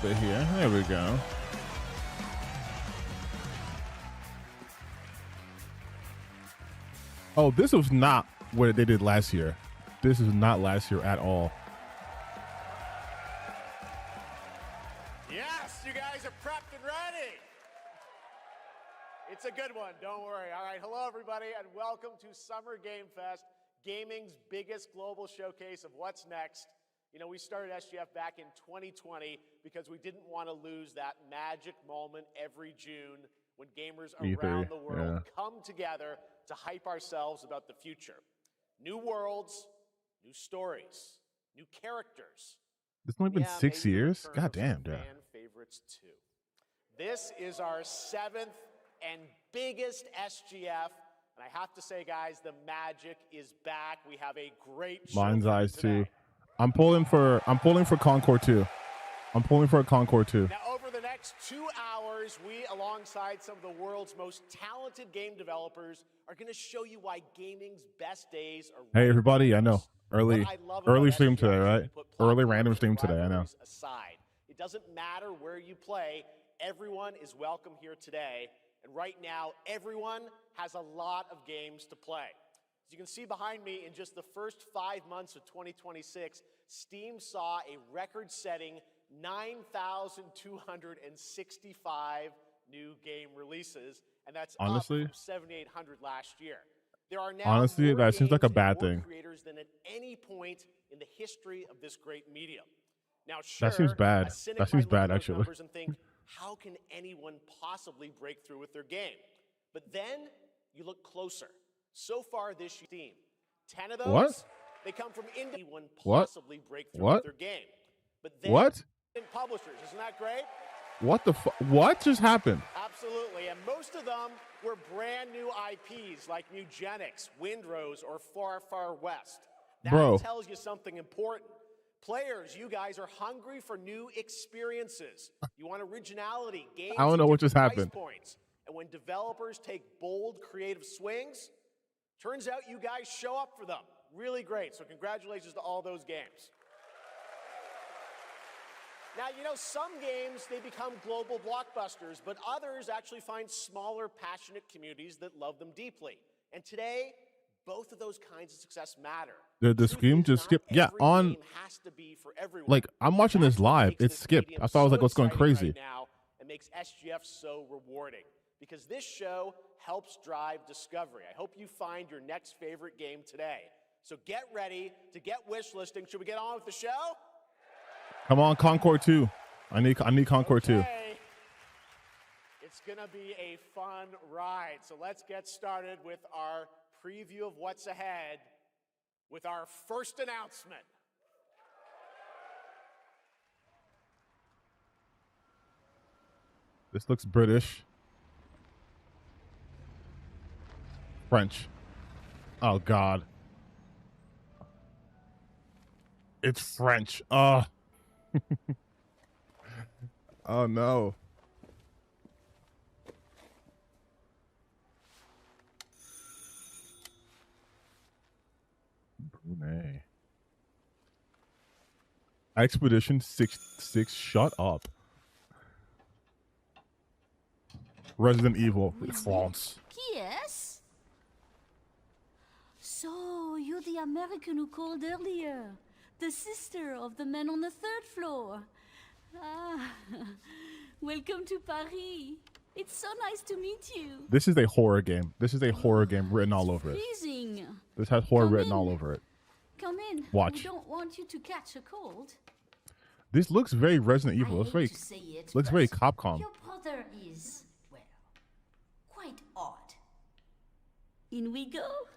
bit here. There we go. Oh, this was not what they did last year. This is not last year at all. Yes, you guys are prepped and ready. It's a good one, don't worry. All right, hello everybody, and welcome to Summer Game Fest, gaming's biggest global showcase of what's next. You know, we started SGF back in 2020 because we didn't want to lose that magic moment every June when gamers around the world come together to hype ourselves about the future. New worlds, new stories, new characters. It's only been 6 years? God damn, fan favorites too. This is our 7th and biggest SGF. And I have to say, guys, the magic is back. We have a great show. Mine's eyes too. I'm pulling for Concord 2. I'm pulling for a Concord 2. Now, over the next 2 hours, we, alongside some of the world's most talented game developers, are going to show you why gaming's best days are. Hey, everybody! I know early stream today, right? Early random stream today. I know. Aside, it doesn't matter where you play. Everyone is welcome here today, and right now, everyone has a lot of games to play. As you can see behind me, in just the first 5 months of 2026, Steam saw a record-setting 9,265 new game releases, and that's up from 7,800 last year. There are now honestly, that seems like a bad more thing. Creators than at any point in the history of this great medium. Now, sure, that seems bad. That seems bad, actually. And think, how can anyone possibly break through with their game? But then you look closer. So far this Steam, 10 of those, they come from anyone possibly break through with their game. But then publishers, isn't that great? What the what just happened? Absolutely, and most of them were brand new IPs like Nugenics, Windrose, or Far Far West. That tells you something important. Players, you guys are hungry for new experiences. You want originality, games. I don't know what just happened. Points. And when developers take bold, creative swings, turns out you guys show up for them. Really great. So congratulations to all those games. Now, you know, some games, they become global blockbusters, but others actually find smaller, passionate communities that love them deeply. And today, both of those kinds of success matter. The screen just skipped. Yeah, on. Like, I'm watching this live. It skipped. I thought I was like, what's going crazy? Right now, it makes SGF so rewarding because this show helps drive discovery. I hope you find your next favorite game today. So get ready to get wish listing. Should we get on with the show? Come on, Concord 2. I need Concord 2. It's going to be a fun ride. So let's get started with our preview of what's ahead with our first announcement. This looks British. French. Oh, God. It's French. Oh. Oh, no. Brunei. Expedition 66. Shut up. Resident Evil. France. Yes. So, you're the American who called earlier. The sister of the man on the 3rd floor. Ah, welcome to Paris. It's so nice to meet you. This is a horror game. This is a horror game written all over it. Freezing. This has horror written all over it. Come in. Watch. We don't want you to catch a cold. This looks very Resident Evil. Looks very Capcom. Your brother is, well, quite odd. In we go.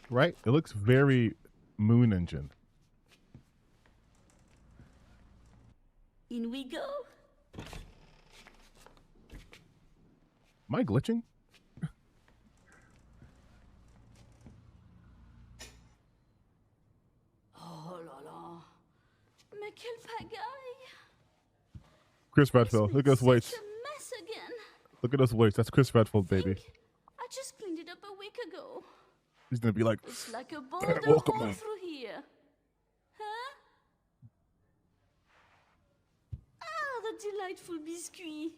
Right? It looks very Moon Engine. In we go. Am I glitching? Oh la la. Mais quelle pagaille. Chris Redfield. Look at those weights. Such a mess again. Look at those weights. That's Chris Redfield, baby. I just cleaned it up a week ago. He's gonna be like, it's like a boulder welcome all in. through here. Huh? delightful biscuit.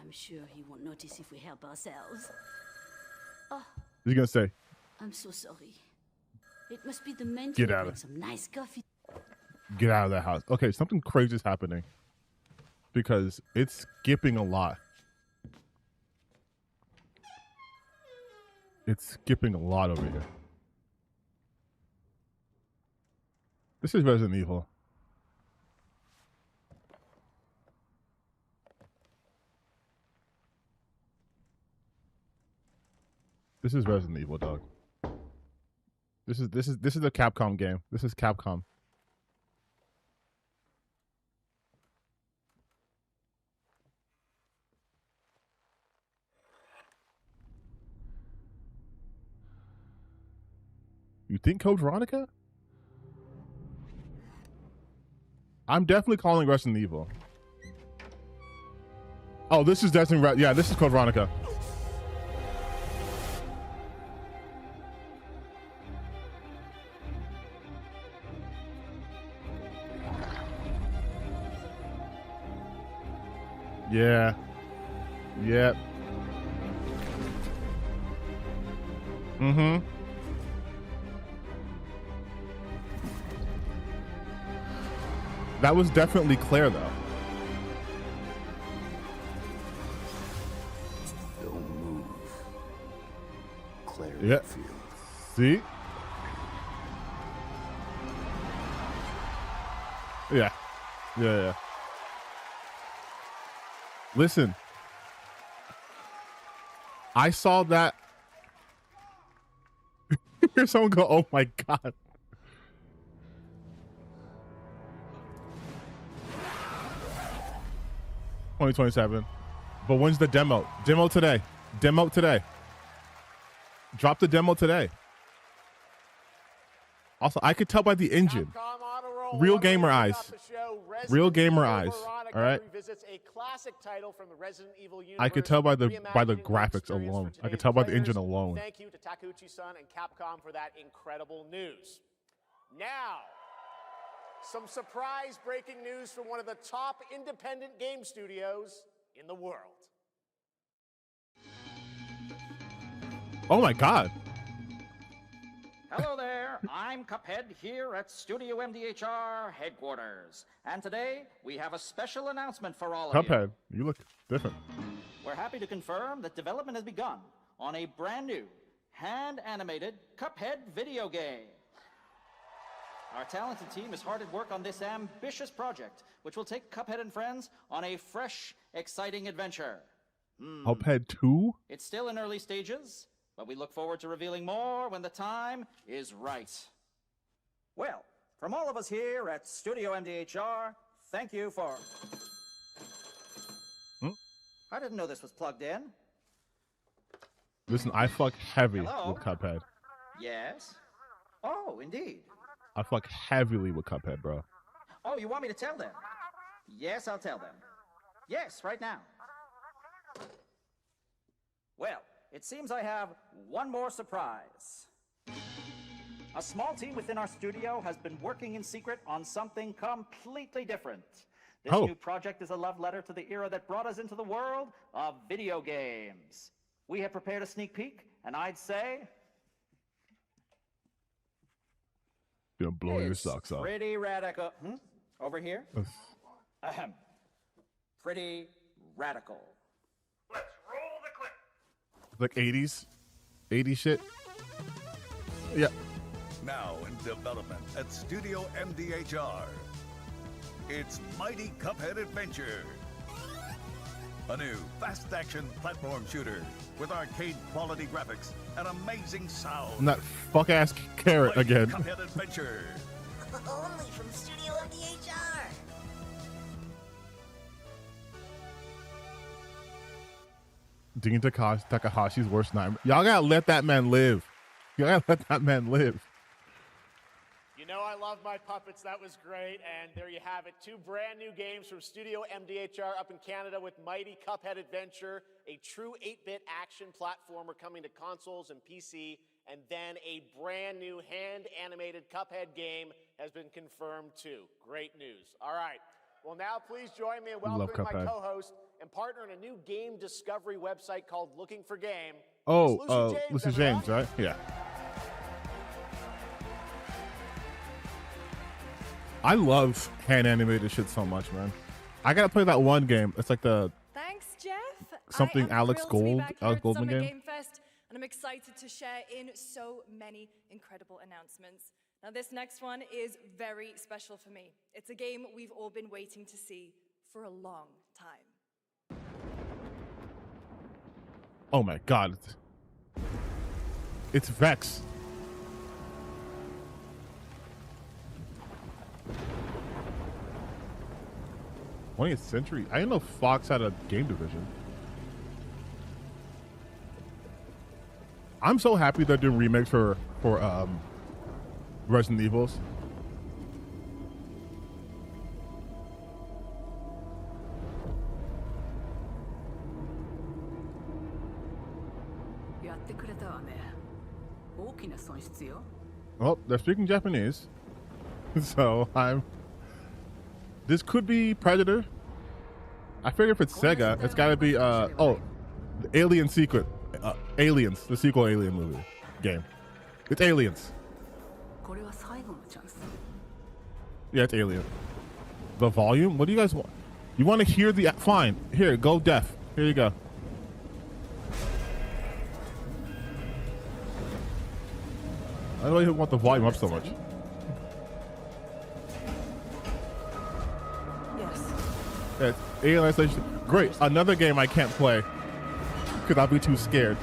I'm sure he won't notice if we help ourselves. Oh, He's gonna say, I'm so sorry. It must be the men Get to out make of- some nice coffee. "Get out of that house." Okay, something crazy is happening because it's skipping a lot. It's skipping a lot over here. This is Resident Evil. This is Resident Evil, dog. This is a Capcom game. This is Capcom. You think Code Veronica? I'm definitely calling Resident Evil. Oh, this is definitely yeah, this is Code Veronica. Yeah. Yep. Mm-hmm. That was definitely Claire, though. Don't move. Claire Yeah. Redfield. See? Yeah. Yeah. Listen. I saw that. Hear someone go, "Oh my God." $2027. But when's the demo? Demo today. Demo today. Drop the demo today. Also, I could tell by the engine. Capcom on a roll. Real One way gamer to eyes. kick off the show, Real Resident gamer Evil eyes. Veronica All right. revisits a classic title from the Resident Evil universe, I could tell by the reimagining graphics experience alone. for I could today's tell by the players. engine alone. Thank you to Takeuchi-san and Capcom for that incredible news. Now, some surprise breaking news from one of the top independent game studios in the world. Oh my God. Hello there, I'm Cuphead here at Studio MDHR headquarters. And today, we have a special announcement for all of you. Cuphead, you look different. We're happy to confirm that development has begun on a brand new, hand-animated Cuphead video game. Our talented team is hard at work on this ambitious project, which will take Cuphead and friends on a fresh, exciting adventure. Cuphead 2? It's still in early stages, but we look forward to revealing more when the time is right. Well, from all of us here at Studio MDHR, thank you for... I didn't know this was plugged in. Listen, I fuck heavy Hello? with Cuphead. Yes? Oh, indeed. I fuck heavily with Cuphead, bro. Oh, you want me to tell them? Yes, I'll tell them. Yes, right now. Well, it seems I have one more surprise. A small team within our studio has been working in secret on something completely different. This Oh. new project is a love letter to the era that brought us into the world of video games. We have prepared a sneak peek, and I'd say Gonna blow your it's socks off. pretty radical. Over here? Ahem. Pretty radical. Like 80s? 80s shit? Yeah. Now in development at Studio MDHR. It's Mighty Cuphead Adventure. A new fast-action platform shooter with arcade-quality graphics and amazing sound. And that fuck-ass carrot Mighty again. Cuphead Adventure. Only from Studio MDHR. Dean Takahashi's worst nightmare. Y'all gotta let that man live. Y'all gotta let that man live. You know I love my puppets. That was great. And there you have it. 2 brand new games from Studio MDHR up in Canada with Mighty Cuphead Adventure, a true 8-bit action platformer coming to consoles and PC, and then a brand new hand-animated Cuphead game has been confirmed too. Great news. All right. Well, now please join me in Love welcoming my Cuphead. co-host and partner in a new game discovery website called Looking for Game. Oh, It's Lucy everyone. James, right? Yeah. I love hand animated shit so much, man. I gotta play that one game. It's like the Thanks, Jeff. Something I am Alex thrilled to be Gold- back here Alex at Goldman Summer game? Game Fest, and I'm excited to share in so many incredible announcements. Now, this next one is very special for me. It's a game we've all been waiting to see for a long time. oh my god. It's Vex. '20th century. I didn't know Fox had a game division. I'm so happy they're doing remakes for Resident Evils. Oh, they're speaking Japanese. So this could be Predator. I figure if it's Sega, it's gotta be the Alien Secret. Aliens, the sequel Alien movie game. It's Aliens. Yeah, it's Alien. The volume? What do you guys want? You want to hear the... Fine. Here, go deaf. Here you go. I don't even want the volume up so much. Yes. Yeah, it's Alien Isolation. Great. Another game I can't play because I'll be too scared.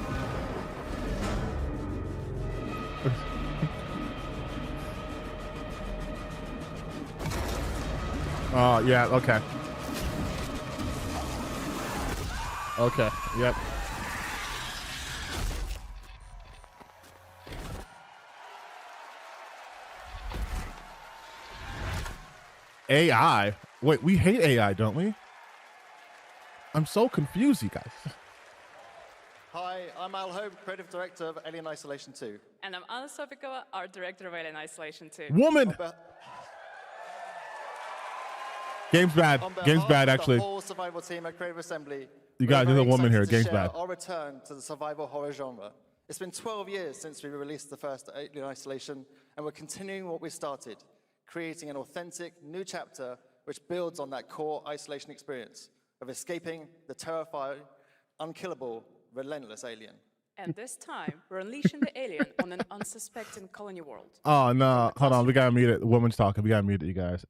Yeah, okay. Okay, yep. AI? Wait, we hate AI, don't we? I'm so confused, you guys. Hi, I'm Al Hope, Creative Director of Alien Isolation 2. And I'm Anna Sovikova, Art Director of Alien Isolation 2. Woman! Game's bad. On Game's behalf bad, of actually. the whole survival team at Creative Assembly, You guys, we're there's a very woman here. excited to Game's share bad. our return to the survival horror genre. It's been 12 years since we released the first Alien Isolation, and we're continuing what we started, creating an authentic new chapter which builds on that core isolation experience of escaping the terrifying, unkillable, relentless alien. And this time, we're unleashing the alien on an unsuspecting colony world. Oh no! Hold on, we gotta mute it. The woman's talking. We gotta mute it, you guys.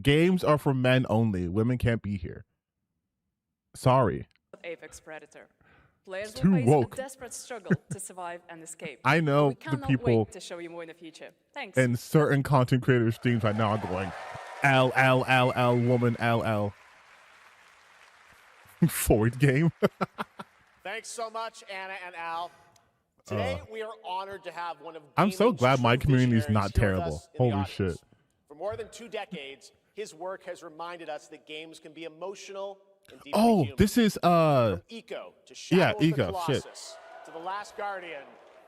Games are for men only. Women can't be here. Sorry. Apex Predator. Players Too will face woke. a desperate struggle to survive and escape. I know We the cannot people wait to show you more in the future. Thanks. and certain content creator streams right now are going, L woman LL. Forward game. Thanks so much, Anna and Al. Today, we are honored to have one of I'm so gaming's glad my true community is visionaries not here with terrible. us in the Holy audience. shit. For more than 2 decades, his work has reminded us that games can be emotional and deeply Oh, human. this is From Eco to Shadow yeah, of the Eco, Colossus shit. to The Last Guardian,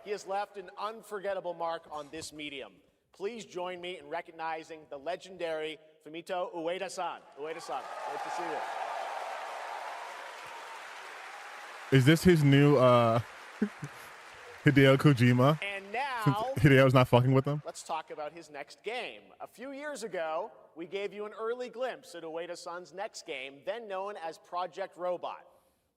he has left an unforgettable mark on this medium. Please join me in recognizing the legendary Fumito Ueda-san. Ueda-san, great to see you. Is this his new Hideo Kojima? And now, Hideo's not fucking with him? let's talk about his next game. A few years ago, we gave you an early glimpse at Ueda-san's next game, then known as Project Robot.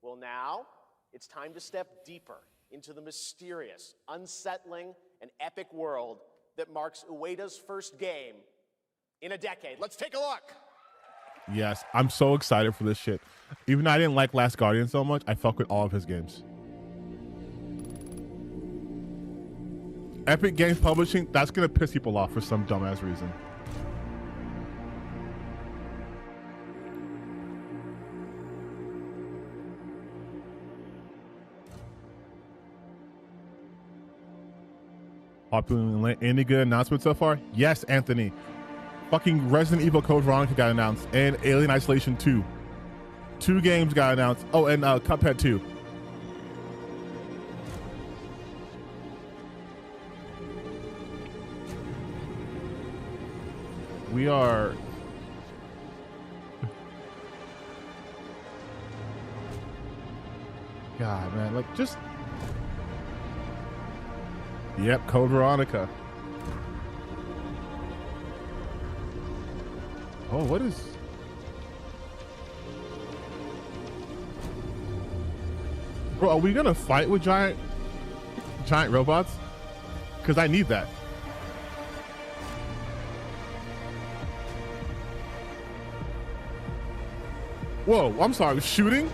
Well, now, it's time to step deeper into the mysterious, unsettling, and epic world that marks Ueda's first game in a decade. Let's take a look. Yes, I'm so excited for this shit. Even though I didn't like Last Guardian so much, I fuck with all of his games. Epic Games Publishing, that's gonna piss people off for some dumbass reason. Popular, any good announcement so far? Yes, Anthony. Fucking Resident Evil Code Veronica got announced, and Alien Isolation 2. 2 games got announced. Oh, and Cuphead 2. We are. God, man, like just. Yep, Code Veronica. Oh, what is? Bro, are we gonna fight with giant robots? Because I need that. Whoa, I'm sorry, shooting?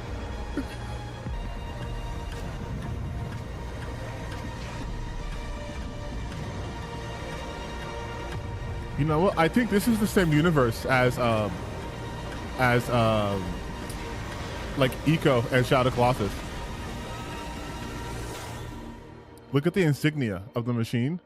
You know what? I think this is the same universe as like Eco and Shadow Colossus. Look at the insignia of the machine.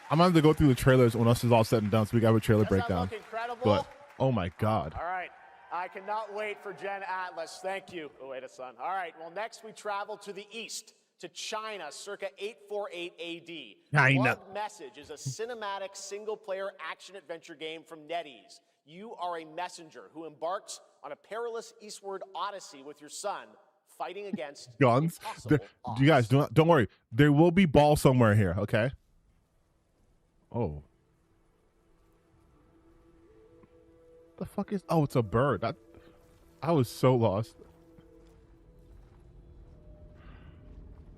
I'm gonna have to go through the trailers when this is all said and done, so we got a trailer breakdown. But oh my god! All right, I cannot wait for Gen Atlas. Thank you, Ueda Sun. All right, well next we travel to the east, to China, circa 848 AD. China. Blood Message is a cinematic single-player action-adventure game from NetEase. You are a messenger who embarks on a perilous eastward odyssey with your son, fighting against Guns. You guys don't worry. There will be balls somewhere here. Okay. Oh. The fuck is? Oh, it's a bird. I was so lost.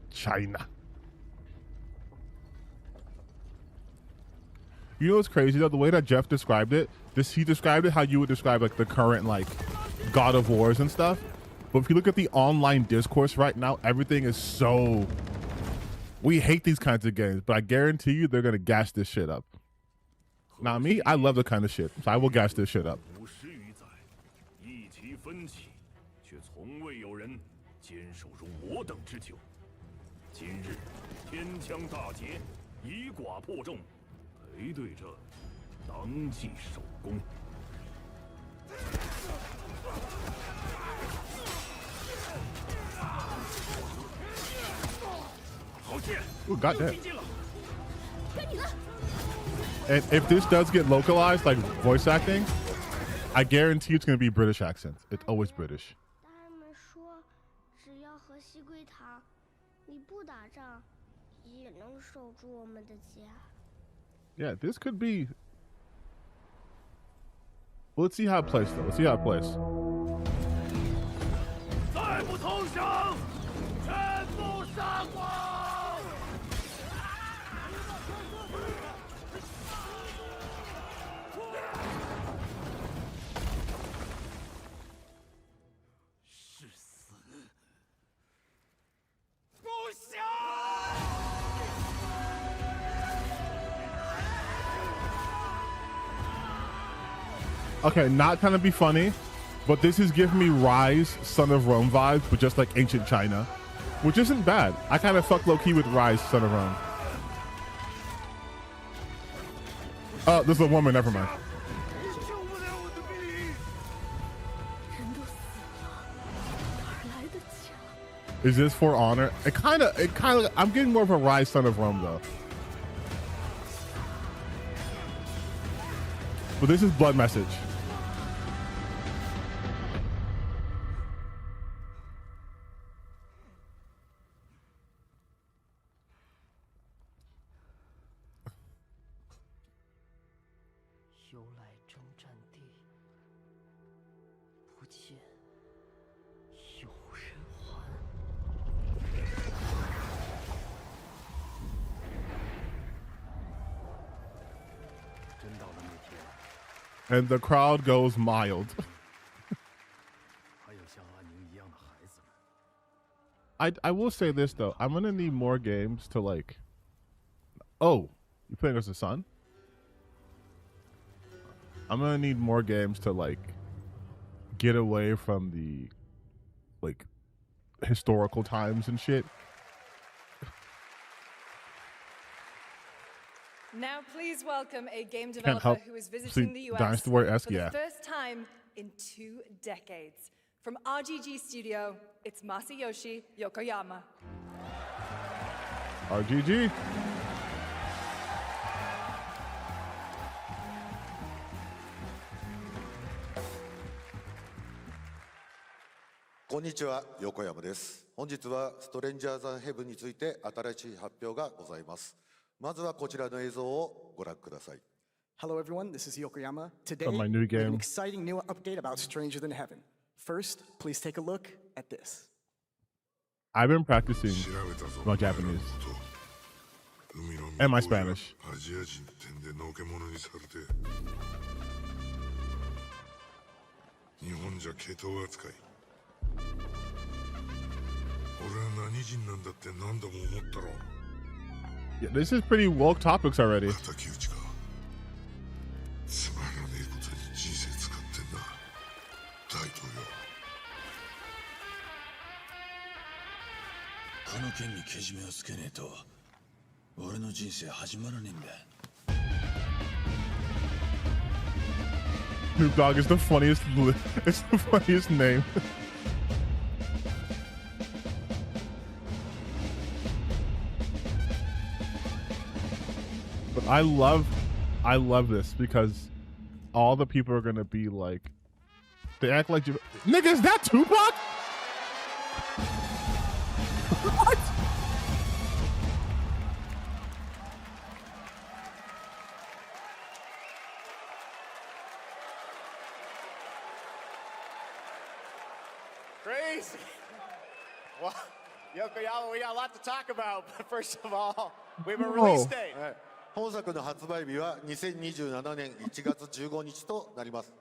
China. You know what's crazy though? The way that Jeff described it, he described it how you would describe like the current like God of Wars and stuff. But if you look at the online discourse right now, everything is so. We hate these kinds of games, but I guarantee you they're gonna gas this shit up. Now me, I love the kind of shit, so I will gas this shit up. Ooh, got that. And if this does get localized, like voice acting, I guarantee it's going to be British accents. It's always British. Yeah, this could be. Well, let's see how it plays, though. Let's see how it plays. Okay, not trying to be funny, but this is giving me Rise, Son of Rome vibes, but just like ancient China, which isn't bad. I kind of fuck low-key with Rise, Son of Rome. Oh, this is a woman, never mind. Is this For Honor? It kind of, I'm getting more of a Rise, Son of Rome though. But this is Blood Message. And the crowd goes mild. I will say this though, I'm gonna need more games to like. Oh, you playing as a son? I'm gonna need more games to like get away from the like historical times and shit. Now, please welcome a game developer who is visiting the US Dynasty Warrior-esque, for the yeah. first time in 2 decades. From RGG Studio, it's Masayoshi Yokoyama. RGG. こんにちは、横山です。本日はストレンジャーズ・ヘブンについて新しい発表がございます。まずはこちらの映像をご覧ください。Hello everyone, this is Yokoyama. Today, From my new we have an game. exciting new update about Stranger Than Heaven. First, please take a look at this. I've been practicing my Japanese and my Spanish. アジア人ってんでのけ者にされて日本じゃ毛頭扱い俺は何人なんだって何度も思ったろ Yeah, this is pretty woke topics already. 敵討ちかつまらねえことに人生使ってんだ大統領この件にけじめをつけねえと俺の人生始まらねえんだ Snoop Dogg is the funniest. It's the funniest name. But I love this because all the people are gonna be like, they act like, nigga, is that Tupac? What? Crazy. Well, Yokoyama, we got a lot to talk about. But first of all, we have a release date. 本作の発売日は2027年1月15日となります。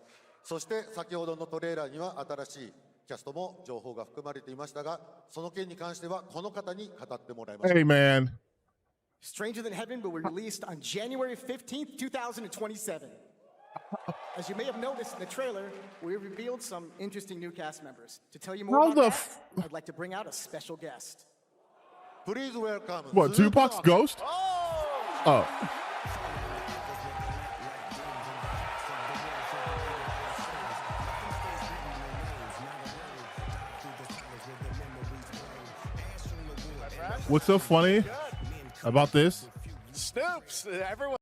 そして先ほどのトレーラーには新しいキャストも情報が含まれていましたが、その件に関してはこの方に語ってもらいました。 Hey man. Stranger Than Heaven will be released on January 15th, 2027. As you may have noticed in the trailer, we revealed some interesting new cast members. To tell you more How about the that, I'd like to bring out a special guest. Please welcome. What, Tupac's ghost? Oh. What's so funny about this? Snoops, everyone.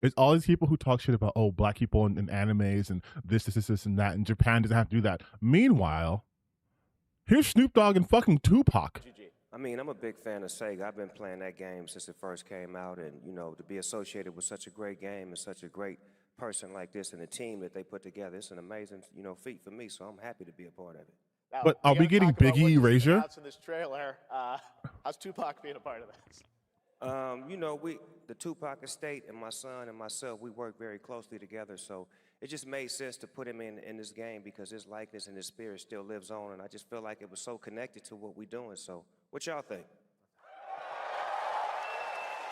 It's all these people who talk shit about, oh, black people in animes and this, and that, and Japan doesn't have to do that. Meanwhile, here's Snoop Dogg and fucking Tupac. I mean, I'm a big fan of Sega. I've been playing that game since it first came out, and, you know, to be associated with such a great game and such a great person like this and the team that they put together, it's an amazing, you know, feat for me, so I'm happy to be a part of it. Now, But are we getting Biggie Erasure? In this trailer, how's Tupac being a part of this? You know, the Tupac estate and my son and myself, we work very closely together, so it just made sense to put him in this game because his likeness and his spirit still lives on, and I just feel like it was so connected to what we're doing. So, what y'all think?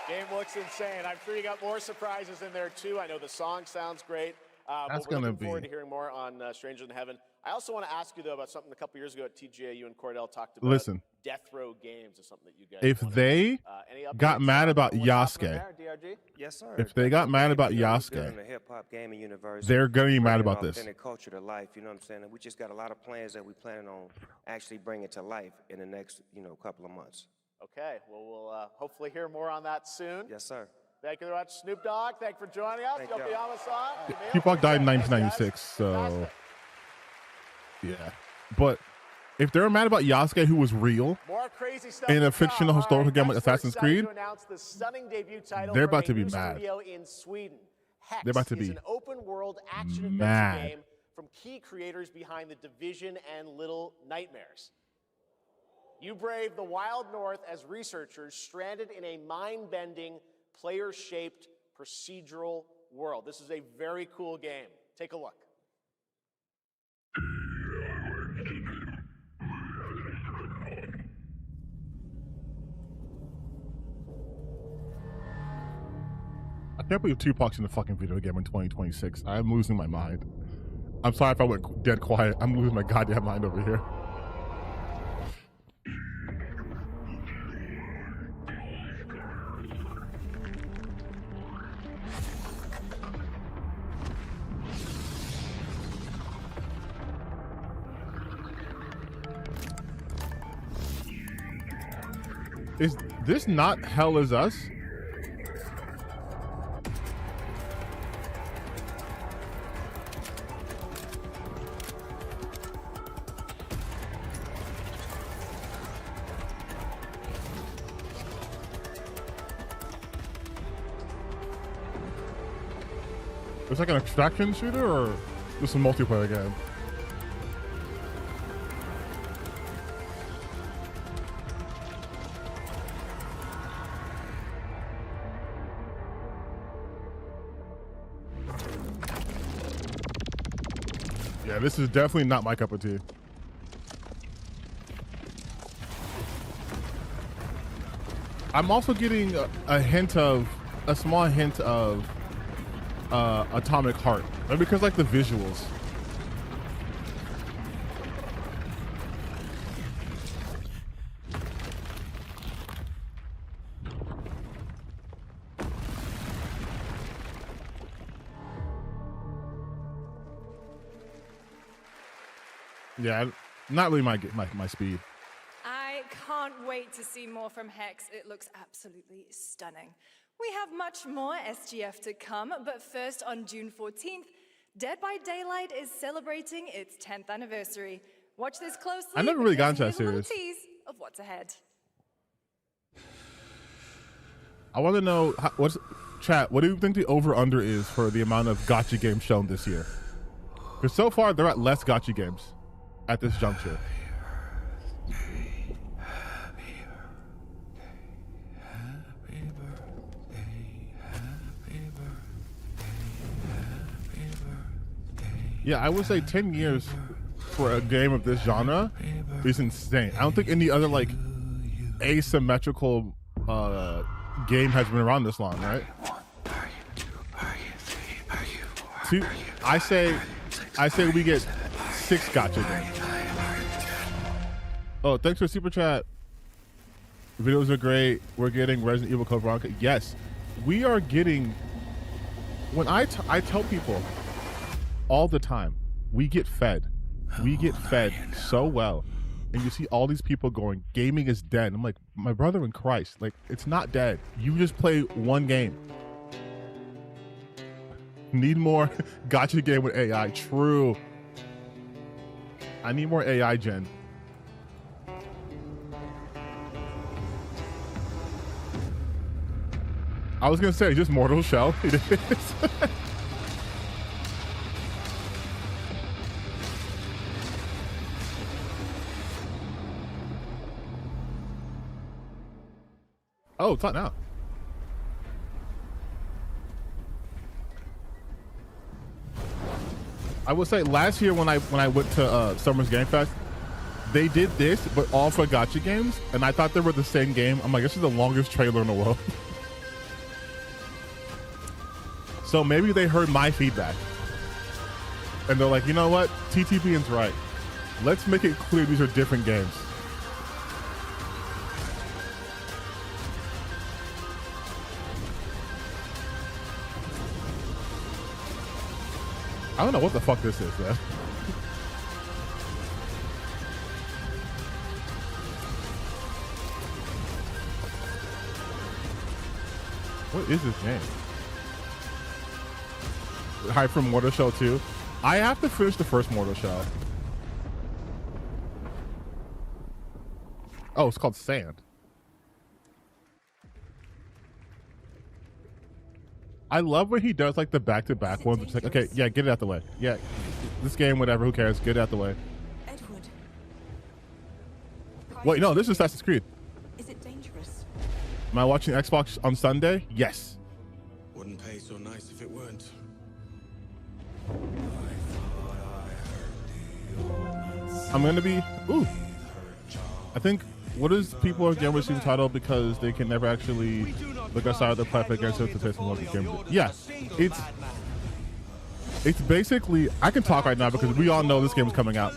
Game looks insane. I'm sure you got more surprises in there too. I know the song sounds great. That's but we're gonna looking forward be- to hearing more on Stranger Than Heaven. I also want to ask you though about something a couple years ago at TGA. You and Cordell talked about Listen. Death Row Games or something that you guys. If wanted. they Any updates got mad on about what's happening Yasuke, there, DRG? Yes, sir. if they got mad about You know, we're Yasuke, building the hip-hop gaming universe, they're gonna be mad bringing about this. authentic culture to life, you know what I'm saying? And we just got a lot of plans that we planning on actually bringing to life in the next, you know, couple of months. Okay, well, we'll hopefully hear more on that soon. Yes, sir. Thank you very much, Snoop Dogg. Thank you for joining us. Thank y'all. Yokoyama-san. Tupac died in Thanks, guys. 1996, so yeah. But if they're mad about Yasuke, who was real, More crazy stuff in to a fictional come. historical All right, game like next we're Assassin's excited Creed, to announce the stunning debut title they're from about to a be new mad. studio in Sweden. Hex They're about to is be an open-world action mad. adventure game from key creators behind The Division and Little Nightmares. You brave the wild north as researchers stranded in a mind-bending, player-shaped procedural world. This is a very cool game. Take a look. I can't believe Tupac's in the fucking video game in 2026. I'm losing my mind. I'm sorry if I went dead quiet. I'm losing my goddamn mind over here. Is this not Hell Is Us? It's like an extraction shooter or just a multiplayer game? Yeah, this is definitely not my cup of tea. I'm also getting a small hint of Atomic Heart, and because like the visuals. Yeah, not really my speed. I can't wait to see more from Hex. It looks absolutely stunning. We have much more SGF to come, but first on June 14th, Dead by Daylight is celebrating its 10th anniversary. Watch this closely. I never really got into that because here's a little series. tease of what's ahead. I want to know chat. What do you think the over/under is for the amount of gacha games shown this year? Because so far they're at less gacha games at this juncture. Yeah, I would say 10 years for a game of this genre is insane. I don't think any other like asymmetrical game has been around this long, right? See, I say we get 6 gacha games. Oh, thanks for super chat. Videos are great. We're getting Resident Evil Code Veronica. Yes, we are getting. When I tell people all the time, we get fed. We get fed so well. And you see all these people going, gaming is dead. I'm like, my brother in Christ, like, it's not dead. You just play one game. Need more gacha game with AI. True. I need more AI gen. I was gonna say, just Mortal Shell. It is. Oh, it's not now. I will say last year when I went to Summer's Game Fest, they did this, but all for gacha games, and I thought they were the same game. I'm like, this is the longest trailer in the world. So maybe they heard my feedback, and they're like, you know what, TTBN's right. Let's make it clear these are different games. I don't know what the fuck this is, man. What is this game? Hi from Mortal Shell 2. I have to finish the first Mortal Shell. Oh, it's called Sand. I love when he does like the back-to-back ones. It's like, okay, yeah, get it out the way. Yeah, this game, whatever, who cares? Get it out the way. Edward. Wait, no, this is Assassin's Creed. Is it dangerous? Am I watching Xbox on Sunday? Yes. Wouldn't pay so nice if it weren't. I'm gonna be. Ooh. I think. What is people are gamers team title because they can never actually look outside the platform against the face of the game. Yeah, it's basically. I can talk right now because we all know this game is coming out.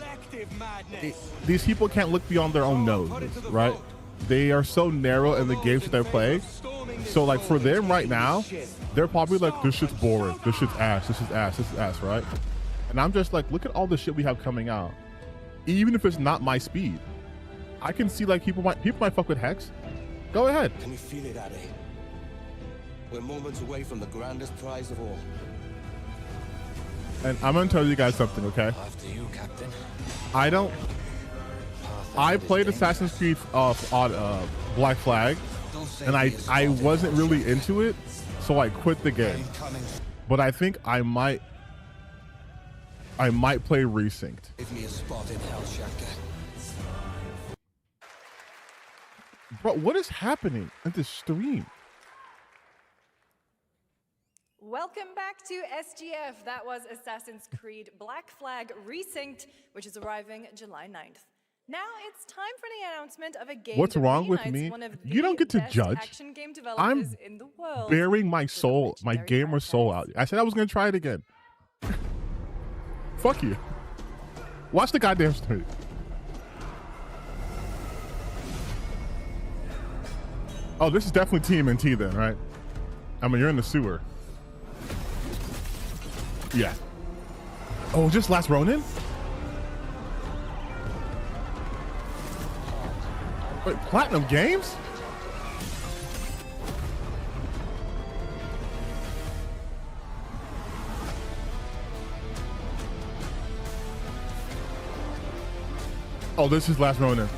These people can't look beyond their own nose, right? They are so narrow in the games that they play. So like for them right now, they're probably like, this shit's boring. This shit's ass. This is ass. This is ass, right? And I'm just like, look at all the shit we have coming out. Even if it's not my speed. I can see like people might fuck with Hex Go ahead. Can you feel it, Addy? We're moments away from the grandest prize of all. And I'm gonna tell you guys something, okay? After you, Captain. I played Assassin's Creed on Black Flag, and I wasn't really into it, so I quit the game. But I think I might play Resynced. Give me a spot in Hell Shatter. Bro, what is happening at this stream? Welcome back to SGF. That was Assassin's Creed Black Flag Resynced, which is arriving July 9th. Now it's time for the announcement of a game. What's that wrong with reunites me? one of You don't the get to best judge. action game developers I'm in the world. bearing my soul, my gamer soul out. I said I was gonna try it again. Fuck you. Watch the goddamn stream. Oh, this is definitely TMNT then, right? I mean, you're in the sewer. Yeah. Oh, just Last Ronin? Wait, Platinum Games? Oh, this is Last Ronin.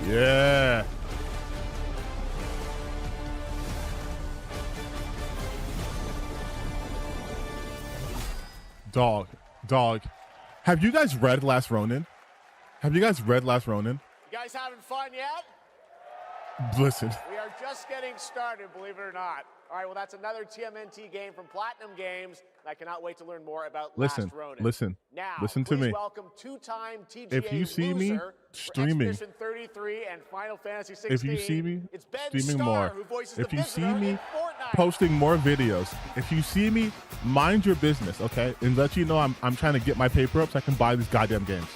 Yeah. Dog. Have you guys read Last Ronin? Have you guys read Last Ronin? You guys having fun yet? Listen. We are just getting started, believe it or not. All right, well, that's another TMNT game from Platinum Games. I cannot wait to learn more about Last Ronin. Now, listen to me. Welcome two-time TGA If you see me streaming, Expedition 33 and Final Fantasy 16. if you see me it's Ben streaming Starr, more, who voices if the you see Visitor me in Fortnite. posting more videos, if you see me, mind your business, okay? And let you know I'm trying to get my paper up so I can buy these goddamn games.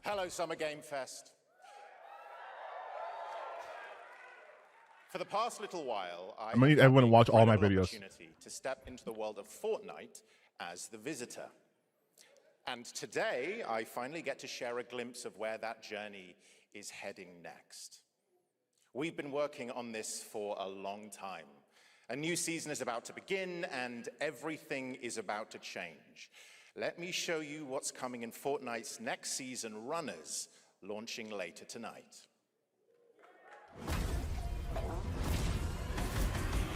Hello, Summer Game Fest. For the past little while, I'm gonna need everyone to watch all my videos. Opportunity to step into the world of Fortnite as the visitor. And today, I finally get to share a glimpse of where that journey is heading next. We've been working on this for a long time. A new season is about to begin, and everything is about to change. Let me show you what's coming in Fortnite's next season, Runners, launching later tonight.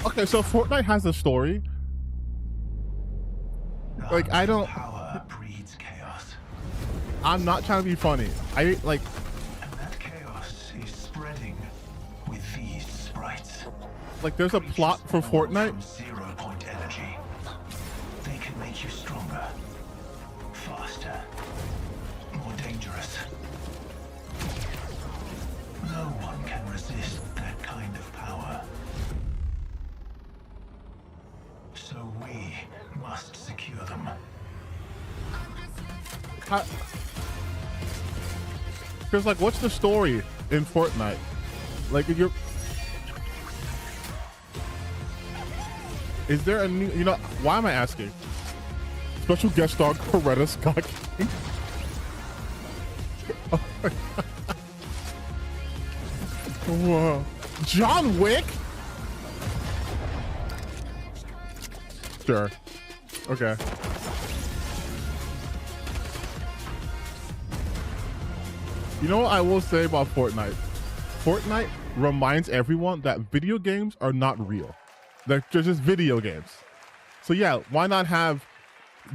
Okay, so Fortnite has a story. Like, I don't... Power breeds chaos. I'm not trying to be funny. I, like... And that chaos is spreading with these sprites. Like, there's a plot for Fortnite. 0 point energy. They can make you stronger, faster, more dangerous. No one can resist that kind of power. So we must secure them. Because, like, what's the story in Fortnite? Like, if you're... Is there a new... You know, why am I asking? Special guest star Coretta Scott King. Oh my God. Whoa. John Wick? Sure. Okay. You know what I will say about Fortnite? Fortnite reminds everyone that video games are not real. They're just video games. So yeah, why not have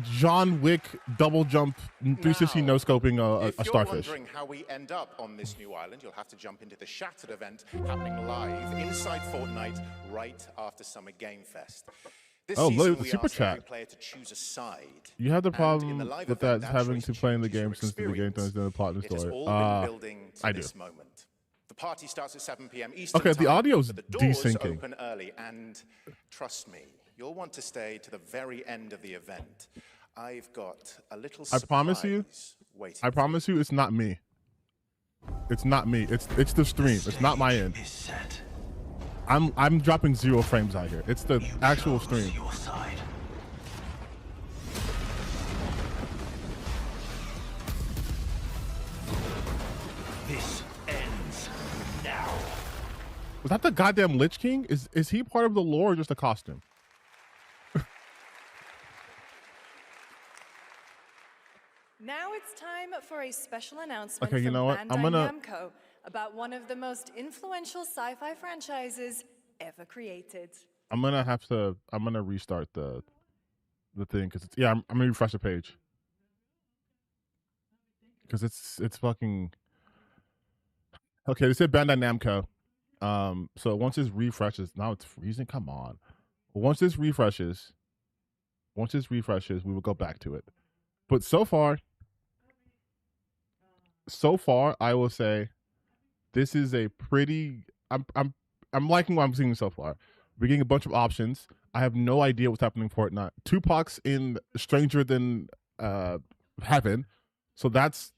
John Wick double jump 360 no scoping a starfish? If you're wondering how we end up on this new island, you'll have to jump into the Shattered event happening live inside Fortnite right after Summer Game Fest. This Oh, season, look at the we super ask every chat. player to choose a side. You have the And in problem the live with event, that having choice to play in the changes your game since the game experience. turns into the plot and It has story. all been building to I do. this moment. The party starts at 7 p.m. Eastern Okay, the time, audio's but the doors desyncing. open early, and trust me, you'll want to stay to the very end of the event. I've got a little I surprise promise you. waiting. I promise you, it's not me. It's not me. It's the stream. It's not my end. I'm dropping 0 frames out here. It's the actual stream. Was that the goddamn Lich King? Is he part of the lore or just a costume? Now it's time for a special announcement Okay, you from know what? Bandai Namco about one of the most influential sci-fi franchises ever created. I'm gonna restart the thing because I'm gonna refresh the page because it's fucking okay. They said Bandai Namco. So once this refreshes, now it's freezing. Come on. Once this refreshes, we will go back to it. But so far, I will say this is a pretty. I'm liking what I'm seeing so far. We're getting a bunch of options. I have no idea what's happening in Fortnite. Tupac's in Stranger Than Heaven, so that's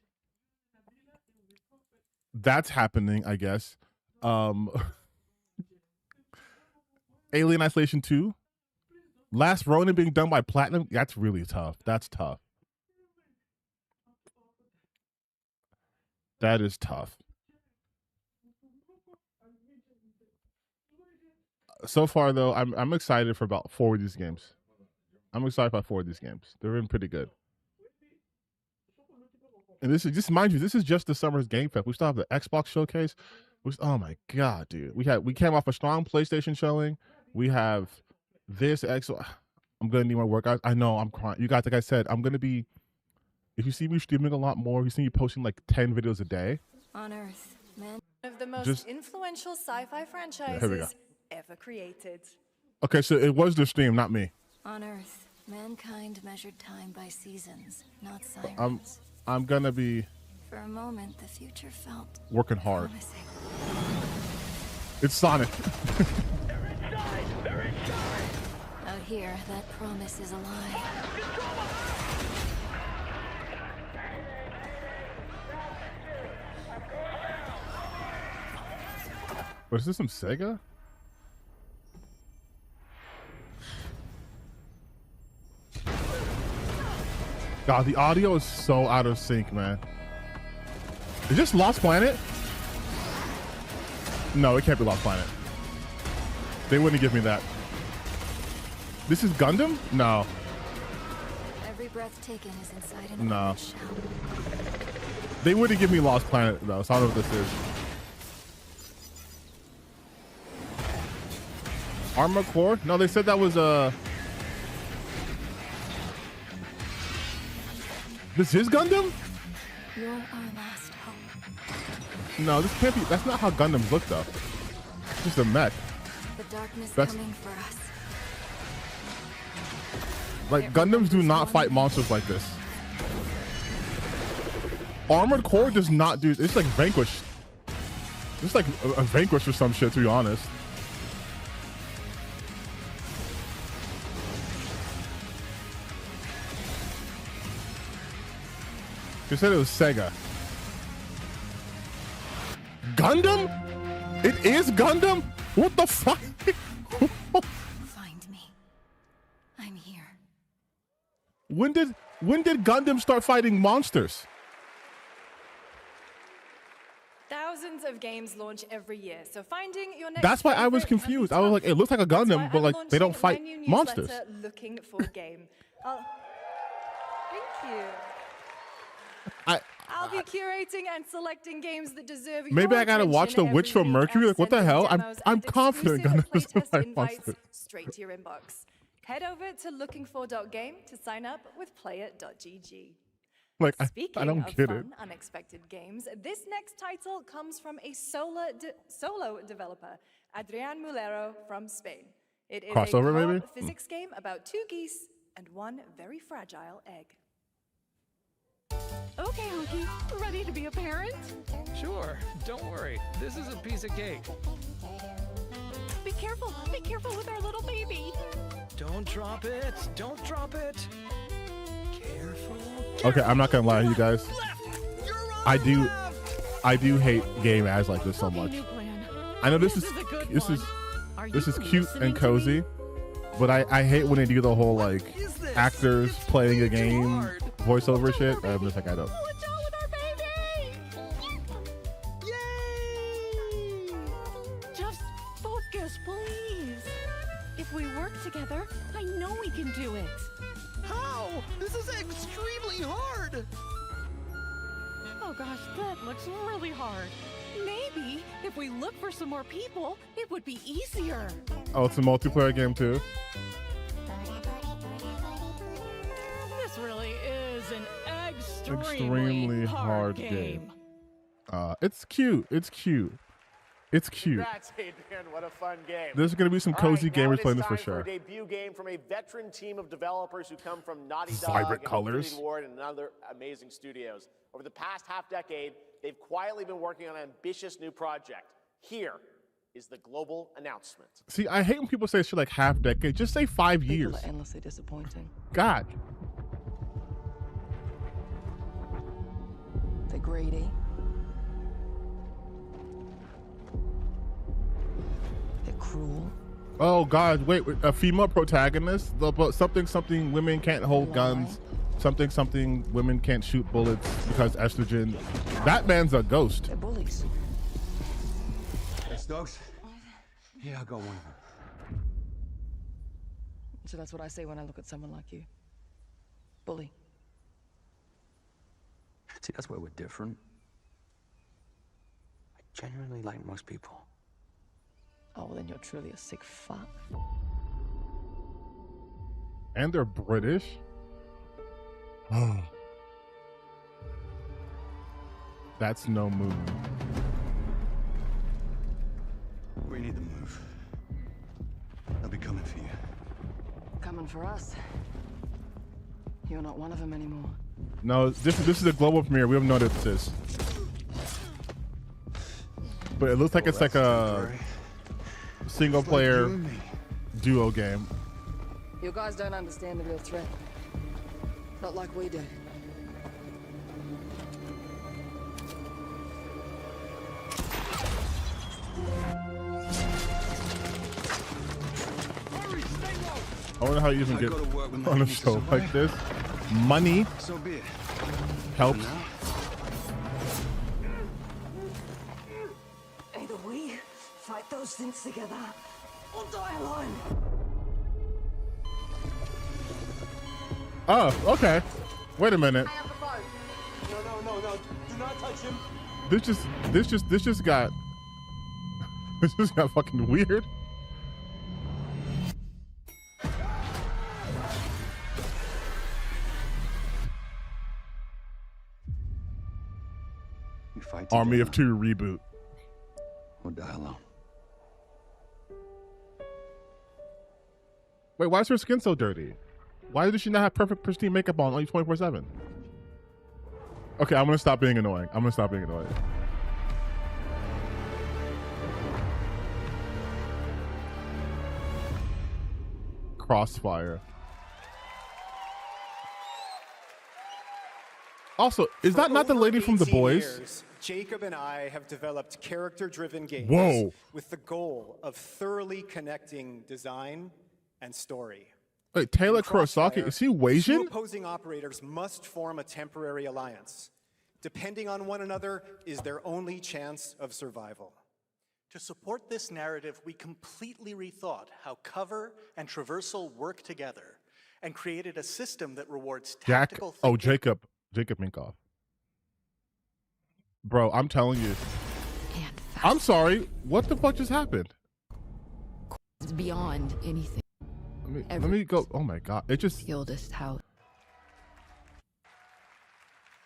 happening, I guess. Alien Isolation 2, Last Ronin being done by Platinum. That's really tough. That's tough. That is tough. So far, though, I'm excited for about 4 of these games. I'm excited about 4 of these games. They're in pretty good. And this is just, mind you, this is just the summer's Game Fest. We still have the Xbox showcase. Oh my god, dude! We came off a strong PlayStation showing. We have this Xbox. I'm gonna need more workouts. I know I'm crying. You guys, like I said, I'm gonna be. If you see me streaming a lot more, you see me posting like 10 videos a day. On Earth, man. One of the most influential sci-fi franchises ever created. Okay, so it was the stream, not me. On Earth, mankind measured time by seasons, not sirens. I'm gonna be. For a moment, the future felt working hard. promising. It's Sonic. Out here, that promise is a lie. But is this some Sega? God, the audio is so out of sync, man. Is this Lost Planet? No, it can't be Lost Planet. They wouldn't give me that. This is Gundam? No. Every breath taken is inside an No. orange shell. They wouldn't give me Lost Planet, though, so I don't know what this is. Armored Core? No, they said that was This is Gundam? You're our last hope. No, this can't be. That's not how Gundams look, though. It's just a mech. The darkness That's- coming for us. Like, Gundams do not fight monsters like this. Armored Core does not do. It's like Vanquish. It's like a Vanquish or some shit, to be honest. You said it was Sega. Gundam? It is Gundam? What the fuck? Find me. I'm here. When did Gundam start fighting monsters? Thousands of games launch every year, so finding your next That's why I was favorite confused. I was like, it looks like a Gundam, but like they don't fight my new monsters. newsletter, Looking for Game. Thank you. I'll be curating and selecting games that deserve Maybe your I gotta watch The attention Witch from every week Mercury. and Like, what the send hell? demos I'm and confident exclusive Gundam doesn't playtest fight invites monsters. straight to your inbox. Head over to lookingfor.game to sign up with player.gg. Like, Speaking I don't of get fun, it. unexpected games, this next title comes from a solo developer, Adrian Mulero from Spain. It is Crossover, a maybe? co-op physics game about 2 geese and 1 very fragile egg. Okay, Hunky, ready to be a parent? Sure, don't worry. This is a piece of cake. Be careful with our little baby. Don't drop it. Don't drop it. Careful. Okay, I'm not gonna lie to you guys. I do hate game ads like this so much. I know this is cute and cozy, but I hate when they do the whole like actors playing a game voiceover shit. I'm just like, I don't. Just gosh, that looks really hard. Maybe if we look for some more people, it would be easier. Oh, it's a multiplayer game too. This really is an Extremely hard game. It's cute. It's cute. It's cute. Congrats, Adrian. What a fun game. There's going to be some cozy gamers playing this for sure. A debut game from a veteran team of developers who come from Naughty Dog, Vibrant and colors. Infinity Ward, and other amazing studios. Over the past half-decade, they've quietly been working on an ambitious new project. Here is the global announcement. See, I hate when people say shit like half decade. Just say 5 years. People are endlessly disappointing. God. They're greedy. They're cruel. Oh God! Wait, a female protagonist? Something women can't hold guns. Something women can't shoot bullets because estrogen. That man's a ghost. They're bullies. Hey, Stokes. Yeah, I got one of them. So that's what I say when I look at someone like you. Bully. See, that's where we're different. I genuinely like most people. Oh, well, then you're truly a sick fuck. And they're British. Oh. That's no move. We need to move. They'll be coming for you. Coming for us. You're not one of them anymore. No, this is a global premiere. We haven't noticed this. But it looks like it's like a single player duo game. You guys don't understand the real threat. Not like we do. I wonder how you even get on a show like this. Money helps. Either we fight those things together or die alone. Oh, okay. Wait a minute. No. Do not touch him. This just got fucking weird. Army of Two reboot. Or die alone. Wait, why is her skin so dirty? Why does she not have perfect pristine makeup on only 24/7? Okay, I'm gonna stop being annoying. Crossfire. Also, is that not the lady from The Boys? Years, Jacob and I have developed character-driven games with the goal of thoroughly connecting design and story. Wait, Taylor Kurosaki, is he Two Asian? opposing operators must form a temporary alliance. Depending on one another is their only chance of survival. To support this narrative, we completely rethought how cover and traversal work together and created a system that rewards tactical Jacob Minkoff. Bro, I'm telling you. I'm sorry. What the fuck just happened? It's beyond anything. Let me go. Oh my God. It just. The oldest house.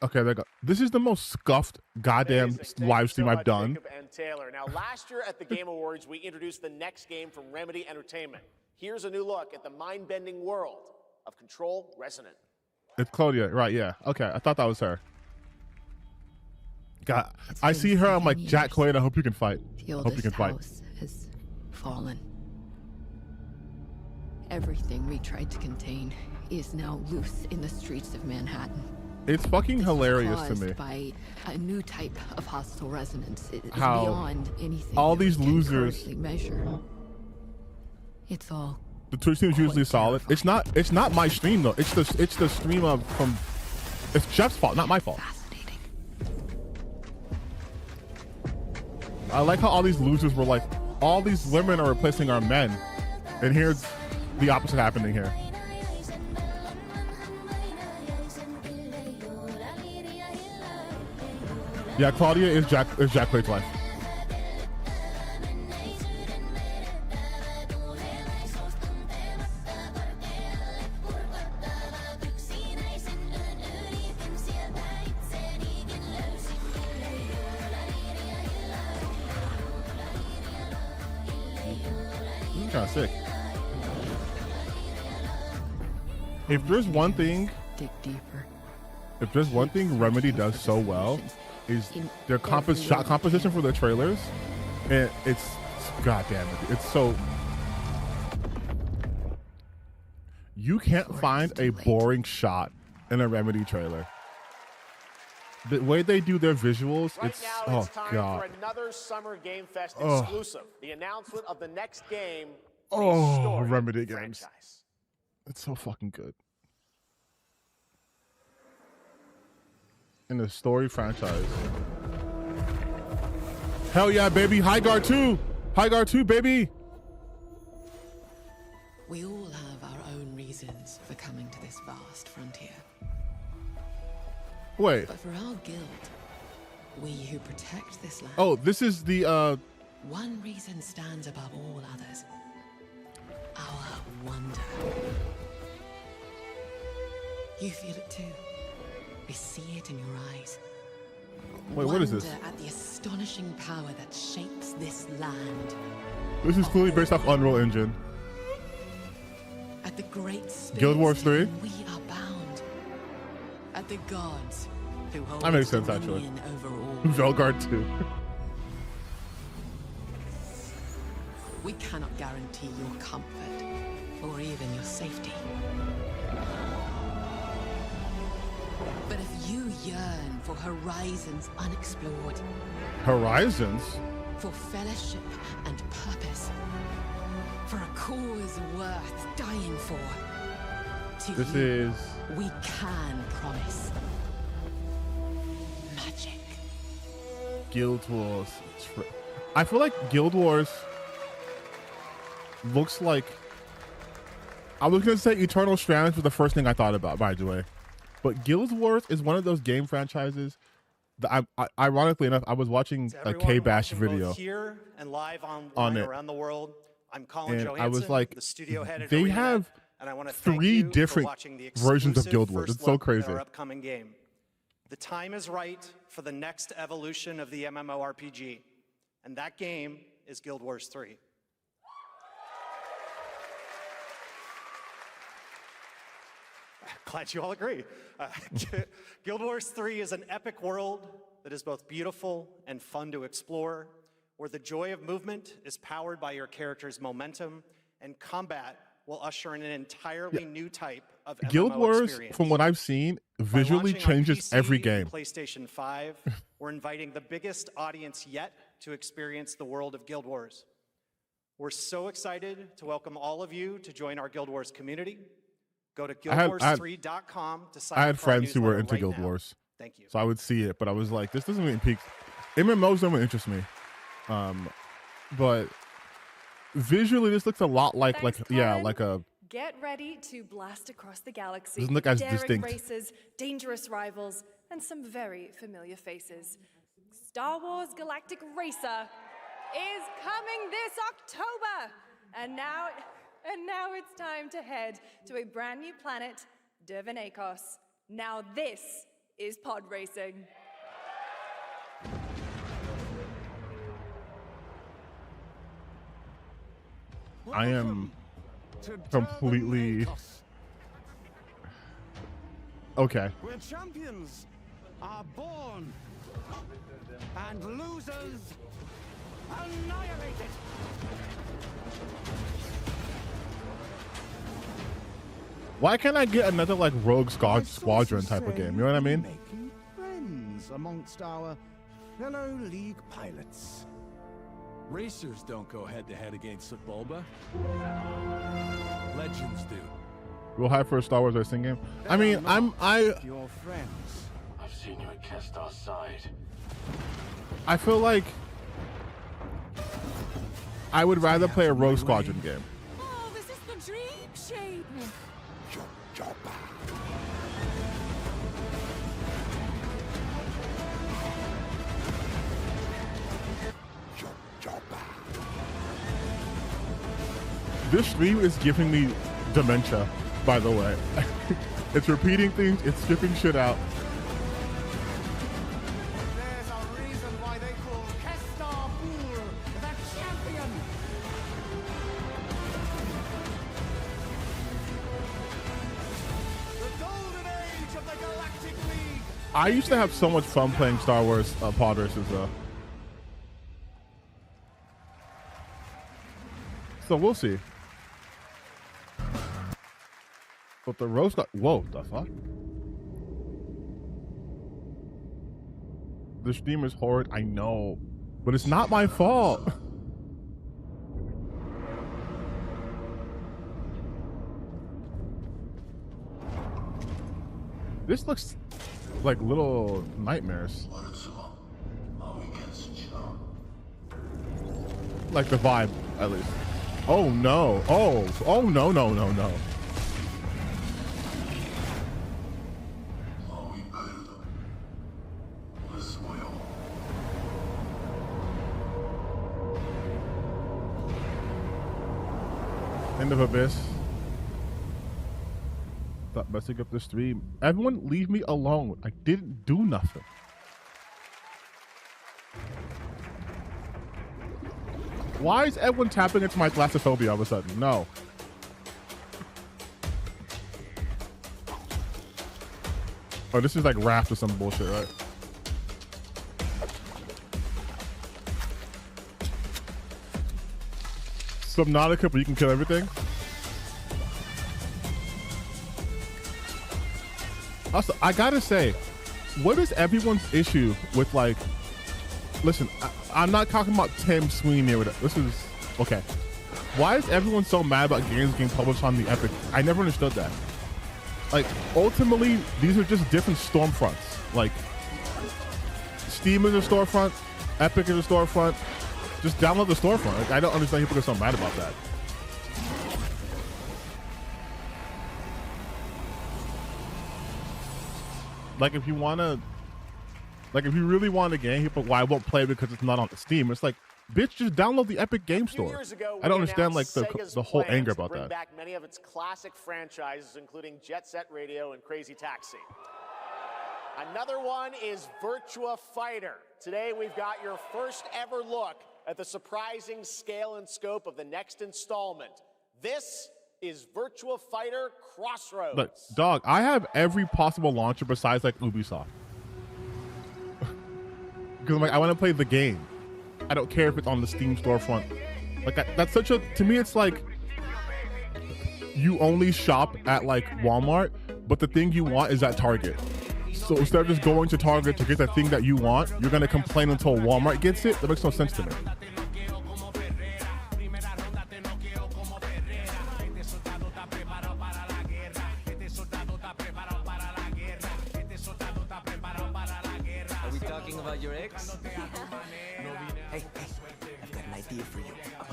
Okay, there go. This is the most scuffed goddamn live stream I've done. Jacob and Taylor. Now, last year at the Game Awards, we introduced the next game from Remedy Entertainment. Here's a new look at the mind-bending world of Control Resonant. It's Claudia, right? Yeah. Okay, I thought that was her. God, I see her. I'm like, Jack Quaid, I hope you can fight. The I hope you can fight. house has fallen. Everything we tried to contain is now loose in the streets of Manhattan. It's fucking hilarious to me. Caused by a new type of hostile resonance. It is How beyond anything all that these we can losers. currently measure. It's all The Twitch stream is usually solid. It's not my stream though. It's the stream of from. It's Jeff's fault, not my fault. I like how all these losers were like, all these women are replacing our men, and here's the opposite happening here. Yeah, Claudia is Jack Quaid's wife. Kind of sick. If there's one thing, Remedy does so well, is their shot composition for the trailers, and it's goddamn it, it's so. You can't find a boring shot in a Remedy trailer. The way they do their visuals, Right it's now, it's time god. for another Summer Game Fest Oh. exclusive. The announcement of the next game. Oh, Remedy games. It's so fucking good. In the story franchise. Hell yeah, baby. High Guard 2. High Guard 2, baby. We all have our own reasons for coming to this vast frontier. Wait. But for our guild, we who protect this land, Oh, this is the one reason stands above all others. Our wonder. You feel it too. We see it in your eyes. Wait, what is this? Wonder at the astonishing power that shapes this land. This is clearly based off Unreal Engine. At the great spirits Guild Wars 3. we are bound. At the gods who hold That makes sense, actually. dominion over all. Velguard 2. We cannot guarantee your comfort or even your safety. But if you yearn for horizons unexplored, Horizons? for fellowship and purpose, for a cause worth dying for, to This you, is we can promise magic. Guild Wars. I feel like Guild Wars looks like. I was gonna say Eternal Strands was the first thing I thought about, by the way, but Guild Wars is one of those game franchises that ironically enough, I was watching a K-Bash video Both here and live on it. around the world. I'm Colin And Johansson, I was like, the studio head at they ArenaNet, have and I want to thank 3 you for different watching the versions of exclusive Guild Wars. first It's so look at crazy. our upcoming game. The time is right for the next evolution of the MMORPG, and that game is Guild Wars 3. Glad you all agree. Guild Wars 3 is an epic world that is both beautiful and fun to explore, where the joy of movement is powered by your character's momentum, and combat will usher in an entirely new type of MMO Guild Wars, experience. from what I've seen, visually Launching on changes PC every and game. PlayStation 5, we're inviting the biggest audience yet to experience the world of Guild Wars. We're so excited to welcome all of you to join our Guild Wars community. Go to guildwars3.com to sign I up had for our friends who were newsletter into right Guild now. Wars. Thank you. So I would see it, but I was like, this doesn't even peak. MMOs don't even interest me. But visually, this looks a lot like Colin. like a. Get ready to blast across the galaxy. Doesn't look as Daring distinct. races, dangerous rivals, and some very familiar faces. Star Wars Galactic Racer is coming this October. And now it's time to head to a brand new planet, Dervanakos. Now this is pod racing. I am completely okay. Where champions are born and losers annihilated. Why can't I get another like Rogue Squadron type of game? You know what I mean? Making friends amongst our fellow League pilots. Racers don't go head-to-head against Bulba. Legends do. Real high for a Star Wars racing game. I mean, Your friends. I've seen you at Kestar's side. I feel like I would rather play a Rogue Squadron game. Oh, this is the dream shape. This stream is giving me dementia, by the way. It's repeating things, it's skipping shit out. There's a reason why they call Kestar Bull the champion. The golden age of the Galactic League. I used to have so much fun playing Star Wars pod races though. So we'll see. But the roast got, whoa, the fuck? The stream is horrid, I know, but it's not my fault. This looks like little nightmares. Like the vibe, at least. Oh no, oh no, no, no, no. End of Abyss. Stop messing up the stream. Everyone leave me alone. I didn't do nothing. Why is everyone tapping into my thalassophobia all of a sudden? No. Oh, this is like Raft or some bullshit, right? Subnautica, but you can kill everything. Also, I gotta say, what is everyone's issue with like? Listen, I'm not talking about Tim Sweeney or this is okay. Why is everyone so mad about games being published on the Epic? I never understood that. Like, ultimately, these are just different storefronts. Like, Steam is a storefront, Epic is a storefront. Just download the storefront. Like, I don't understand people get so mad about that. Like, if you wanna, like, if you really want a game, people, why won't play it because it's not on Steam? It's like, bitch, just download the Epic Game Store. I don't understand like the whole anger about that. Back many of its classic franchises, including Jet Set Radio and Crazy Taxi. Another one is Virtua Fighter. Today we've got your first ever look at the surprising scale and scope of the next installment. This is Virtua Fighter Crossroads. Look, dog, I have every possible launcher besides like Ubisoft. Because I'm like, I want to play the game. I don't care if it's on the Steam storefront. Like that's such a, to me it's like you only shop at like Walmart, but the thing you want is at Target. So instead of just going to Target to get the thing that you want, you're gonna complain until Walmart gets it. That makes no sense to me. Are we talking about your ex? Hey, I've got an idea for you.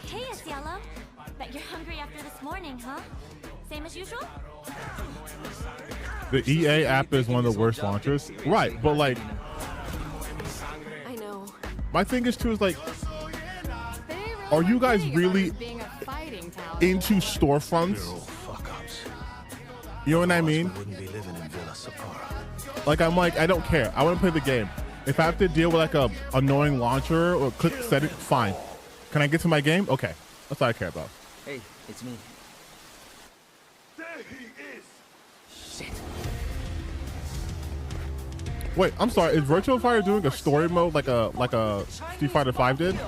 Hey, Cielo. Bet you're hungry after this morning, huh? Same as usual? The EA app is one of the worst launchers. Right, but like, I know. my thing is too is like, are you guys really into storefronts? You know what I mean? Like, I'm like, I don't care. I want to play the game. If I have to deal with like a annoying launcher or click setting, fine. Can I get to my game? Okay, that's all I care about. Hey, it's me. Wait, I'm sorry. Is Virtua Fighter doing a story mode like a Street Fighter V did?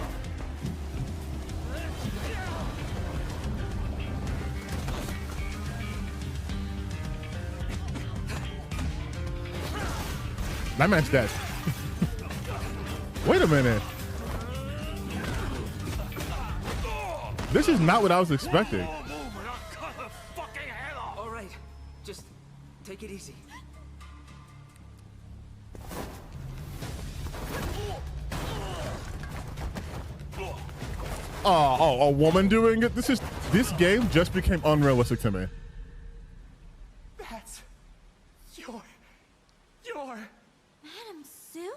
That man's dead. Wait a minute. This is not what I was expecting. All right, just take it easy. Oh, a woman doing it? This game just became unrealistic to me. That's your Madam Sue?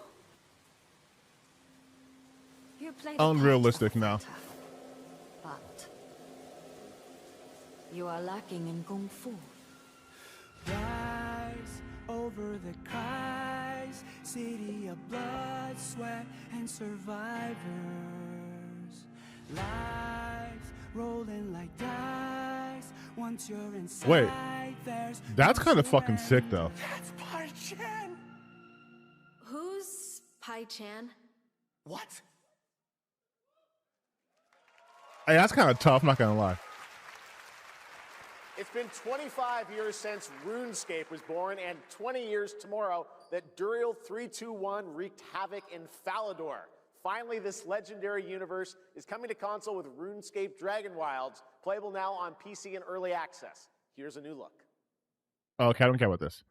Your plate Unrealistic now. but You are lacking in kung fu. Rise over the cries, city of blood, sweat, and survivors. Lives rolling like dice. Once you're inside, Wait, there's that's kind of fucking sick though. That's Pai Chan. Who's Pai Chan? What? Hey, that's kind of tough, not gonna lie. It's been 25 years since RuneScape was born, and 20 years tomorrow that Duriel 321 wreaked havoc in Falador. Finally, this legendary universe is coming to console with RuneScape Dragon Wilds, playable now on PC in early access. Here's a new look. Okay, I don't care about this.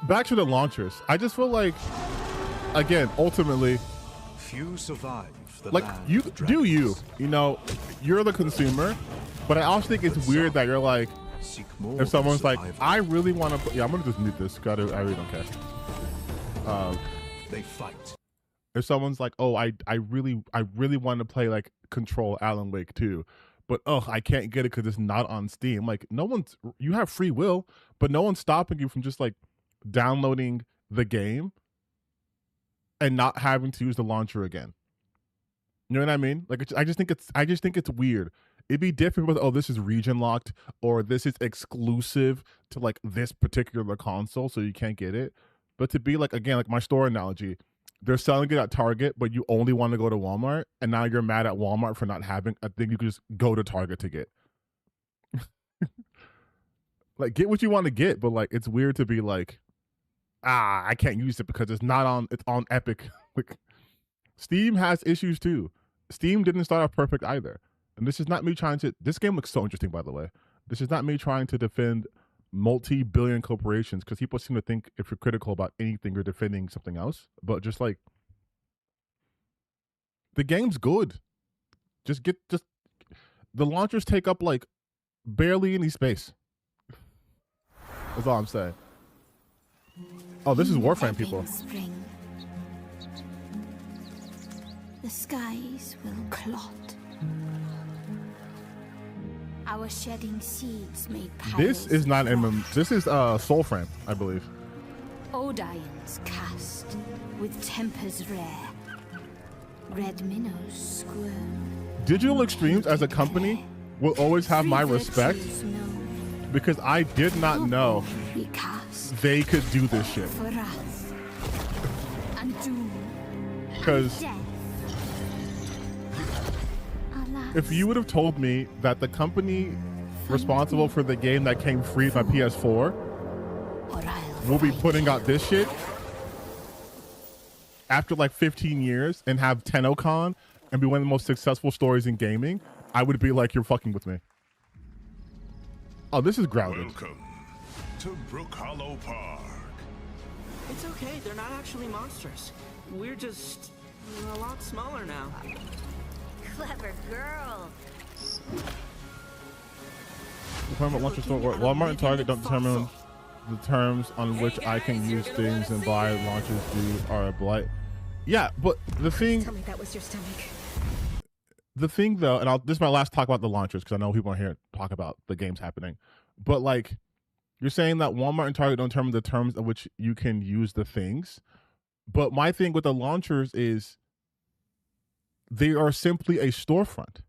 Back to the launchers. I just feel like, again, ultimately, few survive the like land you of do dragons. you know, you're the consumer, but I also think it's weird that you're like, if someone's like, I really want to, yeah, I'm gonna just mute this. I really don't care. They fight. If someone's like, oh, I really want to play like Control Alan Wake 2, but I can't get it because it's not on Steam. Like, you have free will, but no one's stopping you from just like downloading the game and not having to use the launcher again. You know what I mean? Like, I just think it's weird. It'd be different with, this is region locked, or this is exclusive to like this particular console, so you can't get it. But to be like, again, like my store analogy, they're selling it at Target, but you only want to go to Walmart, and now you're mad at Walmart for not having a thing you can just go to Target to get. Like, get what you want to get, but like, it's weird to be like, I can't use it because it's on Epic. Like, Steam has issues too. Steam didn't start off perfect either. And this is not me this game looks so interesting, by the way. This is not me trying to defend multi-billion corporations, because people seem to think if you're critical about anything, you're defending something else. But just like, the game's good. Just the launchers take up like barely any space. That's all I'm saying. Oh, this is Warframe people. Spring. The skies will clot. Our shedding seeds may piles. This is not this is Soulframe, I believe. Odions cast with tempers rare. Red minnows squirm. Digital Extremes as a company will always have my respect, because I did not know they could do this shit. For us. And doom. Because if you would have told me that the company responsible for the game that came free by PS4 will be putting out this shit after like 15 years and have TennoCon and be one of the most successful stories in gaming, I would be like, you're fucking with me. Oh, this is grounded. Welcome to Brook Hollow Park. It's okay, they're not actually monsters. We're just a lot smaller now. Clever girl. Department launcher store. Walmart and Target don't determine the terms on which I can use things and buy. Launchers are a blight. Yeah, but the thing. Tell me that was your stomach. The thing, though, and this is my last talk about the launchers, because I know people are here to talk about the games happening. But like, you're saying that Walmart and Target don't determine the terms of which you can use the things. But my thing with the launchers is they are simply a storefront.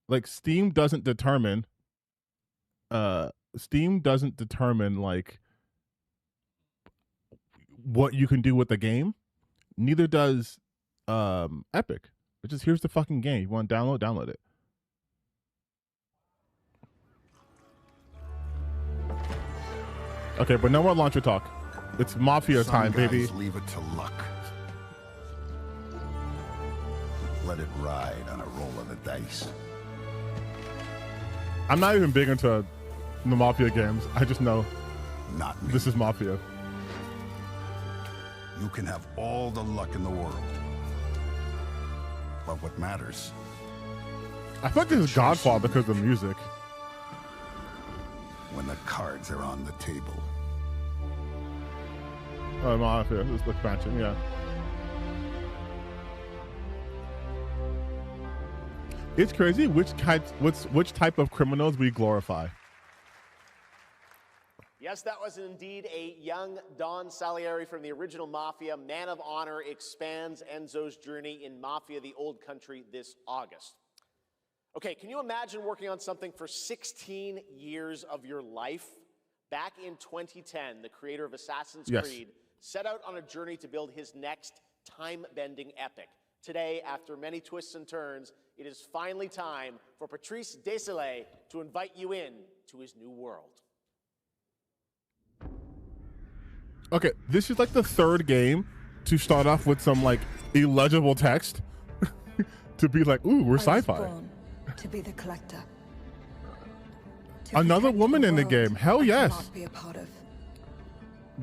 Like, Steam doesn't determine like what you can do with the game. Neither does Epic. It's just, here's the fucking game. You want to download it. Okay, but no more launcher talk. It's Mafia time, baby. Leave it to luck. Let it ride on a roll of the dice. I'm not even big into the Mafia games. I just know not me. This is Mafia. You can have all the luck in the world. But what matters? I feel like this is Godfall because of the music. When the cards are on the table. Oh, Mafia. This is the expansion, yeah. It's crazy which type of criminals we glorify. Yes, that was indeed a young Don Salieri from the original Mafia. Man of Honor expands Enzo's journey in Mafia: The Old Country this August. Okay, can you imagine working on something for 16 years of your life? Back in 2010, the creator of Assassin's Creed set out on a journey to build his next time-bending epic. Today, after many twists and turns, it is finally time for Patrice Désilets to invite you in to his new world. Okay, this is like the third game to start off with some like illegible text to be like, ooh, we're sci-fi. To be the collector. Another woman in the game. Hell yes. Be a part of.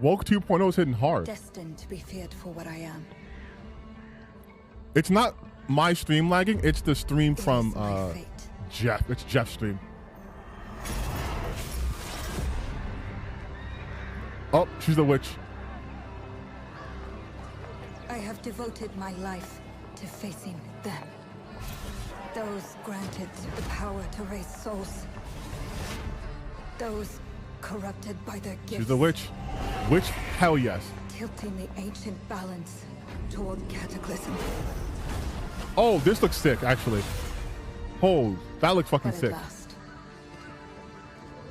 Woke 2.0 is hitting hard. Destined to be feared for what I am. It's not my stream lagging, it's the stream from Jeff. It's Jeff's stream. Oh, she's the witch. I have devoted my life to facing them. Those granted the power to raise souls. Those corrupted by their gifts. She's the witch. Witch, hell yes. Tilting the ancient balance toward cataclysm. Oh, this looks sick, actually. Oh, that looks fucking sick. Last,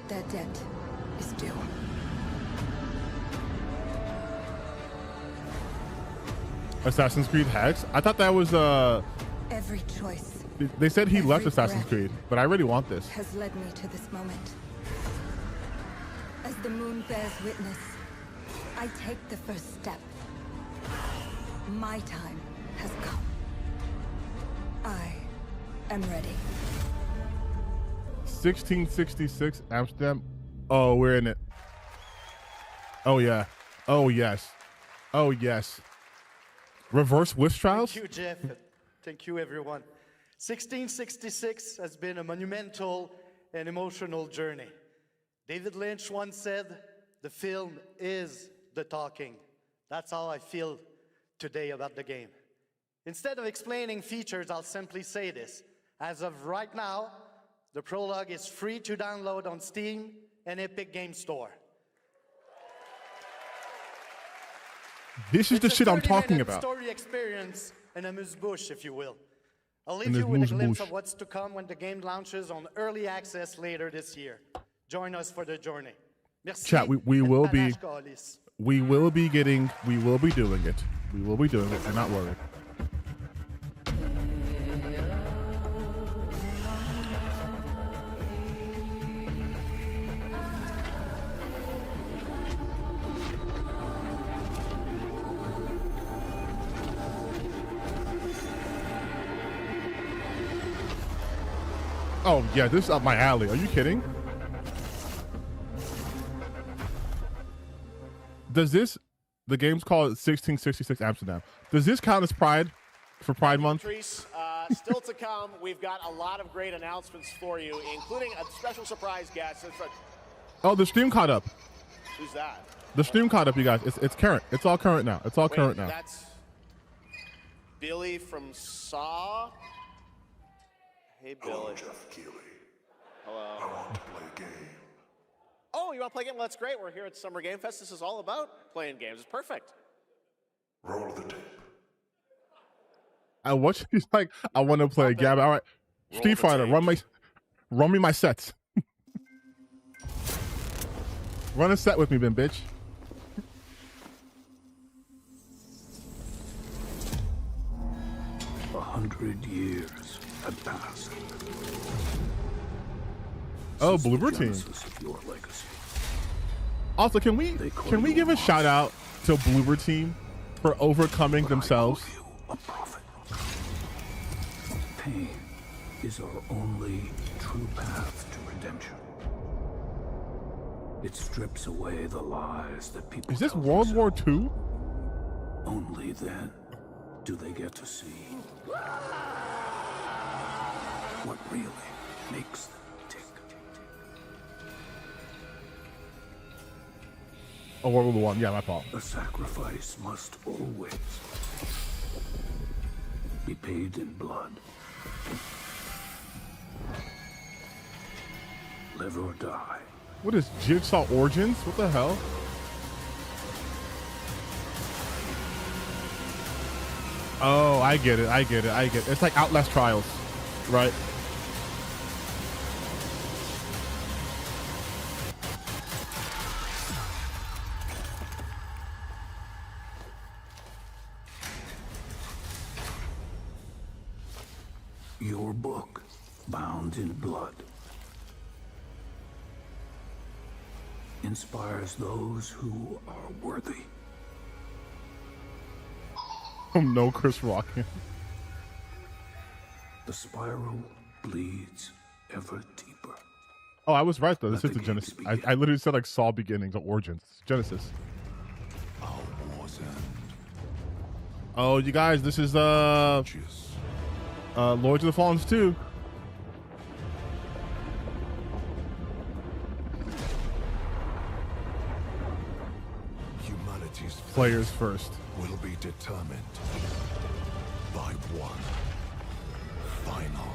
their debt is due. Assassin's Creed Hex? I thought that was every choice. They said he left Assassin's Creed, but I really want this. Has led me to this moment. As the moon bears witness, I take the first step. My time has come. I am ready. 1666 Amsterdam. Oh, we're in it. Oh yeah. Oh yes. Oh yes. Reverse wish trials? Thank you, Jeff. Thank you, everyone. 1666 has been a monumental and emotional journey. David Lynch once said, the film is the talking. That's how I feel today about the game. Instead of explaining features, I'll simply say this. As of right now, the prologue is free to download on Steam and Epic Games Store. This is the shit I'm talking about. Story experience and amuse-bouche, if you will. I'll leave you with a glimpse of what's to come when the game launches on early access later this year. Join us for the journey. Merci. Chat, we will be doing it. We will be doing it. Do not worry. Oh yeah, this is up my alley. Are you kidding? Does this, the game's called 1666 Amsterdam. Does this count as Pride for Pride Month? Patrice, still to come, we've got a lot of great announcements for you, including a special surprise guest. Oh, the stream caught up. Who's that? The stream caught up, you guys. It's current. It's all current now. It's all current now. That's Billy from Saw. Hey, Billy. Hello, Jeff Keighley. Hello. I want to play a game. Oh, you want to play a game? Well, that's great. We're here at Summer Game Fest. This is all about playing games. It's perfect. Roll the tape. I watch. He's like, I want to play a game. All right, Street Fighter. Run me my sets. Run a set with me, then, bitch. A 100 years have passed. Oh, Bloober Team. Also, can we give a shout out to Bloober Team for overcoming themselves? A prophet. Pain is our only true path to redemption. It strips away the lies that people. Is this World War II? Only then do they get to see what really makes them tick. Oh, World War I. Yeah, my fault. A sacrifice must always be paid in blood. Live or die. What is Jigsaw Origins? What the hell? Oh, I get it. I get it. I get it. It's like Outlast Trials, right? Your book, bound in blood, inspires those who are worthy. No Chris Rock. The spiral bleeds ever deeper. Oh, I was right though. This is the Genesis. I literally said like Saw Beginnings or Origins. Genesis. Oh, you guys, this is Lords of the Fallen 2. Humanity's Players first. Will be determined by one final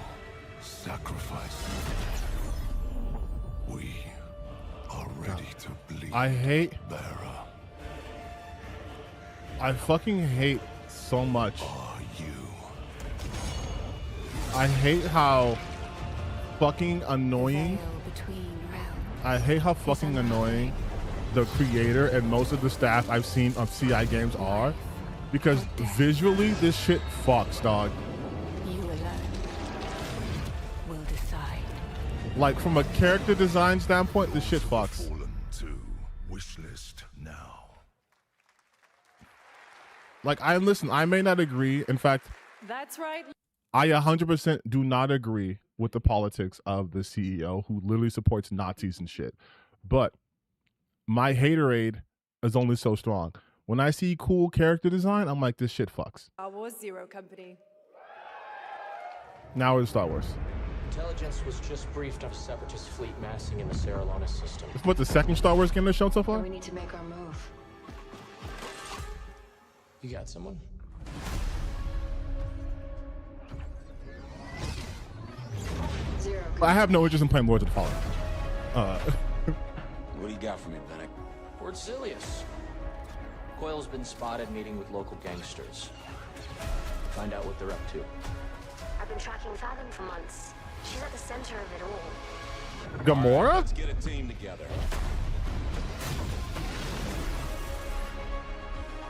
sacrifice. We are ready to bleed. I hate. Bearer. I fucking hate so much. Are you? I hate how fucking annoying. I hate how fucking annoying the creator and most of the staff I've seen of CI games are, because visually this shit fucks, dog. You alone will decide. Like from a character design standpoint, this shit fucks. Fallen 2 wish list now. Like I may not agree. In fact, That's right. I 100% do not agree with the politics of the CEO who literally supports Nazis and shit. But my haterade is only so strong. When I see cool character design, I'm like, this shit fucks. Star Wars Zero Company. Now it's Star Wars. Intelligence was just briefed of a separatist fleet massing in the Serralana system. It's what, the second Star Wars game they've shown so far? We need to make our move. You got someone? Zero. I have no interest in playing Lords of the Fallen. What do you got for me, Fennec? Lord Silius. Coil's been spotted meeting with local gangsters. Find out what they're up to. I've been tracking Fathom for months. She's at the center of it all. Gamora? Let's get a team together.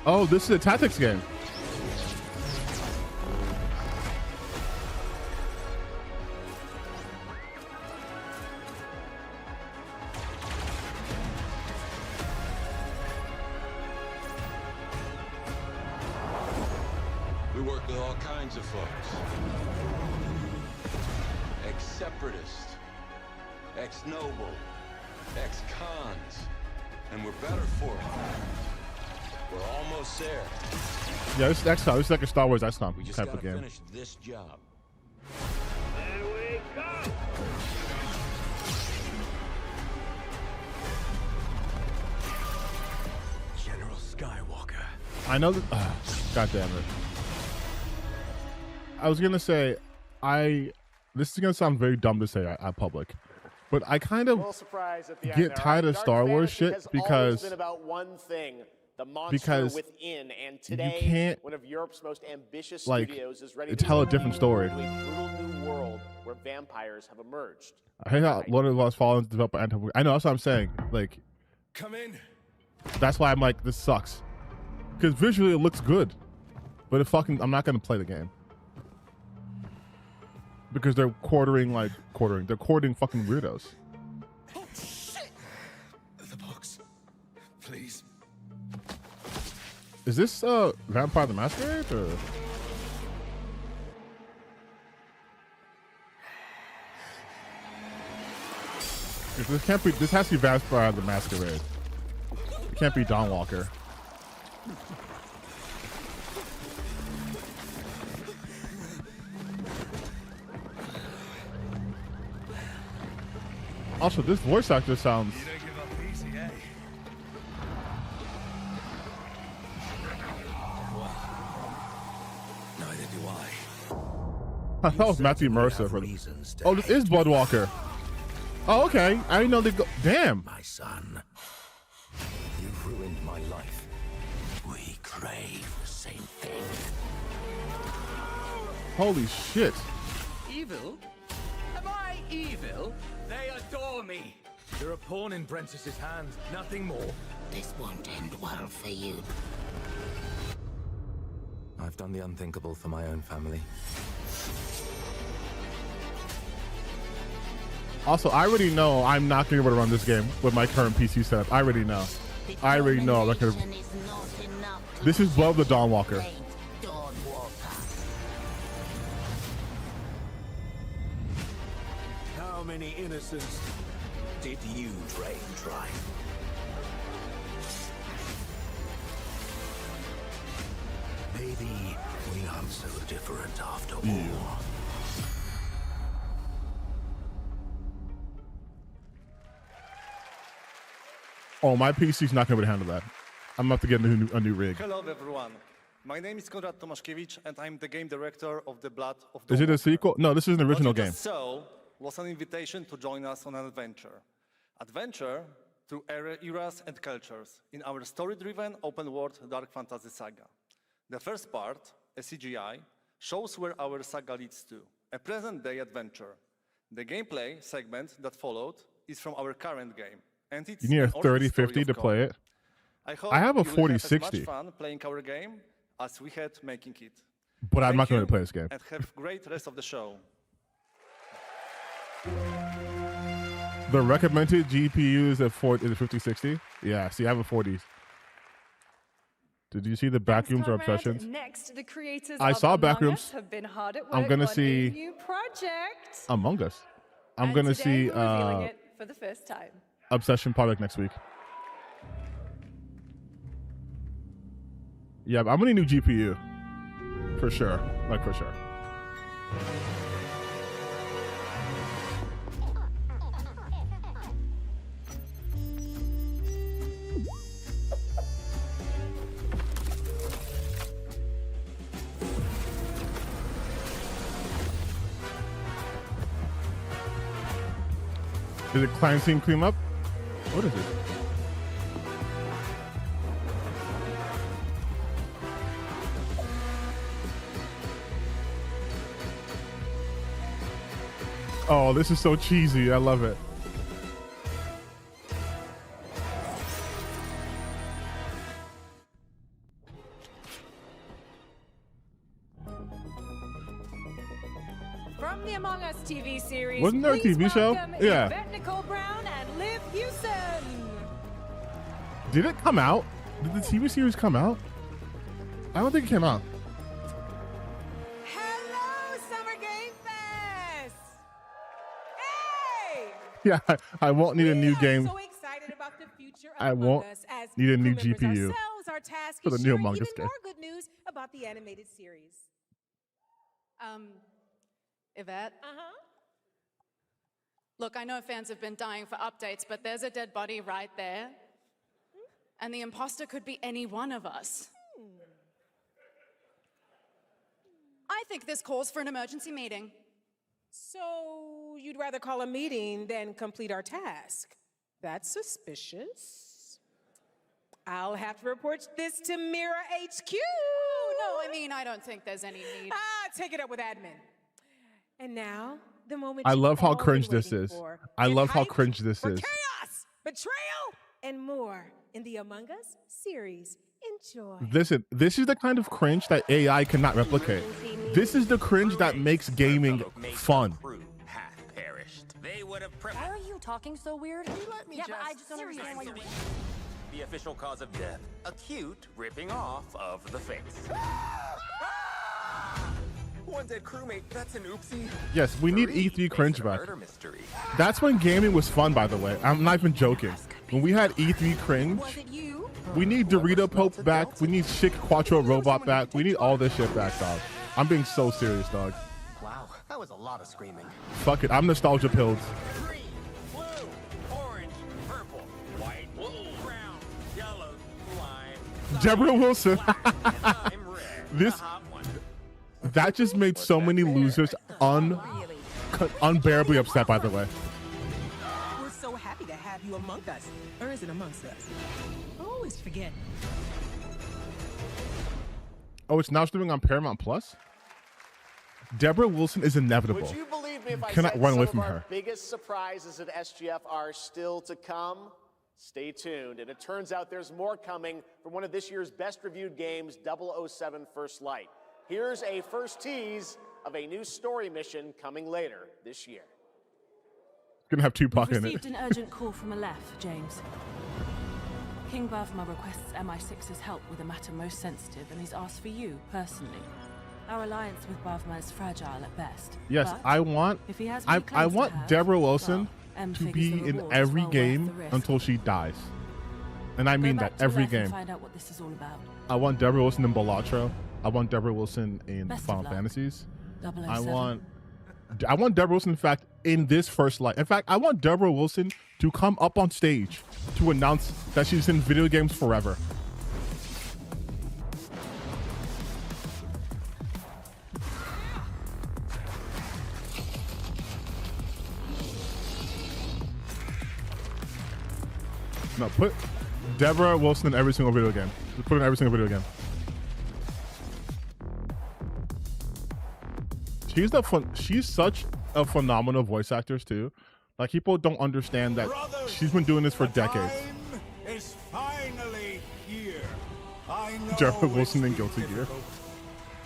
Oh, this is a tactics game. We work with all kinds of folks. Ex-separatist, ex-noble, ex-cons. And we're better for it. We're almost there. Yeah, this is XCOM. This is like a Star Wars XCOM We just type gotta of game. finish this job. There we go. General Skywalker. I know that. God damn it. I was gonna say, this is gonna sound very dumb to say out public, but I kind of get tired of Star Wars shit because been about one thing: the monster because within. And today, you can't, one of Europe's most ambitious like, studios is ready to tell a different story. into a brutal new world where vampires have emerged. I hate how Lord of the Lost Fallen developed by Anton. I know, that's what I'm saying. Like, come in. That's why I'm like, this sucks. Because visually it looks good, but I'm not gonna play the game because they're courting fucking weirdos. Oh shit! The books, please. Is this Vampire the Masquerade or? This can't be. This has to be Vampire the Masquerade. It can't be Dawn Walker. Also, this voice actor sounds. You don't give up easy, eh? Neither do I. I thought it was Matthew Mercer. Oh, this is Bloodwalker. Oh, okay. I didn't know they go. Damn. My son, you've ruined my life. We crave the same thing. Holy shit. Evil? Am I evil? They adore me. You're a pawn in Brentiss's hands, nothing more. This won't end well for you. I've done the unthinkable for my own family. Also, I already know I'm not going to be able to run this game with my current PC setup. I already know. I already know. I'm not gonna... This is above the Dawnwalker. How many innocents did you drain dry? Maybe we aren't so different after all. Oh, my PC's not going to be able to handle that. I'm going to have to get a new rig. Hello, everyone. My name is Konrad Tomaszkiewicz, and I'm the game director of The Blood of Dawn. Is it a sequel? No, this is an original game. So was an invitation to join us on an adventure. Adventure through eras and cultures in our story-driven open-world dark fantasy saga. The first part, a CGI, shows where our saga leads to, a present-day adventure. The gameplay segment that followed is from our current game, and it's You need a an origin 3050 story to of play it. hope I have a you will have as 4060. much fun playing our game as we had making it. But I'm Thank not going you, to play this game. And have great rest of the show. The recommended GPU is a 5060. Yeah, see, I have a 40s. Did you see the Backrooms or Obsessions? Next, the creators I of saw Among Backrooms. Us have been hard at work I'm gonna on see- a new project. Among Us. I'm And going to today see we're revealing it for the first time. Obsession product next week. Yeah, but I'm going to need a new GPU. For sure. Like, for sure. Is it crime scene clean up? What is it? Oh, this is so cheesy. I love it. From the Among Us TV series, Wasn't there a please TV show? welcome Yeah. Yvette Nicole Brown and Liv Hewson. Did it come out? Did the TV series come out? I don't think it came out. Hello, Summer Game Fest! Hey! Yeah, I won't need a new game. So excited about the future of I Among won't Us as need a new crew members GPU ourselves, our task for the is new sharing Among Us even game. more good news about the animated series. Yvette? Uh-huh. Look, I know fans have been dying for updates, but there's a dead body right there. And the imposter could be any one of us. I think this calls for an emergency meeting. So you'd rather call a meeting than complete our task? That's suspicious. I'll have to report this to Mira HQ. No, I mean, I don't think there's any need. Take it up with admin. And now, the moment I you've love how all been cringe this waiting is. for. I Get love how hyped cringe this for is. chaos, betrayal, and more in the Among Us series. Enjoy. Listen, this is the kind of cringe that AI cannot replicate. This is the cringe that makes gaming fun. They would have Why are you talking so weird? let me yeah, but I just don't understand why you... the official cause of death. Acute ripping off of the face. One dead crewmate, that's an oopsie. Yes, we need E3 cringe back. Murder mystery. That's when gaming was fun, by the way. I'm not even joking. When we had E3 cringe, we need Dorito Pope back. We need Chic Quattro Robot back. We need all this shit back, dog. I'm being so serious, dog. Wow, that was a lot of screaming. Fuck it. I'm nostalgia pilled. Green, blue, orange, purple, white, brown, yellow, lime. Deborah Wilson. This that just made so many losers unbearably upset, by the way. you among us, or is it amongst us? I always forget. Oh, it's now streaming on Paramount Plus? Deborah Wilson is inevitable. Would you believe me if I Cannot said run some away of from our her. biggest surprises at SGF are still to come? Stay tuned. And it turns out there's more coming from one of this year's best reviewed games, 007 First Light. Here's a first tease of a new story mission coming later this year. Gonna have Tupac We've in it. received an urgent call from Aleph, James. King Bavma requests MI6's help with a matter most sensitive, and he's asked for you, personally. Our alliance with Bavma is fragile at best. Yes, but I want if he has I what he claims to want have, Deborah Wilson M to figures be the in reward is every well worth game the risk. until she dies. And I Go mean back that to every Aleph and game. find out what this is all about. I want Deborah Wilson in Balatro. I want Deborah Wilson in Best of Final luck. Fantasies. 007. I want Deborah Wilson, in fact, in this First Light. In fact, I want Deborah Wilson to come up on stage to announce that she's in video games forever. No, put Deborah Wilson in every single video game. Just put her in every single video game. She's such a phenomenal voice actress too. Like, people don't understand that she's been doing this for decades. Is finally here. I know Deborah it's Wilson in been Guilty Gear. difficult.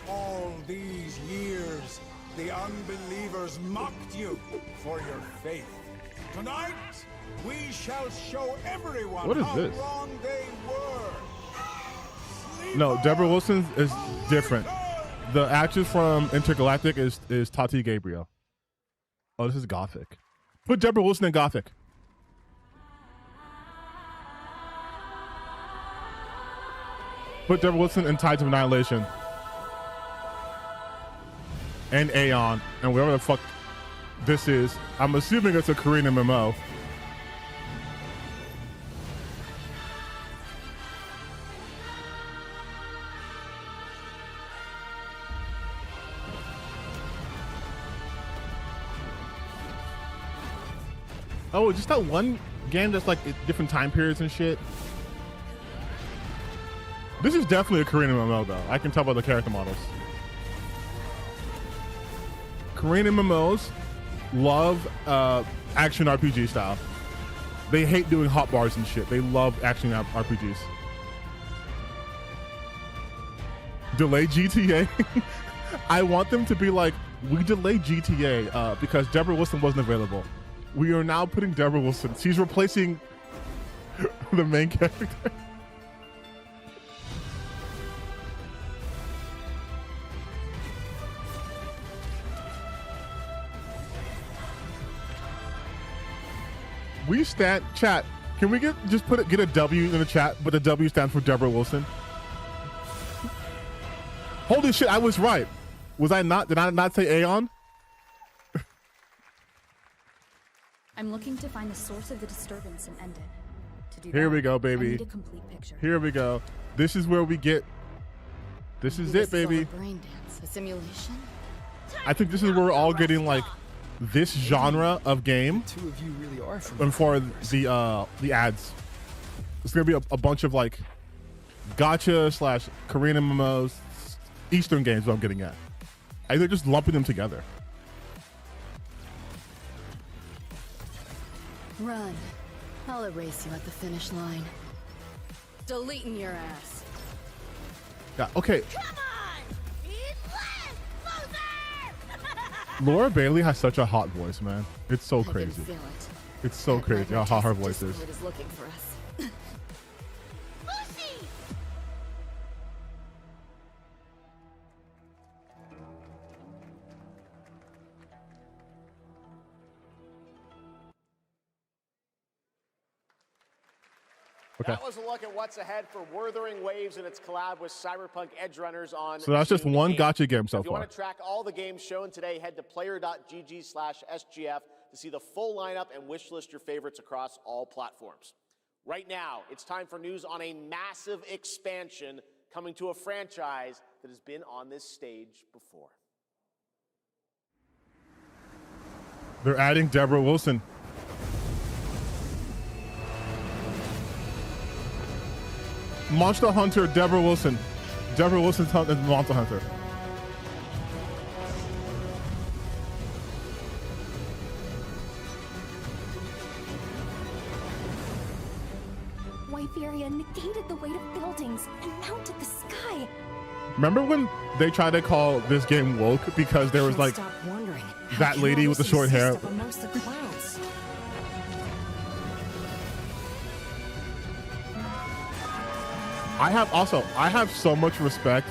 All these years, the unbelievers mocked you for your faith. Tonight, we shall show everyone What is how this? wrong they were. No, Deborah Wilson is different. The actress from Intergalactic is Tati Gabriel. Oh, this is Gothic. Put Deborah Wilson in Gothic. Put Deborah Wilson in Tides of Annihilation. And Aeon. And whatever the fuck this is. I'm assuming it's a Korean MMO. Oh, just that one game that's like different time periods and shit. This is definitely a Korean MMO though. I can tell by the character models. Korean MMOs love action RPG style. They hate doing hot bars and shit. They love action RPGs. Delay GTA. I want them to be like, we delayed GTA because Deborah Wilson wasn't available. We are now putting Deborah Wilson. She's replacing the main character. We stand chat. Can we get a W in the chat, but the W stands for Deborah Wilson? Holy shit, I was right. Was I not? Did I not say Aeon? I'm looking to find the source of the disturbance and end it. To do Here that, we go, I baby. need a complete picture. Here we go. This is where we get. This is it, baby. Brain dance, a simulation. I think this is where we're all getting like this genre of game. Two of you really are from. And for the ads, it's gonna be a bunch of like gotcha / Korean MMOs, Eastern games. What I'm getting at. I think they're just lumping them together. Run. I'll erase you at the finish line. Deleting your ass. Yeah. Okay. Laura Bailey has such a hot voice, man. It's so crazy. Feel it. It's so crazy how hot her voice is. Discord is looking for us. Okay. That was a look at what's ahead for Wuthering Waves and its collab with Cyberpunk Edgerunners on So that's just June one 8th. gotcha game so If you far. want to track all the games shown today, head to player.gg/SGF to see the full lineup and wish list your favorites across all platforms. Right now, it's time for news on a massive expansion coming to a franchise that has been on this stage before. They're adding Deborah Wilson. Monster Hunter, Deborah Wilson. Deborah Wilson's Monster Hunter. Wyveria negated the weight of buildings and mounted the sky. Remember when they tried to call this game woke because there was like that lady with the short hair? Amongst the clouds. I have so much respect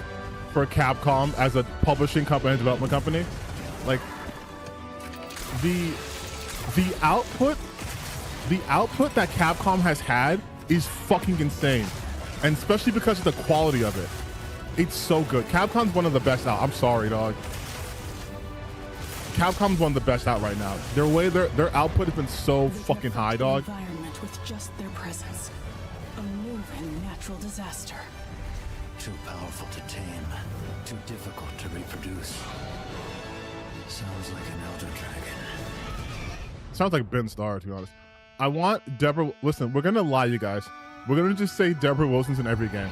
for Capcom as a publishing company and development company. Like the output that Capcom has had is fucking insane. And especially because of the quality of it. It's so good. Capcom's one of the best out. I'm sorry, dog. Capcom's one of the best out right now. Their output has been so fucking high, dog. Environment with just their presence. A moving natural disaster. Too powerful to tame. Too difficult to reproduce. Sounds like an elder dragon. Sounds like Ben Starr, to be honest. I want Deborah. Listen, we're gonna lie, you guys. We're gonna just say Deborah Wilson's in every game.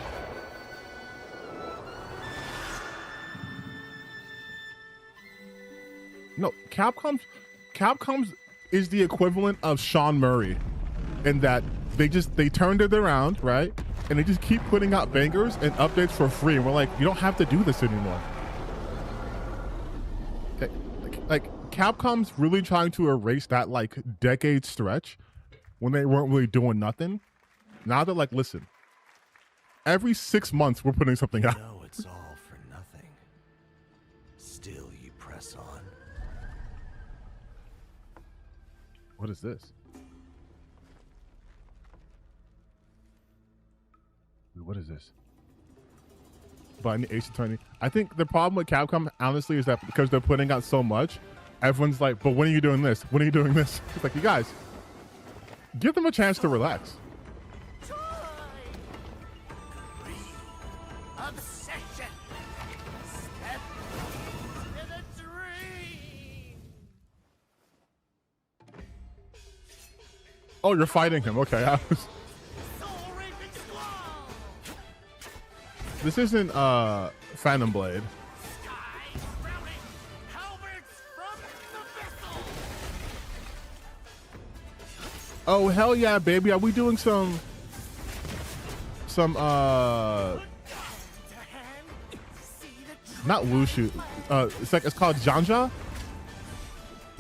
No, Capcom's is the equivalent of Sean Murray, in that they turned it around, right? And they just keep putting out bangers and updates for free. And we're like, you don't have to do this anymore. Like Capcom's really trying to erase that like decade stretch when they weren't really doing nothing. Now they're like, listen, every 6 months we're putting something out. No, it's all for nothing. Still you press on. What is this? What is this? But Ace Attorney. I think the problem with Capcom, honestly, is that because they're putting out so much, everyone's like, but when are you doing this? When are you doing this? It's like, you guys, give them a chance to relax. Obsession. Step in a dream. Oh, you're fighting him. Okay. This isn't Phantom Blade. Oh hell yeah, baby! Are we doing some not Wushu? It's called Janja.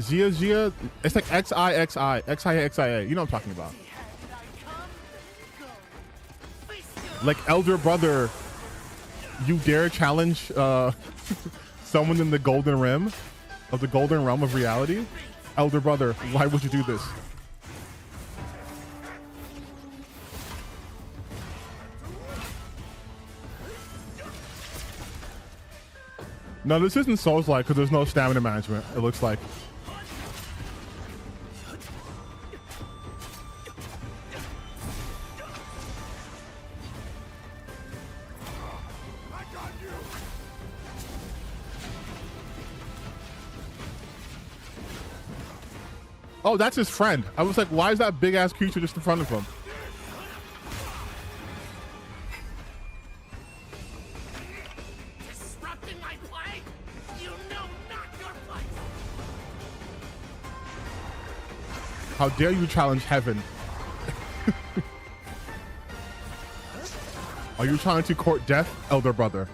Zia. It's like XIXIA. You know what I'm talking about? Like Elder Brother. You dare challenge someone in the golden realm of reality? Elder Brother, why would you do this? No, this isn't Souls-like because there's no stamina management, it looks like. Oh, that's his friend. I was like, why is that big ass creature just in front of him? Disrupting my play? You know not your place. How dare you challenge heaven? Are you trying to court death, Elder Brother?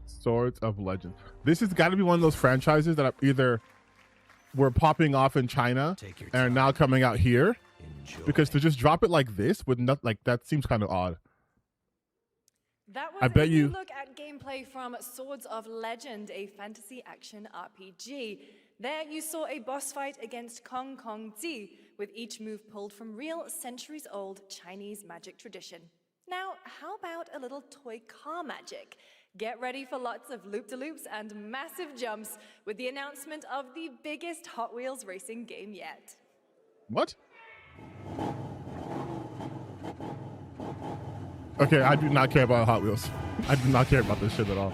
Swords of Legend. This has got to be one of those franchises that either were popping off in China and are now coming out here. Because to just drop it like this with not like that seems kind of odd. That was I bet you look at gameplay from Swords of Legend, a fantasy action RPG. There you saw a boss fight against Kong Kong Zi, with each move pulled from real centuries-old Chinese magic tradition. Now, how about a little toy car magic? Get ready for lots of loop-de-loops and massive jumps with the announcement of the biggest Hot Wheels racing game yet. What? Okay, I do not care about Hot Wheels. I do not care about this shit at all.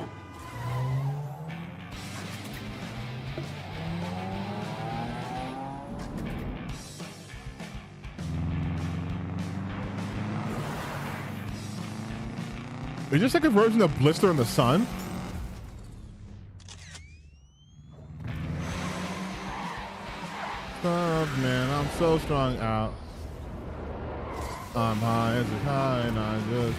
Is this like a version of Blister in the Sun? Oh man, I'm so strung out. I'm high as a high and I just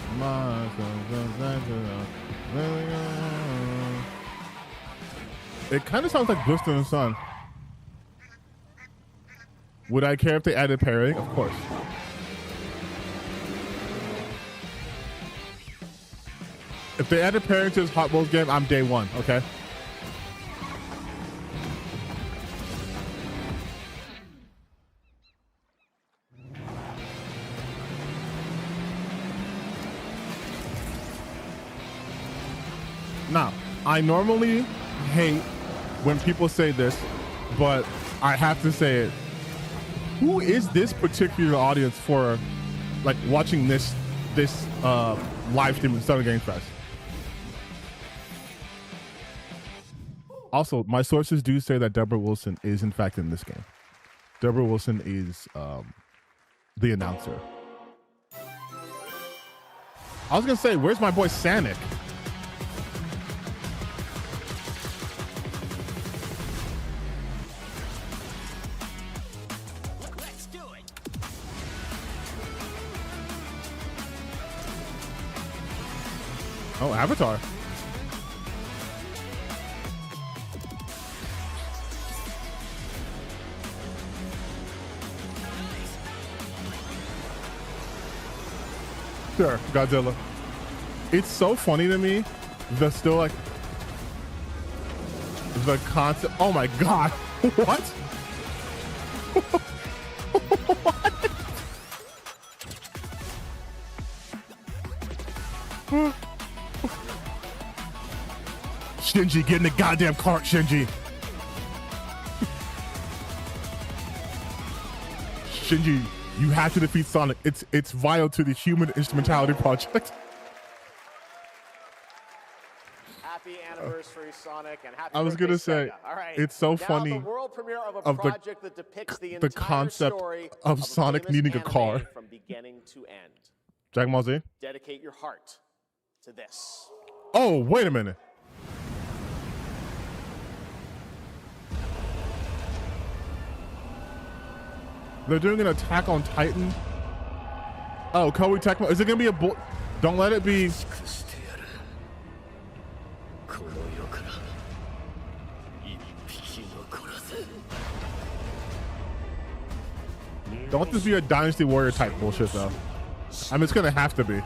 It kind of sounds like Blister in the Sun. Would I care if they added pairing? Of course. If they added pairing to this Hot Wheels game, I'm day one, okay? Now, I normally hate when people say this, but I have to say it. Who is this particular audience for, like, watching this live stream of Summer Game Fest? Also, my sources do say that Deborah Wilson is in fact in this game. Deborah Wilson is the announcer. I was gonna say, where's my boy Sanic? Let's do it. Oh, Avatar. Sure, Godzilla. It's so funny to me. The still like the concept. Oh my god! What? Shinji, get in the goddamn cart, Shinji. Shinji, you have to defeat Sonic. It's vital to the Human Instrumentality Project. Happy anniversary, Sonic, and happy I was birthday, gonna say, Sega. All right. it's so Now funny the world premiere of a of project that depicts the the entire concept story of Sonic famous needing a anime car. from beginning to end. Dragon Ball Z. Dedicate your heart to this. Oh, wait a minute. They're doing an Attack on Titan. Oh, Koei Tecmo. Is it gonna be a boy? Don't let it be. Don't let this be a Dynasty Warrior type bullshit though. I mean, it's gonna have to be.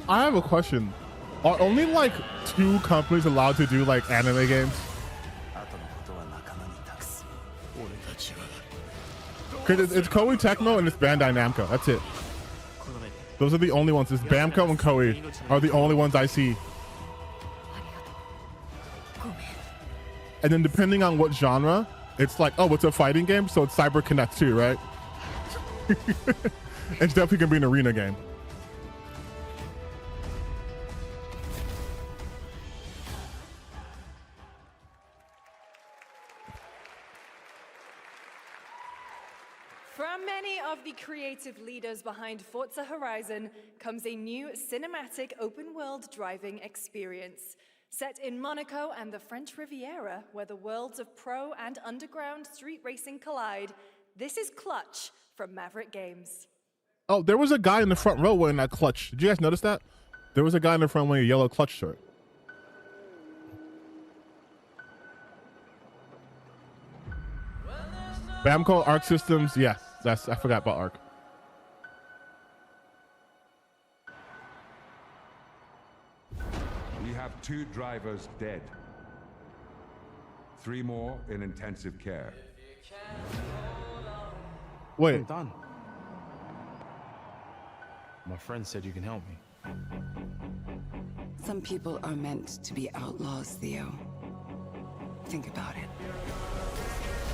I have a question. Are only like 2 companies allowed to do like anime games? Because it's Koei Tecmo and it's Bandai Namco. That's it. Those are the only ones. It's Bamco and Koei are the only ones I see. And then depending on what genre, it's like, oh, it's a fighting game, so it's Cyber Connect 2, right? It's definitely gonna be an arena game. From many of the creative leaders behind Forza Horizon comes a new cinematic open-world driving experience. Set in Monaco and the French Riviera, where the worlds of pro and underground street racing collide, this is Clutch from Maverick Games. Oh, there was a guy in the front row wearing that Clutch. Did you guys notice that? There was a guy in the front wearing a yellow Clutch shirt. Bamco, Arc Systems, yeah, I forgot about Arc. We have 2 drivers dead. 3 more in intensive care. Wait. I'm done. My friend said you can help me. Some people are meant to be outlaws, Theo. Think about it.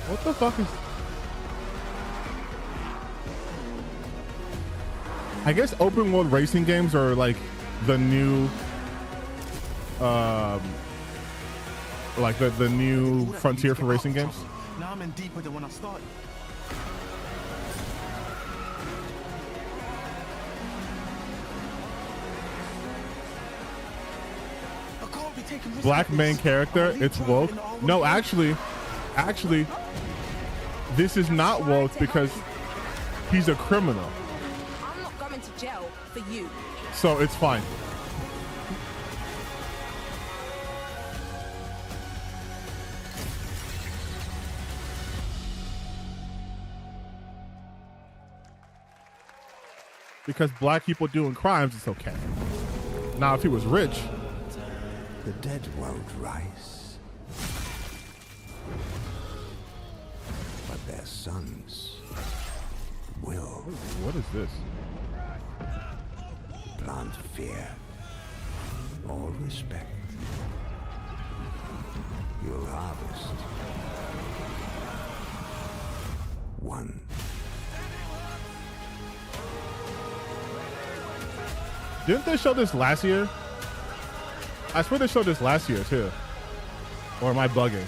What the fuck is... I guess open world racing games are like the new like the new frontier for racing games. Now I'm in deeper than when I started. Black main character, it's woke. No, actually, this is not woke because he's a criminal. I'm not going to jail for you. So it's fine. Because black people doing crimes, it's okay. Now, if he was rich, the dead won't rise, but their sons will. What is this? Plant fear, all respect. You'll harvest one. Didn't they show this last year? I swear they showed this last year too. Or am I bugging?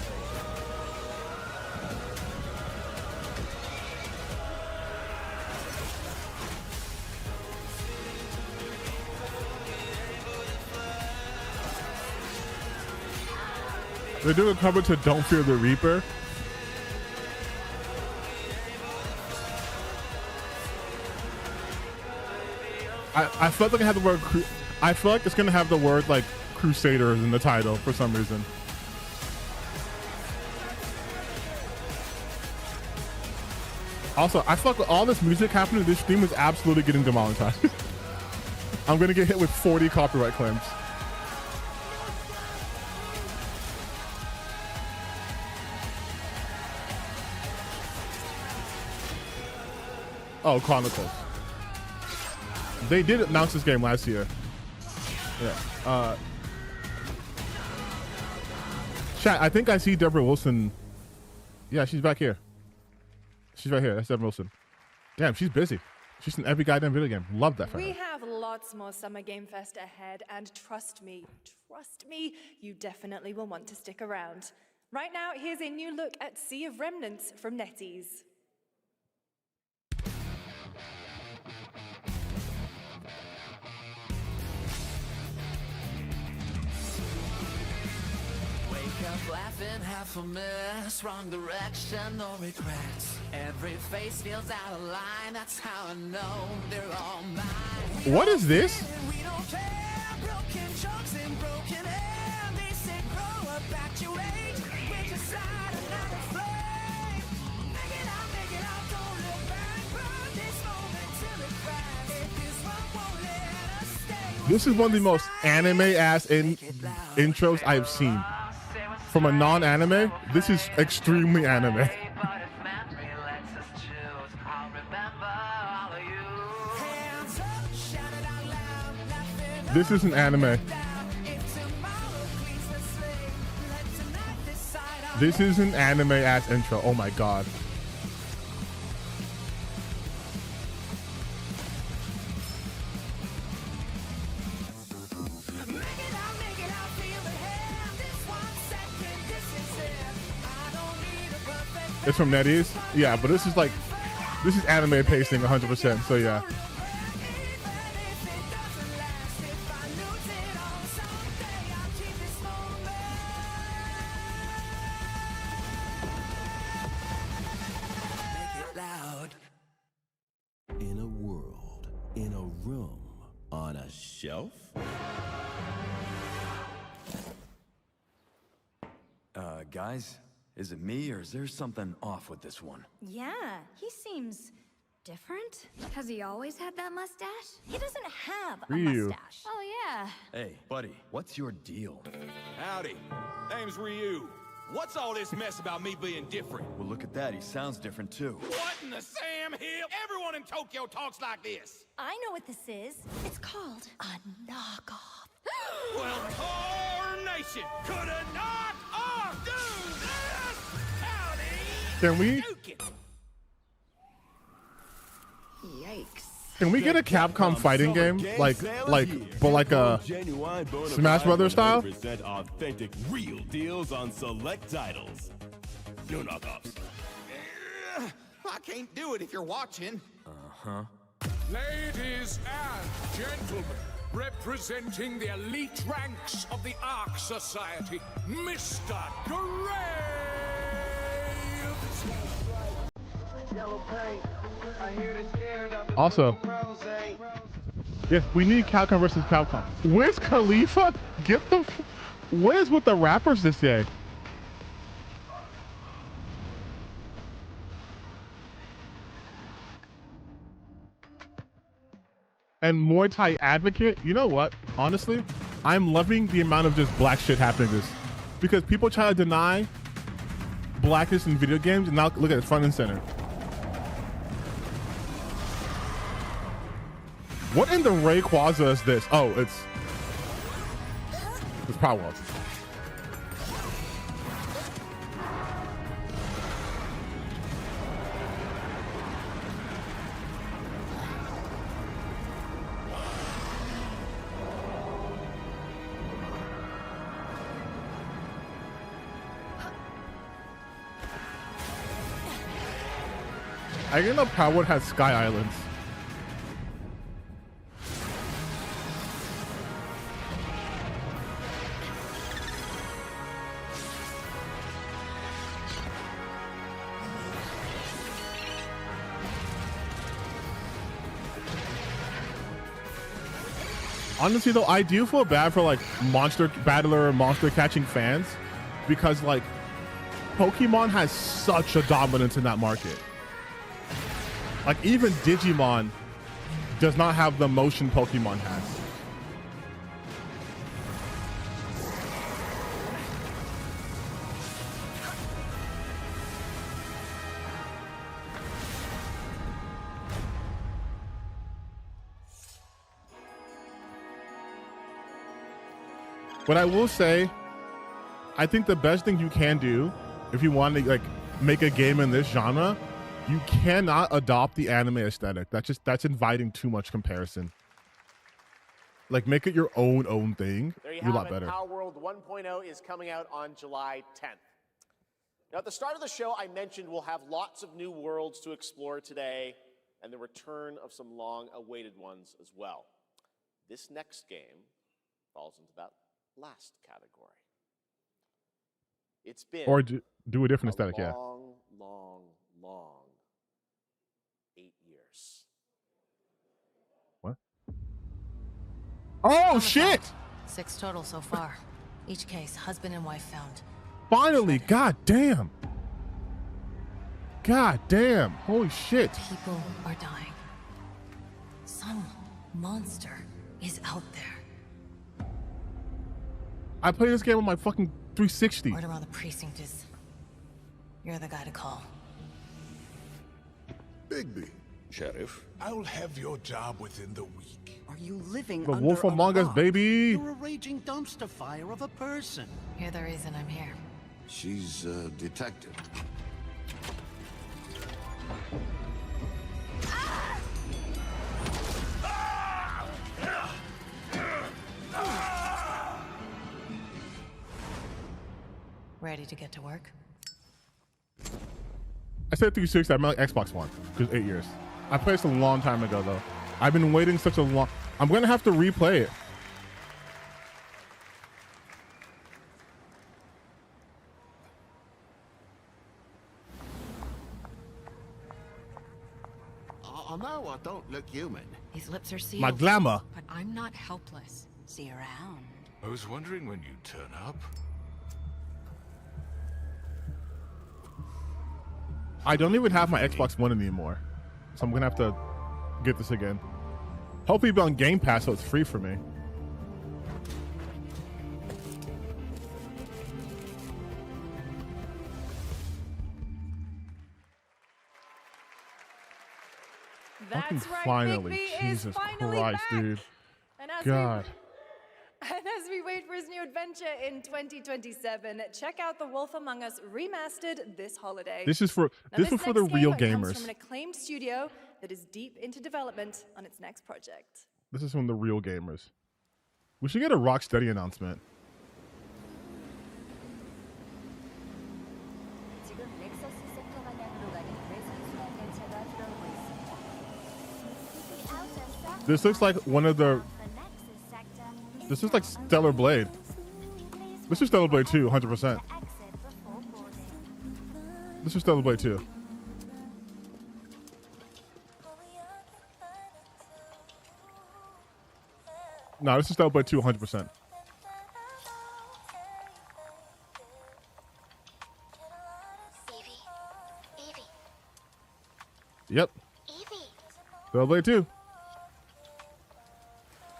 They're doing a cover to Don't Fear the Reaper. I felt like I had the word I feel like it's gonna have the word like Crusaders in the title for some reason. Also, I feel like with all this music happening, this stream is absolutely getting demonetized. I'm gonna get hit with 40 copyright claims. Oh, Chronicles. They did announce this game last year. Yeah. Chat, I think I see Deborah Wilson. Yeah, she's back here. She's right here. That's Deborah Wilson. Damn, she's busy. She's in every goddamn video game. Love that for her. We have lots more Summer Game Fest ahead, and trust me, you definitely will want to stick around. Right now, here's a new look at Sea of Remnants from NetEase. Laughing, half a mess, wrong direction, no regrets. Every face feels out of line, that's how I know they're all mine. What is this? We don't care, broken jokes and broken air. They say grow up at your age, with your side another flame. Make it out, don't look back. Burn this moment till it cracks. If this one won't let us stay. This is one of the most anime-ass intros I've seen. From a non-anime, this is extremely anime. This is an anime. This is an anime-ass intro. Oh my god. It's from NetEase? Yeah, but this is anime pacing 100%, so yeah. In a world, in a room, on a shelf? Guys? Is it me, or is there something off with this one? Yeah, he seems different? Has he always had that mustache? He doesn't have a Ryu. mustache. Oh, yeah. Hey, buddy, what's your deal? Howdy. Name's Ryu. What's all this mess about me being different? Well, look at that. He sounds different, too. What in the Sam Hill? Everyone in Tokyo talks like this. I know what this is. It's called a knockoff. Well, tarnation! Could a knock-off do this? Howdy! Can we? Yikes. Can we get a Capcom fighting game, but like a Smash Brothers style? Present authentic, real deals on select titles. No knockoffs. I can't do it if you're watching. Uh-huh. Ladies and gentlemen, representing the elite ranks of the Ark Society, Mr. Graves! Also, yes, we need Capcom versus Capcom. Where's Khalifa? Get the. What is with the rappers this day? And Muay Thai advocate. You know what? Honestly, I'm loving the amount of just black shit happening this, because people try to deny blackness in video games, and now look at it front and center. What in the Rayquaza is this? Oh, it's Power Up. I didn't know Power has Sky Islands. Honestly though, I do feel bad for like monster catching fans, because like Pokemon has such a dominance in that market. Like even Digimon does not have the motion Pokemon has. But I will say, I think the best thing you can do if you want to like make a game in this genre, you cannot adopt the anime aesthetic. That's inviting too much comparison. Like make it your own thing. There you You're have a lot it. better. Power World 1.0 is coming out on July 10th. Now, at the start of the show, I mentioned we'll have lots of new worlds to explore today, and the return of some long-awaited ones as well. This next game falls into that last category. It's been Or do a different aesthetic, yeah. long 8 years. What? Oh shit! 6 total so far. Each case, husband and wife found. Finally, god damn. God damn. Holy shit. People are dying. Some monster is out there. I play this game on my fucking 360. Word around the precinct is you're the guy to call. Bigby. Sheriff. I'll have your job within the week. Are you living The under Wolf a Among Us, rock? baby. You're a raging dumpster fire of a person. You're the reason I'm here. She's a detective. Ready to get to work? I said 360, I meant like Xbox One, because 8 years. I played this a long time ago though. I've been waiting such a long. I'm gonna have to replay it. Oh no, I don't look human. These lips are sealed. My glamour. But I'm not helpless. See around. I was wondering when you'd turn up. I don't even have my Xbox One anymore. so I'm gonna have to get this again. Hopefully, it'll be on Game Pass, so it's free for me. That's right, Finally, Bigby Jesus is finally Christ, back. dude. And as God. And as we wait for his new adventure in 2027, check out The Wolf Among Us remastered this holiday. This is for Now, this was for the next real game comes gamers. from an acclaimed studio that is deep into development on its next project. This is from the real gamers. We should get a Rocksteady announcement. This looks like one of the. This is like Stellar Blade. This is Stellar Blade 2, 100%. This is Stellar Blade 2. No, this is Stellar Blade 2, 100%. Yep. Stellar Blade 2.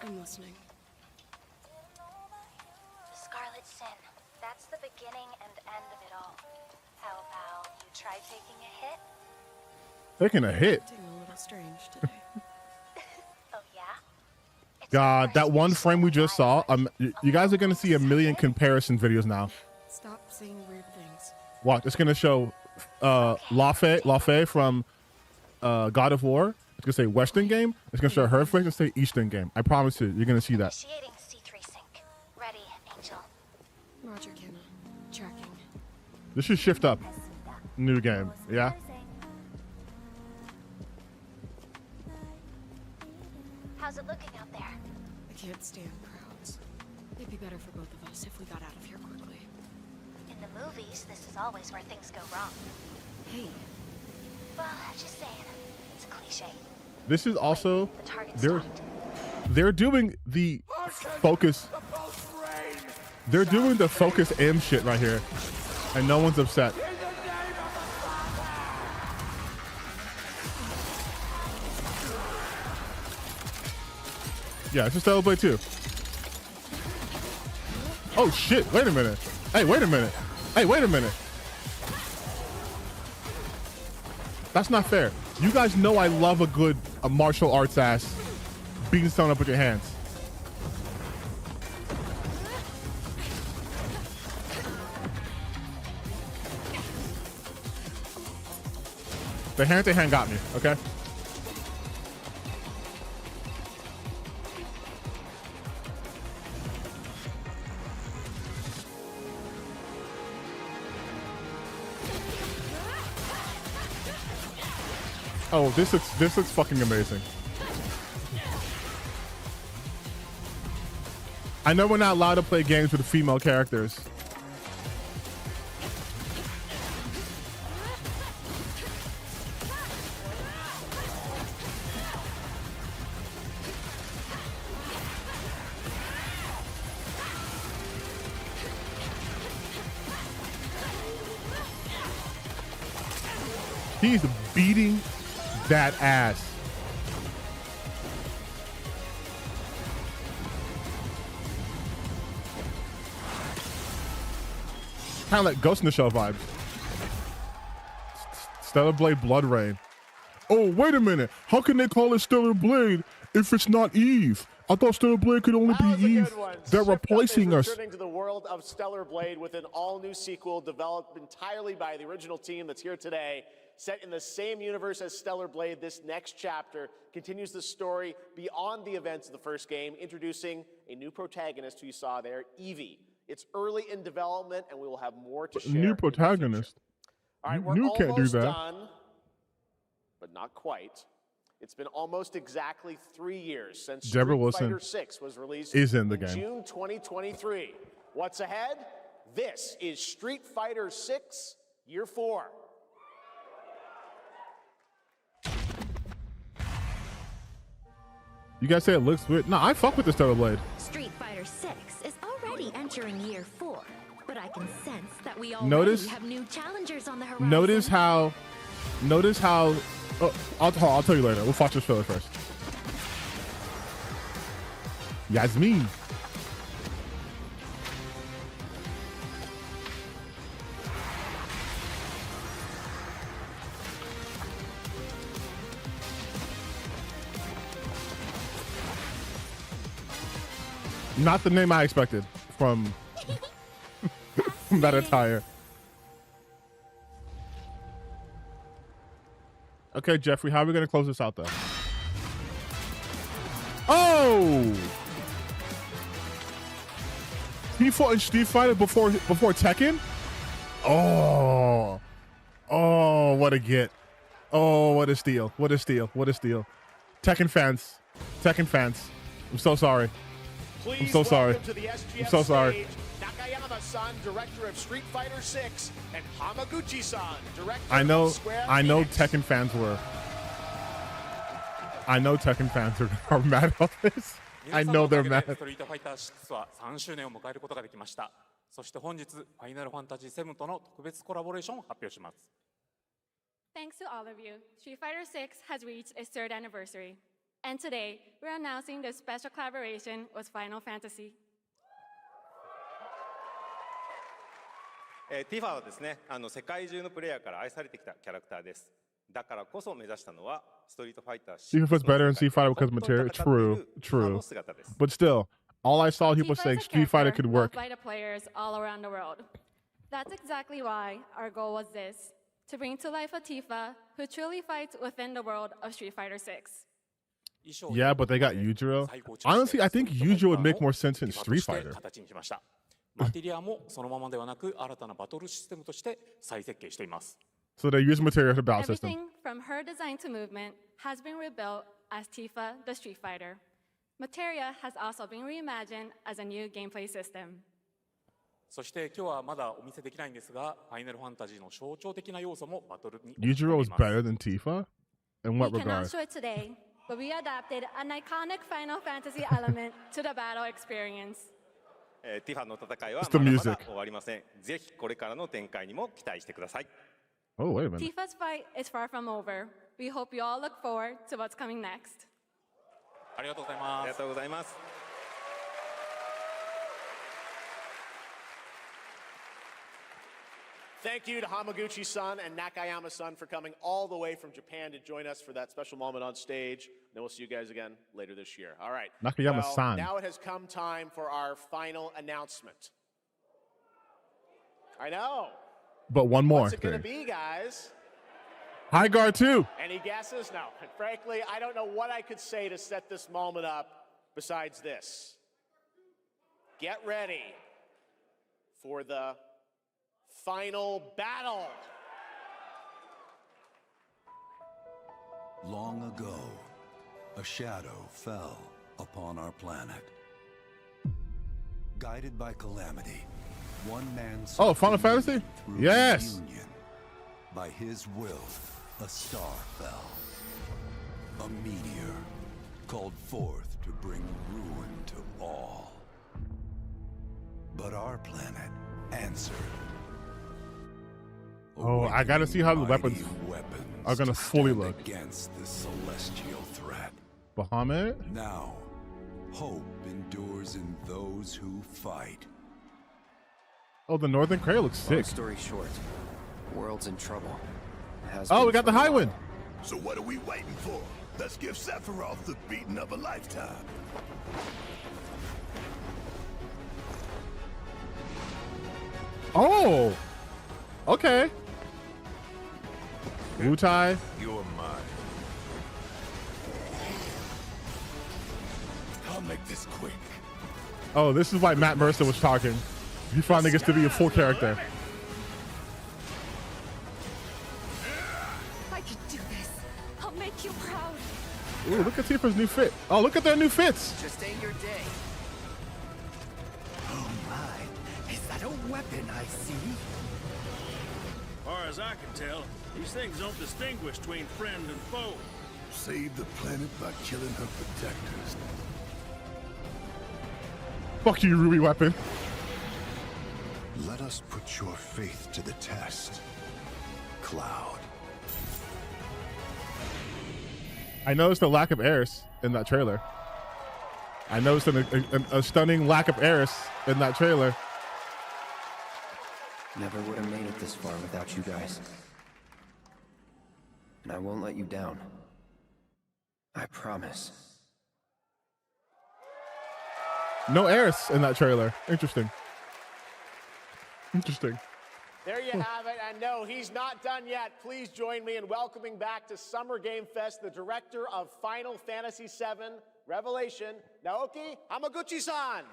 I'm listening. Scarlet Sin. That's the beginning and end of it all. How about you try taking a hit? Taking a hit. Acting a little strange today. Oh, yeah? God, that one frame we just saw. You guys are gonna see a million comparison videos now. Stop saying weird things. Watch, it's gonna show Lafay from God of War. It's gonna say Western game. It's gonna show her face and say Eastern game. I promise you, you're gonna see that. Initiating C3 sync. Ready, Angel. Roger, Kenna. Tracking. This should shift up. New game, yeah. How's it looking out there? I can't stand crowds. It'd be better for both of us if we got out of here quickly. In the movies, this is always where things go wrong. Hey. Well, just saying. It's a cliche. This is also they're doing the focus. They're doing the focus M shit right here, and no one's upset. Yeah, it's just Stellar Blade 2. Oh shit! Wait a minute. Hey, wait a minute. Hey, wait a minute. That's not fair. You guys know I love a martial arts ass beating someone up with your hands. The hand-to-hand got me, okay? Oh, this looks fucking amazing. I know we're not allowed to play games with female characters. He's beating that ass. Kind of like Ghost in the Shell vibes. Stellar Blade Blood Rain. Oh, wait a minute. How can they call it Stellar Blade if it's not Eve? I thought Stellar Blade could only be Eve. They're replacing us. Returning to the world of Stellar Blade with an all-new sequel developed entirely by the original team that's here today. Set in the same universe as Stellar Blade, this next chapter continues the story beyond the events of the first game, introducing a new protagonist who you saw there, Evie. It's early in development, and we will have more to share. New protagonist. All right, we're you can't do almost that. done, but not quite. It's been almost exactly 3 years since Deborah Street Wilson Fighter 6 was released is in the game. June 2023. What's ahead? This is Street Fighter 6 Year 4. You guys say it looks weird. No, I fuck with the Stellar Blade. Street Fighter 6 is already entering year 4, but I can sense that we Notice- already have new challengers on the horizon. Notice how Oh, I'll tell you later. We'll watch this trailer first. Yasmin. Not the name I expected from that attire. Okay, Jeffrey, how are we going to close this out, though? Oh! He fought in Street Fighter before Tekken? Oh. Oh, what a get. Oh, what a steal. What a steal. What a steal. Tekken fans. I'm so sorry. Please I'm so sorry. welcome to the SGF I'm so sorry. stage, Nakayama-san, director of Street Fighter 6, and Hamaguchi-san, director I know of Square Tekken fans were. I know Tekken fans are mad about this. I know they're mad. ストリートファイター6は3周年を迎えることができました。そして本日、ファイナルファンタジー7との特別コラボレーションを発表します。Thanks to all of you, Street Fighter 6 has reached its 3rd anniversary. And today, we're announcing this special collaboration with Final Fantasy. ティファはですね、世界中のプレイヤーから愛されてきたキャラクターです。だからこそ目指したのはストリートファイター6 Street better in Street Fighter because material. True. But still, all I saw people saying Street Fighter could work. Loved by the players all around the world. That's exactly why our goal was this: to bring to life a Tifa who truly fights within the world of Street Fighter 6. Yeah, but they got Yujiro. Honestly, I think Yujiro would make more sense in Street Fighter. マテリアもそのままではなく新たなバトルシステムとして再設計しています。 So they use material for battle system. Everything from her design to movement has been rebuilt as Tifa the Street Fighter. Materia has also been reimagined as a new gameplay system. そして今日はまだお見せできないんですが、ファイナルファンタジーの象徴的な要素もバトルに。Yujiro is better than Tifa? In what We cannot regard? show it today, but we adapted an iconic Final Fantasy element to the battle experience. ティファの戦いは It's the まだま music. だ終わりません。ぜひこれからの展開にも期待してください。Oh, wait a minute. Tifa's fight is far from over. We hope you all look forward to what's coming next. ありがとうございます。ありがとうございます。Thank you to Hamaguchi-san and Nakayama-san for coming all the way from Japan to join us for that special moment on stage. Then we'll see you guys again later this year. All right. Nakayama-san. Now it has come time for our final announcement. I know. But one more What's it going to thing. be, guys? High guard 2. Any guesses? No. And frankly, I don't know what I could say to set this moment up besides this. Get ready for the final battle. Long ago, a shadow fell upon our planet. Guided by calamity, one man Oh, Final Fantasy? Yes. Union. By his will, a star fell. A meteor called forth to bring ruin to all. But our planet answered. Oh, I gotta see how the weapons are gonna fully look. Against the celestial threat. Bahamut? Now, hope endures in those who fight. Oh, the Northern Cray looks Long sick. story short, world's in trouble. Oh, we got the high wind. So what are we waiting for? Let's give Sephiroth the beating of a lifetime. Oh, okay. Wutai. You're mine. I'll make this quick. Oh, this is why Matt Mercer was talking. He finally gets to be a full character. I can do this. I'll make you proud. Ooh, look at Tifa's new fit. Oh, look at their new fits. Just ain't your day. Oh my, is that a weapon I see? Far as I can tell, these things don't distinguish between friend and foe. Save the planet by killing her protectors. Fuck you, Ruby Weapon. Let us put your faith to the test, Cloud. I noticed the lack of Eris in that trailer. I noticed a stunning lack of Eris in that trailer. Never would have made it this far without you guys. And I won't let you down. I promise. No Eris in that trailer. Interesting. Interesting. There you have it. And no, he's not done yet. Please join me in welcoming back to Summer Game Fest the director of Final Fantasy VII Revelation, Naoki Hamaguchi-san.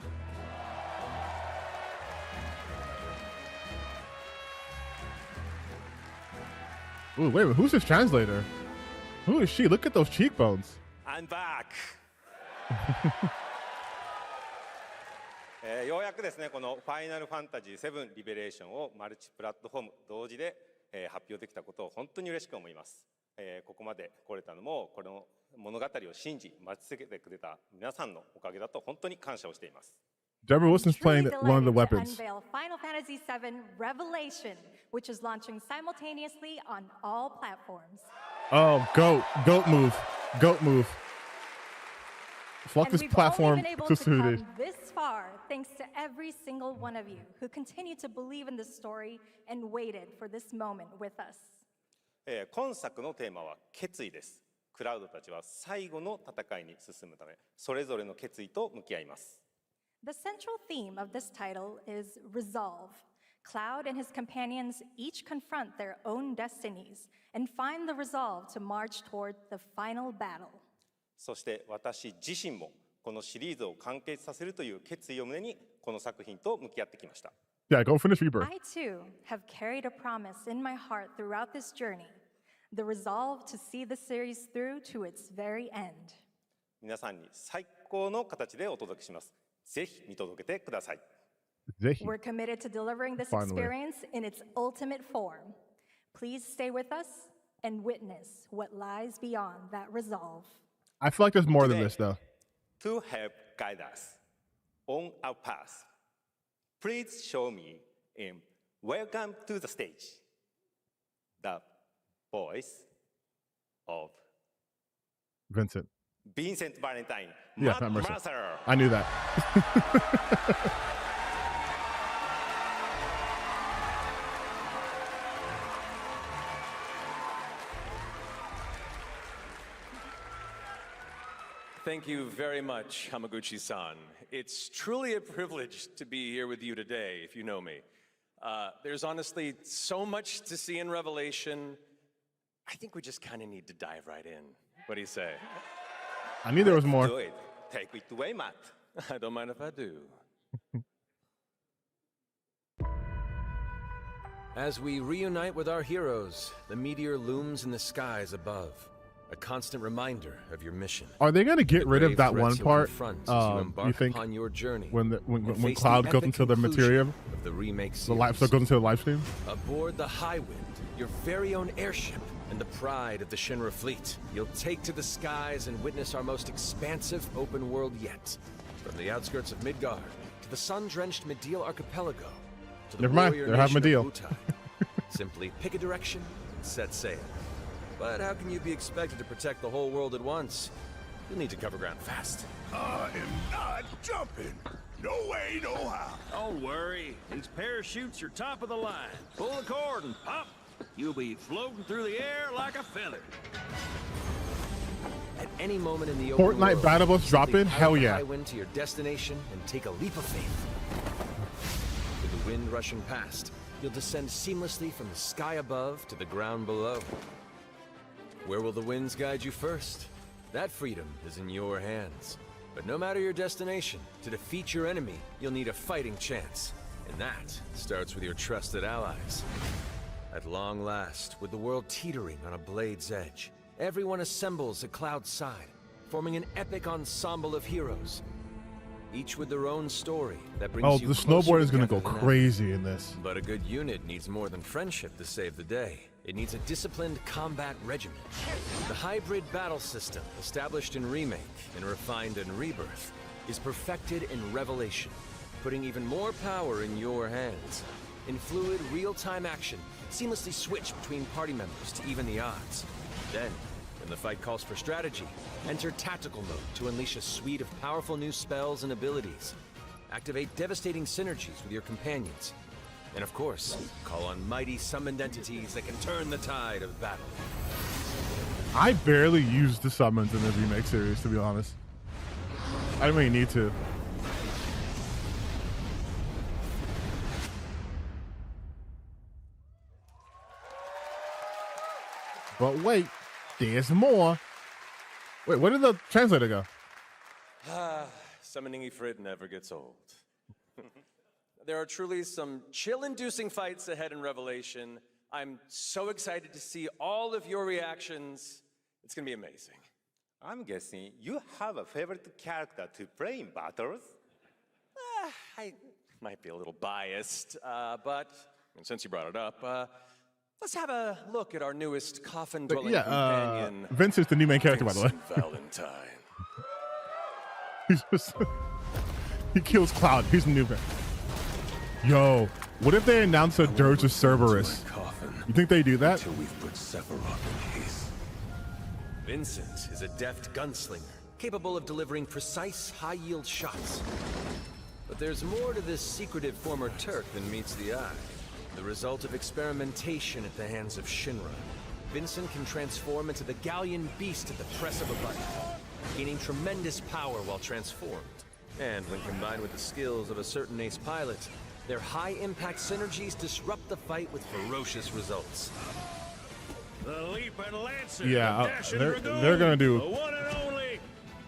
Ooh, wait a minute. Who's his translator? Who is she? Look at those cheekbones. I'm back. ようやくですね、このファイナルファンタジー7リベレーションをマルチプラットフォーム同時で、発表できたことを本当に嬉しく思います。ここまで来れたのもこの物語を信じ待ち続けてくれた皆さんのおかげだと本当に感謝をしています。Deborah Wilson's playing one of the weapons. Unveil Final Fantasy VII Revelation, which is launching simultaneously on all platforms. Oh, goat move. Fuck this platform exclusivity. This far, thanks to every single one of you who continue to believe in this story and waited for this moment with us. 今作のテーマは決意です。クラウドたちは最後の戦いに進むため、それぞれの決意と向き合います。The central theme of this title is resolve. Cloud and his companions each confront their own destinies and find the resolve to march toward the final battle. そして私自身もこのシリーズを完結させるという決意を胸にこの作品と向き合ってきました。Yeah, go finish Rebirth. I too have carried a promise in my heart throughout this journey, the resolve to see the series through to its very end. 皆さんに最高の形でお届けします。ぜひ見届けてください。ぜひ。 We're committed to delivering this experience in its ultimate form. Please stay with us and witness what lies beyond that resolve. I feel like there's more than this, though. To help guide us on our path, please show me in Welcome to the Stage the voice of Vincent Valentine. Yeah, not Mercer. I knew that. Thank you very much, Hamaguchi-san. It's truly a privilege to be here with you today, if you know me. There's honestly so much to see in Revelation. I think we just kind of need to dive right in. What do you say? I knew there was more. Do it. Take it away, Matt. I don't mind if I do. As we reunite with our heroes, the meteor looms in the skies above. A constant reminder of your mission. Are they going to get rid of that one part? You think your journey, when Cloud goes into the materia, of the remake the live so goes into the live stream? Aboard the Highwind, your very own airship, and the pride of the Shinra fleet, you'll take to the skies and witness our most expansive open world yet. From the outskirts of Midgard to the sun-drenched Medial Archipelago to the Never mind, warrior they're half nation of Medial. Wutai. Simply pick a direction and set sail. But how can you be expected to protect the whole world at once? You'll need to cover ground fast. I am not jumping. No way, no how. Don't worry. These parachutes are top of the line. Pull the cord and pop. You'll be floating through the air like a feather. At any moment in the open Fortnite world, Battle Bus drop in? Hell yeah. Highwind to your destination and take a leap of faith. With the wind rushing past, you'll descend seamlessly from the sky above to the ground below. Where will the winds guide you first? That freedom is in your hands. But no matter your destination, to defeat your enemy, you'll need a fighting chance. And that starts with your trusted allies. At long last, with the world teetering on a blade's edge, everyone assembles at Cloud's side, forming an epic ensemble of heroes. Each with their own story that brings you the snowboard is gonna go crazy in this. But a good unit needs more than friendship to save the day. It needs a disciplined combat regimen. The hybrid battle system, established in Remake and refined in Rebirth, is perfected in Revelation, putting even more power in your hands. In fluid, real-time action, seamlessly switch between party members to even the odds. Then, When the fight calls for strategy, enter Tactical Mode to unleash a suite of powerful new spells and abilities. Activate devastating synergies with your companions. And of course, call on mighty summoned entities that can turn the tide of battle. I barely used the summons in the remake series, to be honest. I didn't really need to. But wait, there's more. Wait, where did the translator go? Summoning Ifrit never gets old. There are truly some chill-inducing fights ahead in Revelation. I'm so excited to see all of your reactions. It's gonna be amazing. I'm guessing you have a favorite character to play in battles? I might be a little biased, but since you brought it up, let's have a look at our newest coffin-dwelling companion. Vince is the new main character, by the way. Valentine. He kills Cloud. He's the new guy. Yo, what if they announce a Dirge of Cerberus? You think they do that? Until we've put Sephiroth in his. Vincent is a deft gunslinger, capable of delivering precise, high-yield shots. But there's more to this secretive former Turk than meets the eye. The result of experimentation at the hands of Shinra. Vincent can transform into the Galleon Beast at the press of a button, gaining tremendous power while transformed. And when combined with the skills of a certain ace pilot, their high-impact synergies disrupt the fight with ferocious results. The Leaping Lancer. Yeah, they're gonna do. The one and only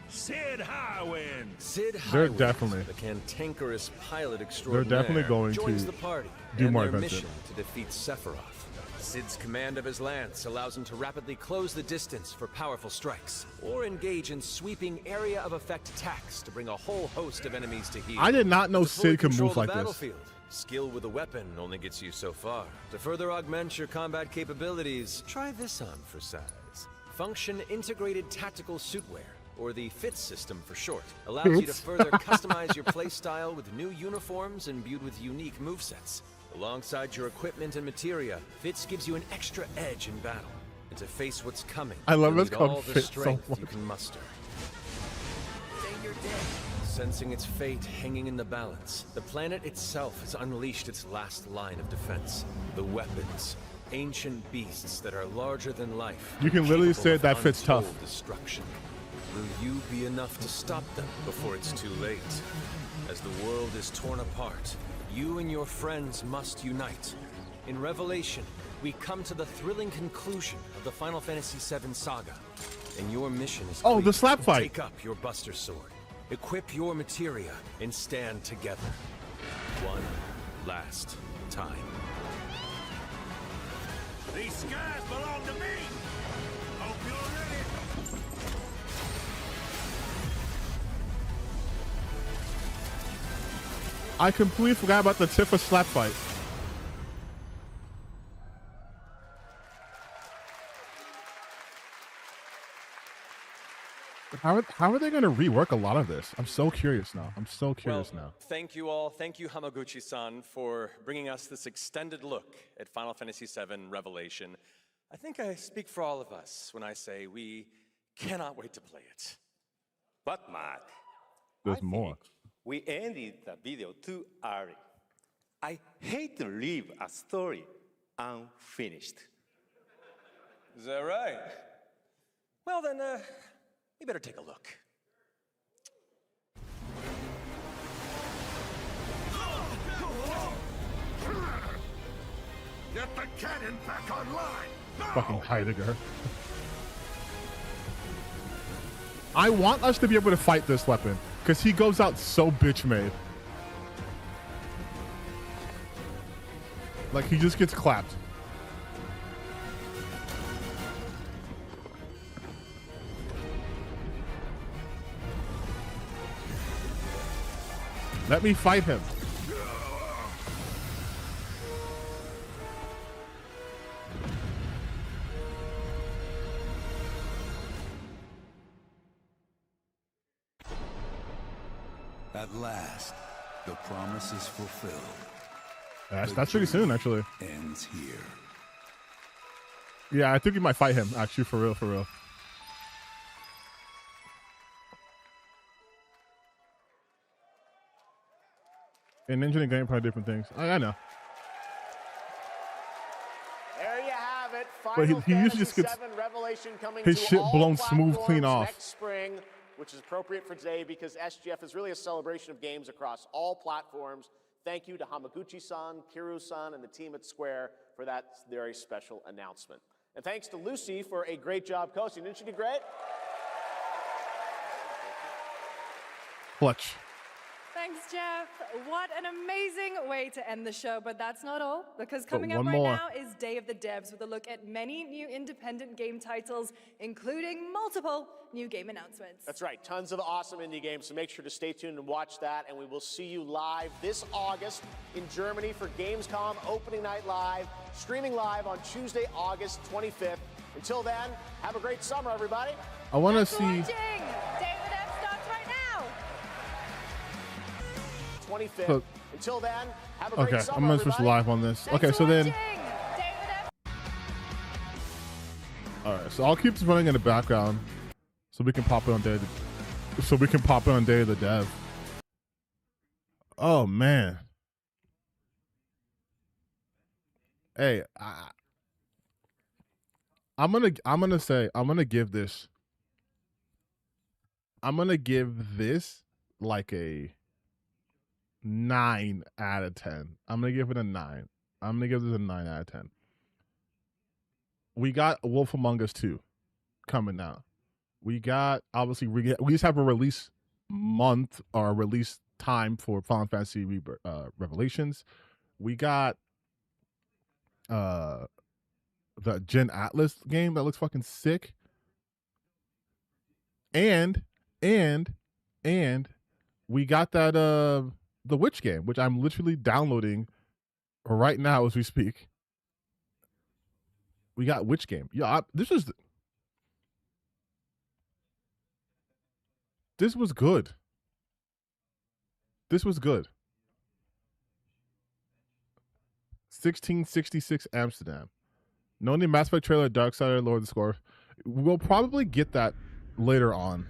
Sid Highwind. Sid Highwind, They're definitely. the cantankerous pilot They're extraordinaire, definitely going joins to the party do and more their events. mission to defeat Sephiroth. Sid's command of his lance allows him to rapidly close the distance for powerful strikes, or engage in sweeping area of effect attacks to bring a whole host of enemies to heel. I did not know To fully Sid could control move the like this. battlefield, skill with a weapon only gets you so far. To further augment your combat capabilities, try this on for size. Function Integrated Tactical Suitwear, or the FITS system for short, allows you to Fits. further customize your playstyle with new uniforms imbued with unique movesets. Alongside your equipment and materia, FITS gives you an extra edge in battle. And to face what's coming, I love you'll this need called all the FITS so strength much. you can muster. Sensing its fate hanging in the balance, the planet itself has unleashed its last line of defense. The weapons, ancient beasts that are larger than life. You can literally capable say of that fits tough. untold destruction. Will you be enough to stop them before it's too late? As the world is torn apart, you and your friends must unite. In Revelation, we come to the thrilling conclusion of the Final Fantasy VII saga. And your mission is Oh, the clear. slap fight. Take up your Buster Sword, equip your materia, and stand together. One last time. These skies belong to me. Hope you're ready. I completely forgot about the Tifa slap fight. How are they going to rework a lot of this? I'm so curious now. I'm so curious now. Thank you all. Thank you, Hamaguchi-san, for bringing us this extended look at Final Fantasy VII Revelation. I think I speak for all of us when I say we cannot wait to play it. But Mark, There's more. we ended the video too early. I hate to leave a story unfinished. Is that right? Well, then, we better take a look. Get the cannon back online! Fucking Heidegger. I want us to be able to fight this weapon because he goes out so bitch made. Like he just gets clapped. Let me fight him. At last, the promise is fulfilled. That's pretty soon, actually. Ends here. Yeah, I think you might fight him, actually, for real, for real. And engine and gameplay are different things. I know. There you have it. But he Final usually just Fantasy gets VII Revelation coming his to shit all blown smooth, clean platforms off. next spring, which is appropriate for today because SGF is really a celebration of games across all platforms. Thank you to Hamaguchi-san, Kiru-san, and the team at Square for that very special announcement. And thanks to Lucy for a great job coaching. Didn't she do great? Clutch. Thanks, Jeff. What an amazing way to end the show, but that's not all, because coming up one right more. now is Day of the Devs with a look at many new independent game titles, including multiple new game announcements. That's right. Tons of awesome indie games, so make sure to stay tuned and watch that. And we will see you live this August in Germany for Gamescom Opening Night Live, streaming live on Tuesday, August 25th. Until then, have a great summer, everybody. I want to Thanks for see. watching. Day of the Devs starts right now. 25th. So- Until then, have a great Okay, summer, I'm gonna switch everybody. live on this. Okay, so then. All right, so I'll keep this running in the background, so we can pop it on day. So we can pop it on Day of the Dev. Oh man. Hey, I'm gonna give this like a 9 out of 10. I'm gonna give it a 9. I'm gonna give this a 9 out of 10. We got Wolf Among Us 2 coming out. We got obviously we just have a release month or a release time for Final Fantasy Revelations. We got the Gen Atlas game that looks fucking sick. And we got that the Witch game, which I'm literally downloading right now as we speak. We got Witch game. Yeah, this was good. This was good. 1666 Amsterdam. No new Mass Effect trailer, Darksider, Lord of the Score. We'll probably get that later on.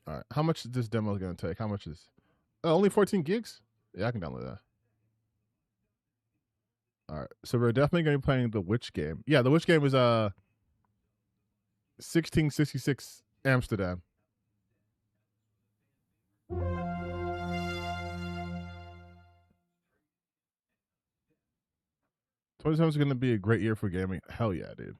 All right, how much is this demo going to take? How much is? Only 14 gigs? Yeah, I can download that. All right, so we're definitely going to be playing the Witch game. Yeah, the Witch game is 1666 Amsterdam. Is going to be a great year for gaming. Hell yeah, dude.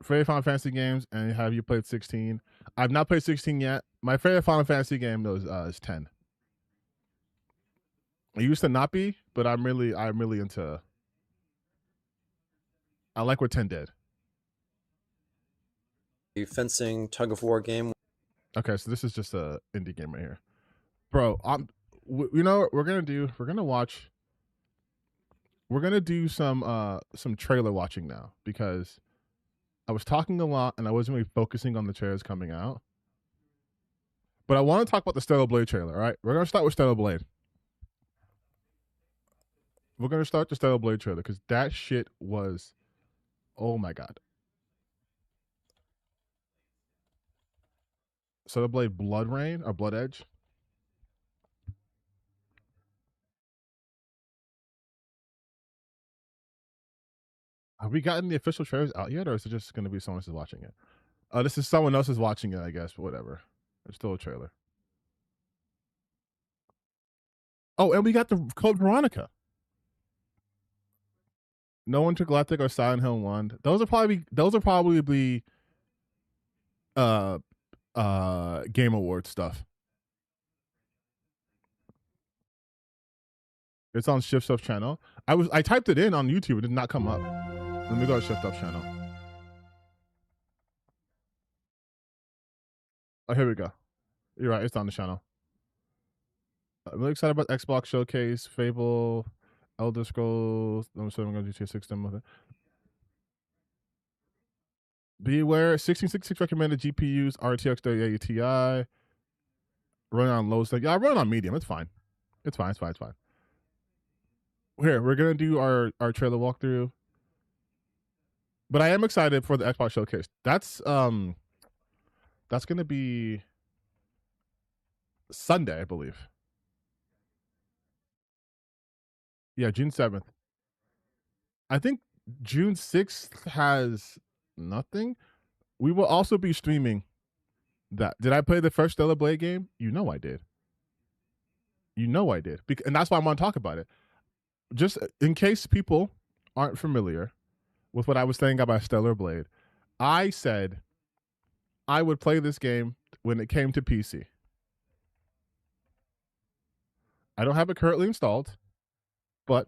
Favorite Final Fantasy games, and have you played 16? I've not played 16 yet. My favorite Final Fantasy game though is 10. It used to not be, but I'm really into. I like what 10 did. Fencing tug of war game. Okay, so this is just a indie game right here, bro. You know what we're gonna do? We're gonna do some trailer watching now, because I was talking a lot and I wasn't really focusing on the trailers coming out. But I want to talk about the Stellar Blade trailer, all right? We're gonna start with Stellar Blade. We're gonna start the Stellar Blade trailer because that shit was, oh my god. Stellar Blade Blood Rain or Blood Edge. Have we gotten the official trailers out yet, or is it just going to be someone else is watching it? This is someone else is watching it, I guess, but whatever. It's still a trailer. Oh, and we got the Code Veronica. No Intergalactic or Silent Hill 1. Those are probably Game Awards stuff. It's on Shift Stuff channel. I typed it in on YouTube. It did not come up. Let me go to Shift Up channel. Oh, here we go. You're right. It's on the channel. I'm really excited about Xbox Showcase, Fable, Elder Scrolls. I'm going to do GTA 6 demo. Beware, 1666 recommended GPUs, RTX 3080 Ti. Running on low stuff. Yeah, I run on medium. It's fine. It's fine. Here, we're going to do our trailer walkthrough. But I am excited for the Xbox Showcase. That's going to be Sunday, I believe. Yeah, June 7th. I think June 6th has nothing. We will also be streaming that. Did I play the first Stellar Blade game? You know I did. You know I did. And that's why I'm going to talk about it. Just in case people aren't familiar with what I was saying about Stellar Blade, I said I would play this game when it came to PC. I don't have it currently installed, but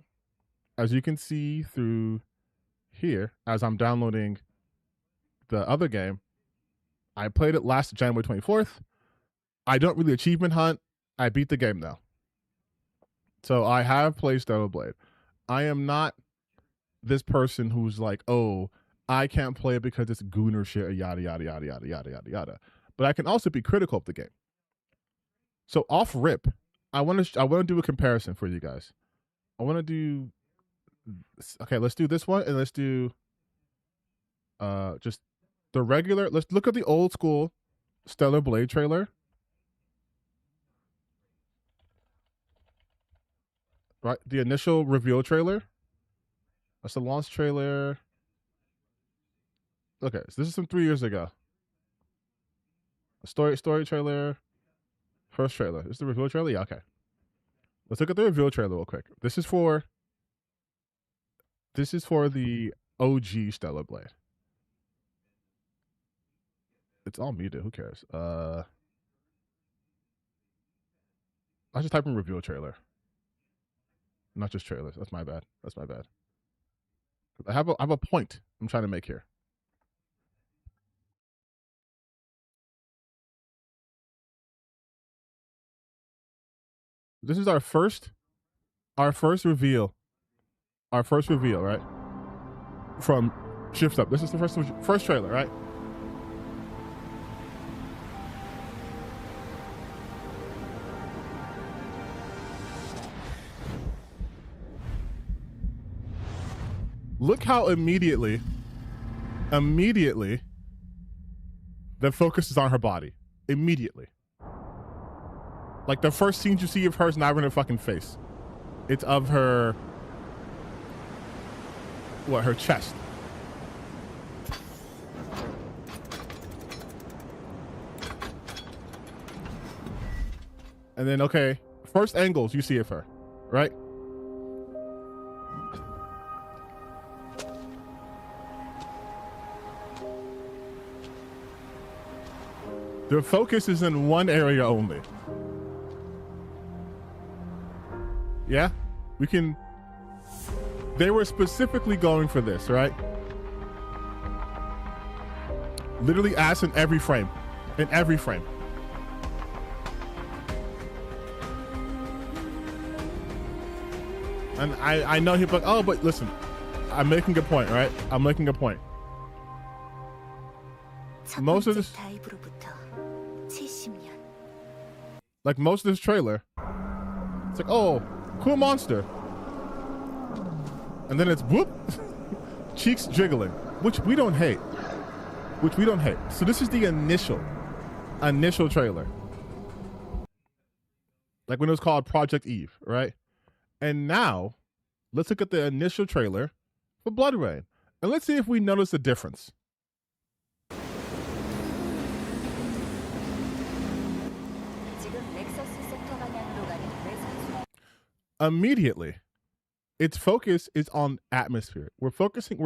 as you can see through here, as I'm downloading the other game, I played it last January 24th. I don't really achievement hunt. I beat the game though. So I have played Stellar Blade. I am not this person who's like, oh, I can't play it because it's gooner shit, yada, yada, yada, yada, yada, yada, yada. But I can also be critical of the game. So off rip, I want to do a comparison for you guys. I want to do, okay, let's do this one and let's do just the regular. Let's look at the old school Stellar Blade trailer. Right, the initial reveal trailer. That's the launch trailer. Okay, so this is from 3 years ago. A story trailer. First trailer. This is the reveal trailer? Yeah, okay. Let's look at the reveal trailer real quick. This is for the OG Stellar Blade. It's all muted. Who cares? I just type in reveal trailer. Not just trailers. That's my bad. That's my bad. I have a point I'm trying to make here. This is our first reveal. Our first reveal, right? From Shift Up. This is the first trailer, right? Look how immediately the focus is on her body. Immediately. Like the first scenes you see of her is not even her fucking face. It's of her, her chest. And then, okay, first angles you see of her, right? The focus is in one area only. Yeah, we can. They were specifically going for this, right? Literally ass in every frame. In every frame. And I know he's like, oh, but listen, I'm making a point, right? I'm making a point. Most of this, like most of this trailer, it's like, oh, cool monster. And then it's whoop, cheeks jiggling, which we don't hate. So this is the initial trailer. Like when it was called Project Eve, right? And now, let's look at the initial trailer for Blood Rain. And let's see if we notice a difference. Immediately, its focus is on atmosphere. We're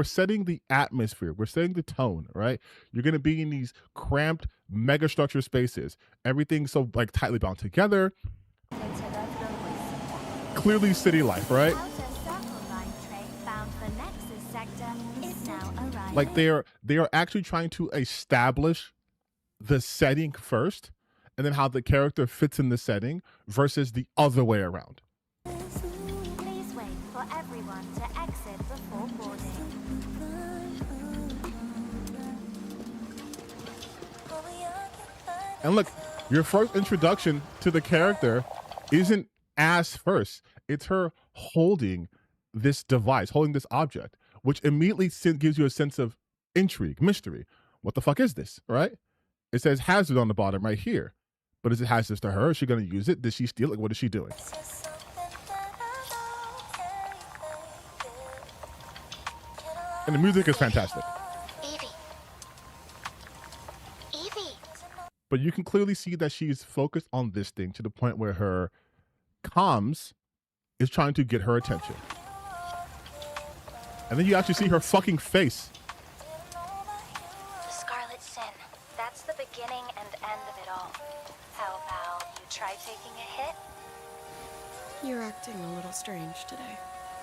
setting the atmosphere. We're setting the tone, right? You're going to be in these cramped megastructure spaces. Everything's so like tightly bound together. Clearly city life, right? Like they are actually trying to establish the setting first and then how the character fits in the setting versus the other way around. Please wait for everyone to exit before boarding. And look, your first introduction to the character isn't ass first. It's her holding this device, holding this object, which immediately gives you a sense of intrigue, mystery. What the fuck is this, right? It says hazard on the bottom right here. But is it hazardous to her? Is she going to use it? Did she steal it? What is she doing? And the music is fantastic. Evie. But you can clearly see that she's focused on this thing to the point where her comms is trying to get her attention. And then you actually see her fucking face. The Scarlet Sin. That's the beginning and end of it all. How about you try taking a hit? You're acting a little strange today.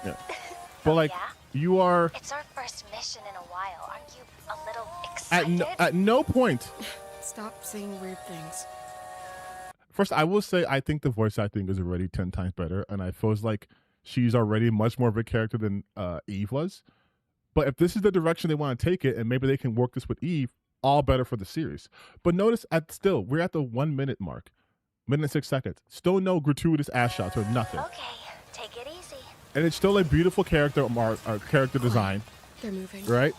Yeah. But like, you are... It's our first mission in a while. Aren't you a little excited? At no point... Stop saying weird things. First, I will say I think the voice acting is already 10 times better, and I feels like she's already much more of a character than Eve was. But if this is the direction they want to take it, and maybe they can work this with Eve, all better for the series. But notice, we're at the 1 minute mark, minute and 6 seconds. Still no gratuitous ass shots or nothing. Okay, take it easy. And it's still a beautiful character character design. They're moving. Right?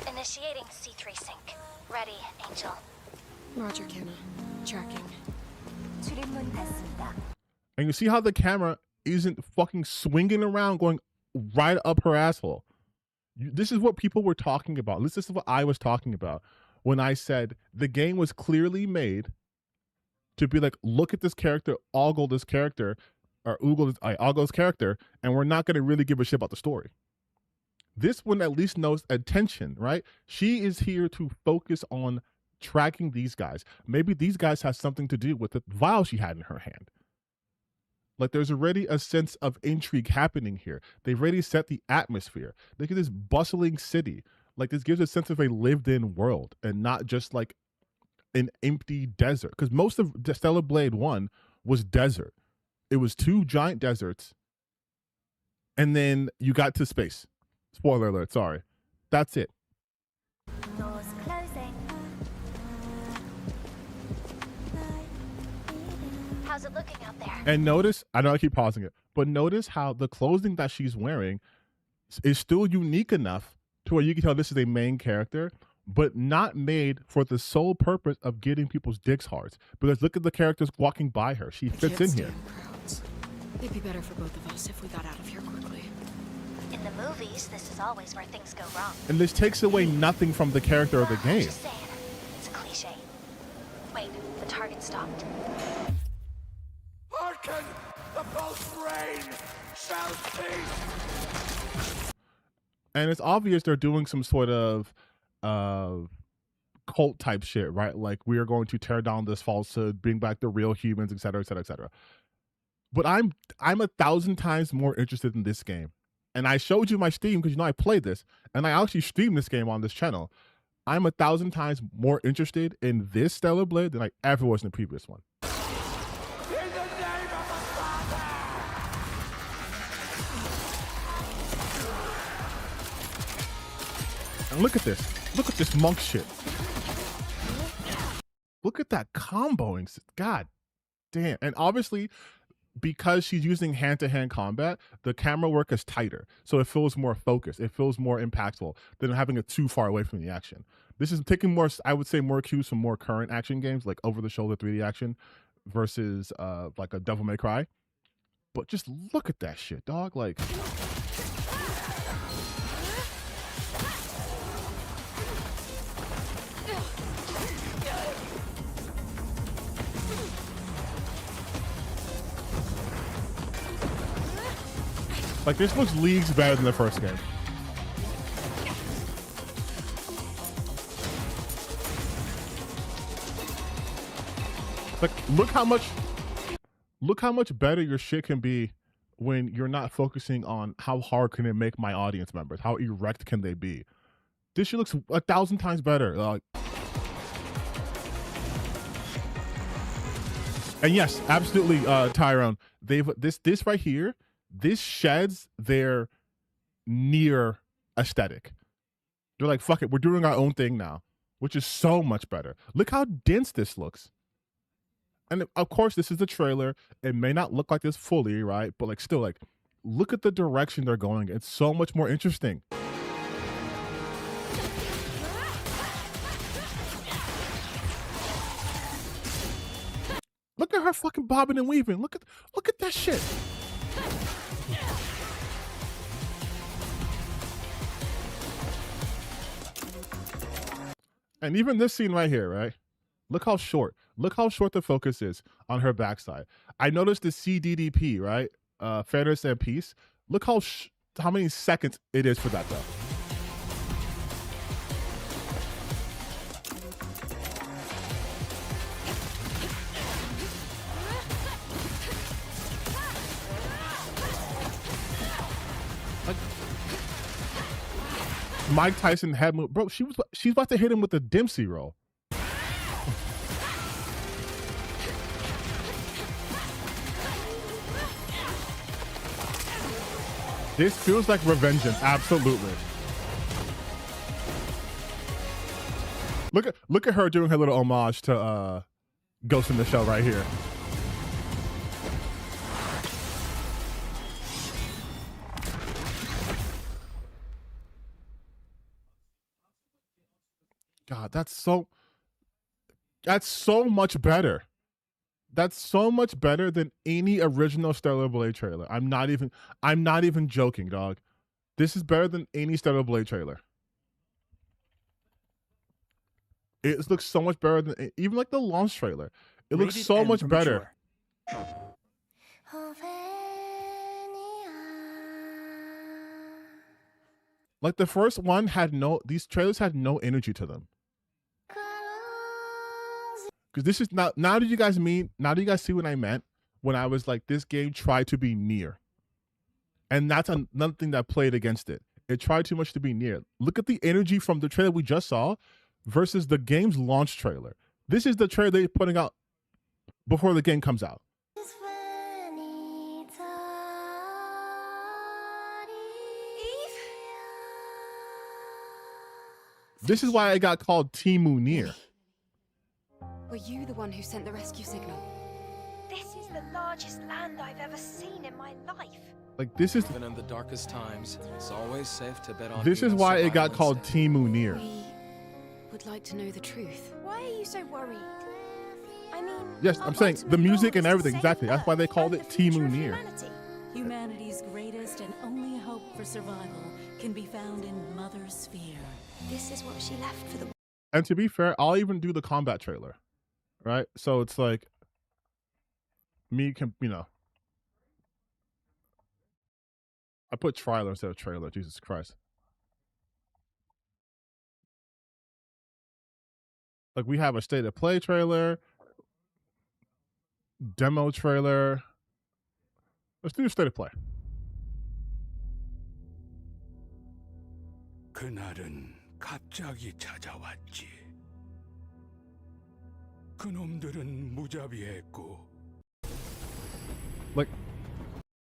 Initiating C3 sync. Ready, Angel. Roger, Kenna. Tracking. And you see how the camera isn't fucking swinging around going right up her asshole. This is what people were talking about. This is what I was talking about when I said the game was clearly made to be like, look at this character, ogle this character, or ogle this character, and we're not going to really give a shit about the story. This one at least knows attention, right? She is here to focus on tracking these guys. Maybe these guys have something to do with the vial she had in her hand. Like, there's already a sense of intrigue happening here. They've already set the atmosphere. Look at this bustling city. Like, this gives a sense of a lived-in world and not just like an empty desert. Because most of Stellar Blade 1 was desert. It was 2 giant deserts, and then you got to space. Spoiler alert, sorry. That's it. Doors closing. How's it looking out there? And notice, I know I keep pausing it, but notice how the clothing that she's wearing is still unique enough to where you can tell this is a main character, but not made for the sole purpose of getting people's dicks hard. Because look at the characters walking by her. She fits in here. It'd be better for both of us if we got out of here quickly. In the movies, this is always where things go wrong. And this takes away nothing from the character of the game. Just saying. It's a cliche. Wait, the target stopped. Hearken! The pulse rain shall cease! And it's obvious they're doing some sort of cult type shit, right? Like, we are going to tear down this falsehood, bring back the real humans, etc., etc., etc. But I'm 1,000 times more interested in this game. And I showed you my Steam because, you know, I played this, and I actually streamed this game on this channel. I'm 1,000 times more interested in this Stellar Blade than I ever was in the previous one. And look at this. Look at this monk shit. Look at that comboing. God damn. And obviously, because she's using hand-to-hand combat, the camera work is tighter. So it feels more focused. It feels more impactful than having it too far away from the action. This is taking more, I would say, more cues from more current action games, like over-the-shoulder 3D action versus like a Devil May Cry. But just look at that shit, dog. Like... Like, this looks leagues better than the first game. Like, look how much better your shit can be when you're not focusing on how hard can it make my audience members, how erect can they be. This shit looks 1,000 times better. And yes, absolutely, Tyrone. They've this right here. This sheds their near aesthetic. They're like, fuck it, we're doing our own thing now, which is so much better. Look how dense this looks. And of course, this is the trailer. It may not look like this fully, right? But like, still, like, look at the direction they're going. It's so much more interesting. at her fucking bobbing and weaving. Look at that shit. And even this scene right here, right? Look how short the focus is on her backside. I noticed the CDDP, right? Fairness and peace. Look how many seconds it is for that though. Mike Tyson head move, bro. She's about to hit him with the Dempsey roll. This feels like Revengeance, absolutely. Look at her doing her little homage to Ghost in the Shell right here. God, that's so much better. That's so much better than any original Stellar Blade trailer. I'm not even joking, dog. This is better than any Stellar Blade trailer. It looks so much better than even like the launch trailer. It looks so much better. Like the first one these trailers had no energy to them. Because this is now do you guys see what I meant when I was like, this game tried to be near? And that's another thing that played against it. It tried too much to be near. Look at the energy from the trailer we just saw versus the game's launch trailer. This is the trailer they're putting out before the game comes out. This is why I got called Timu Near. Were you the one who sent the rescue signal? This is the largest land I've ever seen in my life. Like this is even in the darkest times, it's always safe to bet on. This is why it got called Timu Near. We would like to know the truth. Why are you so worried? I mean, yes, I'm saying the music and everything, exactly. That's why they called it Timu Near. Humanity's greatest and only hope for survival can be found in Mother Sphere. This is what she left for the. And to be fair, I'll even do the combat trailer, right? So it's like me can, I put trailer instead of trailer. Jesus Christ. Like we have a state of play trailer, demo trailer. Let's do a state of play. 그날은 갑자기 찾아왔지. 그놈들은 무자비했고. Like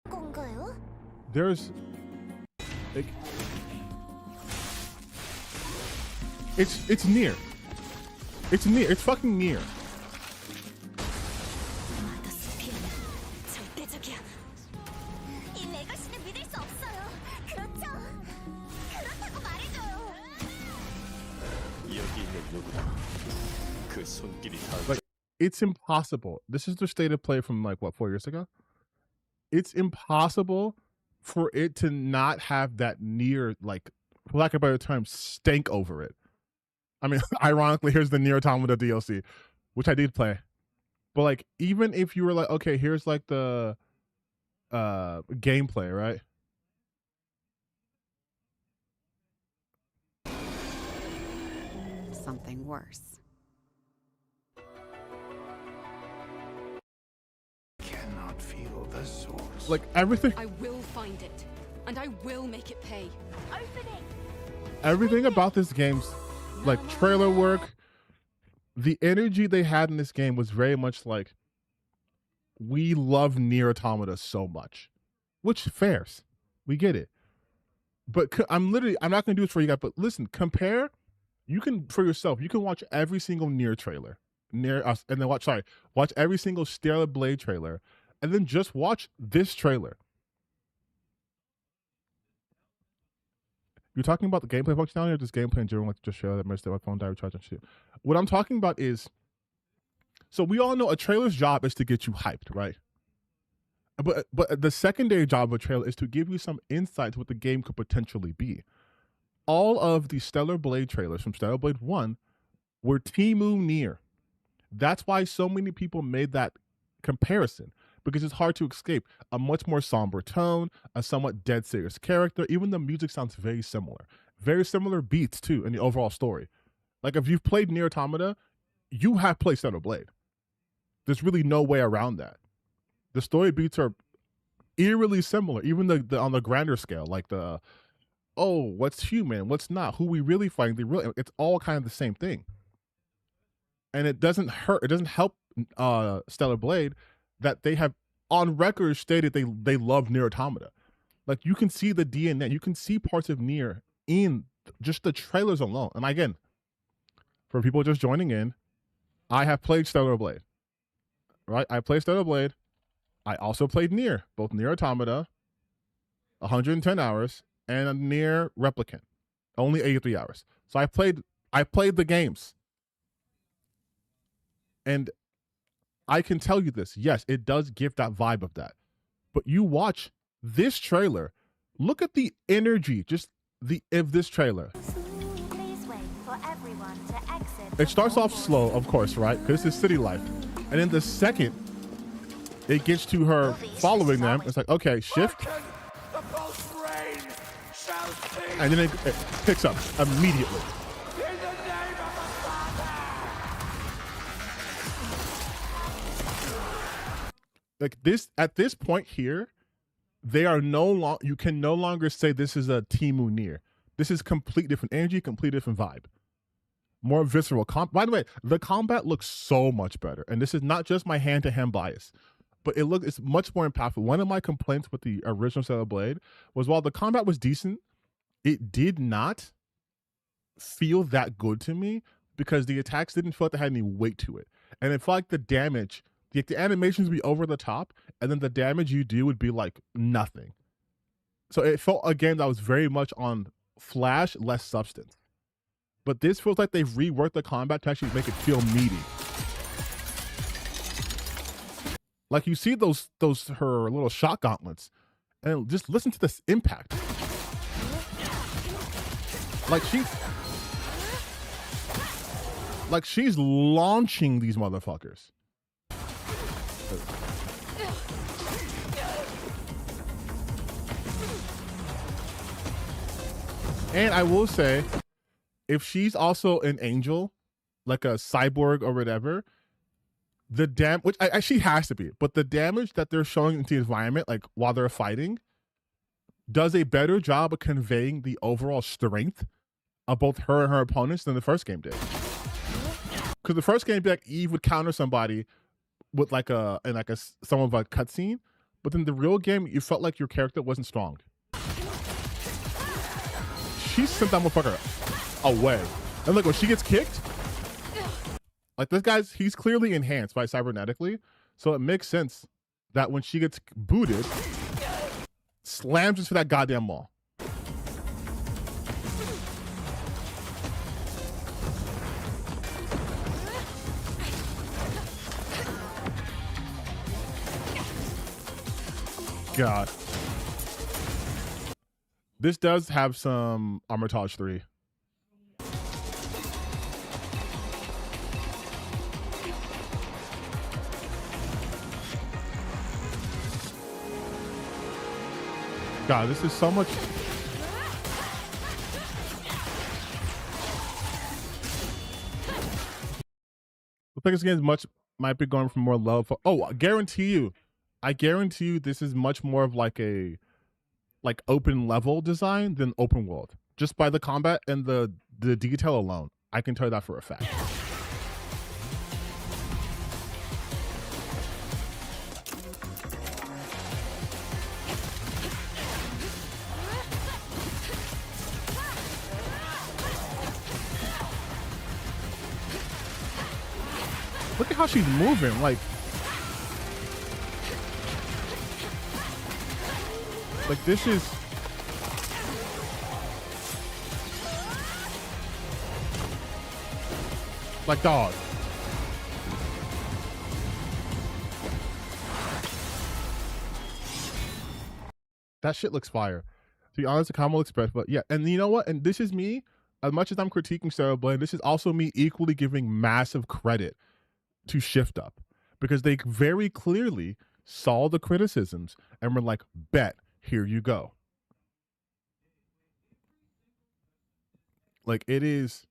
건가요? there's like it's near. It's near. It's fucking near. Like it's impossible. This is the state of play from like what 4 years ago. It's impossible for it to not have that near, like, for lack of a better term, stank over it. I mean, ironically, here's the Nier Automata DLC, which I did play. But like, even if you were like, okay, here's like the gameplay, right? Something worse. Cannot feel the source. Like everything. I will find it, and I will make it pay. Opening. Everything about this game's like trailer work, the energy they had in this game was very much like, we love Nier Automata so much, which fairs, we get it. But I'm not going to do this for you guys, but listen, compare, you can, for yourself, you can watch every single Nier trailer, and then watch every single Stellar Blade trailer, and then just watch this trailer. You're talking about the gameplay functionality or just gameplay in general, like just show that my phone died recharging shit? What I'm talking about is So we all know a trailer's job is to get you hyped, right? But the secondary job of a trailer is to give you some insight to what the game could potentially be. All of the Stellar Blade trailers from Stellar Blade 1 were Temu Nier. That's why so many people made that comparison, because it's hard to escape. A much more somber tone, a somewhat dead serious character. Even the music sounds very similar. Very similar beats, too, in the overall story. Like, if you've played Nier Automata, you have played Stellar Blade. There's really no way around that. The story beats are eerily similar, even the on the grander scale, like the, oh, what's human, what's not, who we really fighting, it's all kind of the same thing. And it doesn't help Stellar Blade that they have on record stated they love Nier Automata. Like, you can see the DNA, you can see parts of Nier in just the trailers alone. And again, for people just joining in, I have played Stellar Blade. Right? I played Stellar Blade. I also played Nier, both Nier Automata, 110 hours, and a Nier Replicant, only 83 hours. So I played the games. And I can tell you this, yes, it does give that vibe of that. But you watch this trailer, look at the energy, of this trailer. It starts off slow, of course, right? Because this is city life. And then the second it gets to her following them, it's like, okay, shift. And then it picks up immediately. Like this, at this point here, they are you can no longer say this is a Temu Nier. This is complete different energy, complete different vibe. More visceral. By the way, the combat looks so much better. And this is not just my hand-to-hand bias, but it's much more impactful. One of my complaints with the original Stellar Blade was, while the combat was decent, it did not feel that good to me because the attacks didn't feel like they had any weight to it. And it felt like the damage, the animations would be over the top, and then the damage you do would be like nothing. So it felt a game that was very much on flash, less substance. But this feels like they've reworked the combat to actually make it feel meaty. Like, you see her little shot gauntlets, and just listen to this impact. Like she's launching these motherfuckers. And I will say, if she's also an angel, like a cyborg or whatever, which she has to be, but the damage that they're showing into the environment, like while they're fighting, does a better job of conveying the overall strength of both her and her opponents than the first game did. Because the first game, like, Eve would counter somebody with like some of a cutscene, but then the real game, you felt like your character wasn't strong. She sent that motherfucker away. And look, when she gets kicked, like, this guy's, he's clearly enhanced by cybernetically, so it makes sense that when she gets booted, slams into that goddamn wall. God. This does have some Armitage 3. God, this is so much. I think this game might be going for more love. Oh, I guarantee you this is much more of like a open level design than open world. Just by the combat and the detail alone. I can tell you that for a fact. Look at how she's moving, like this is like, dog. That shit looks fire. To be honest, the combo looks best, but yeah. And you know what? And this is me, as much as I'm critiquing Sarah Blade, this is also me equally giving massive credit to Shift Up, because they very clearly saw the criticisms and were like, bet, here you go. Like, it is,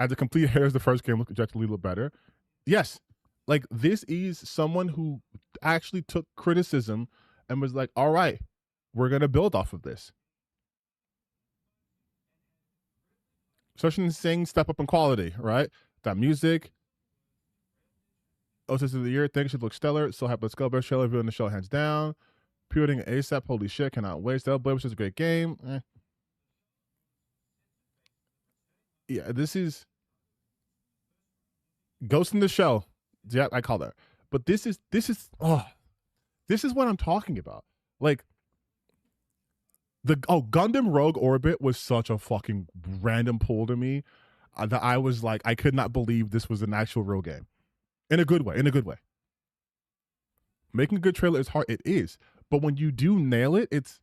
as a complete hair as the first game looked objectively a little better. Yes, like, this is someone who actually took criticism and was like, all right, we're going to build off of this. Such an insane step up in quality, right? That music. Otis of the year, things should look stellar. So happy, let's go. Best trailer viewing the show, hands down. Puting ASAP, holy shit, cannot wait. Stella Blade, which is a great game. Yeah, this is Ghost in the Shell. Yeah, I call that. But this is what I'm talking about. Like, Gundam Rogue Orbit was such a fucking random pull to me that I was like, I could not believe this was an actual real game. In a good way, Making a good trailer is hard. It is. But when you do nail it, it's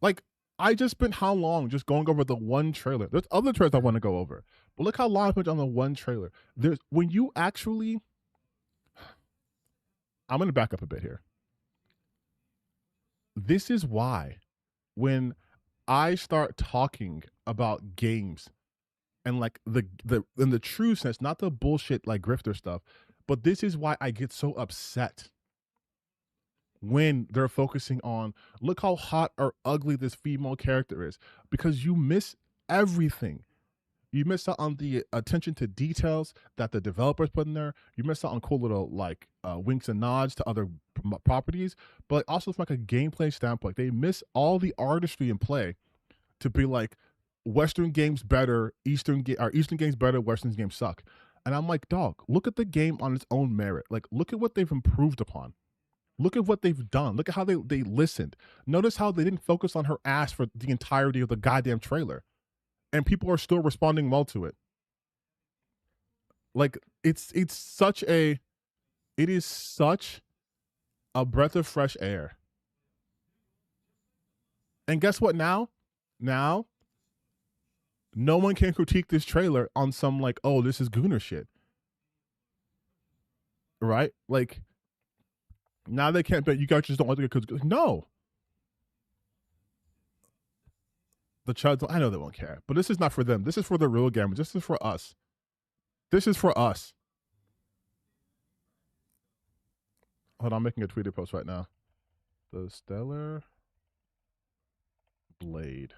like, I just spent how long just going over the one trailer? There's other trailers I want to go over, but look how long I spent on the one trailer. When you actually, I'm going to back up a bit here. This is why when I start talking about games and like in the true sense, not the bullshit like grifter stuff, but this is why I get so upset when they're focusing on, look how hot or ugly this female character is, because you miss everything. You miss out on the attention to details that the developers put in there. You miss out on cool little like winks and nods to other properties, but also from like a gameplay standpoint, they miss all the artistry in play to be like, Western games better, Eastern games better, Western games suck. And I'm like, dog, look at the game on its own merit. Like, look at what they've improved upon. Look at what they've done. Look at how they listened. Notice how they didn't focus on her ass for the entirety of the goddamn trailer. And people are still responding well to it. Like, it is such a breath of fresh air. And guess what now? Now, no one can critique this trailer on some like, oh, this is Gooner shit. Right? Like, now they can't bet you guys just don't like it because no. The child, I know they won't care, but this is not for them. This is for the real gamers. This is for us. This is for us. Hold on, I'm making a Twitter post right now. The Stellar Blade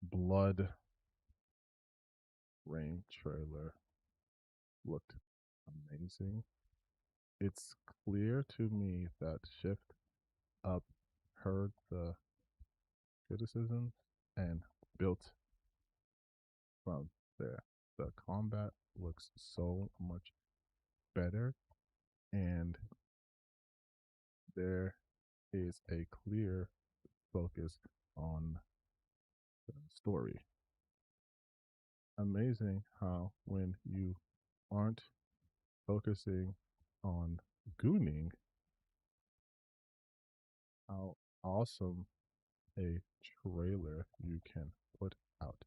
Blood Rain trailer looked amazing. It's clear to me that Shift Up heard the criticism and built from there. The combat looks so much better, and there is a clear focus on the story. Amazing how when you aren't focusing on gooning, how awesome a trailer you can put out.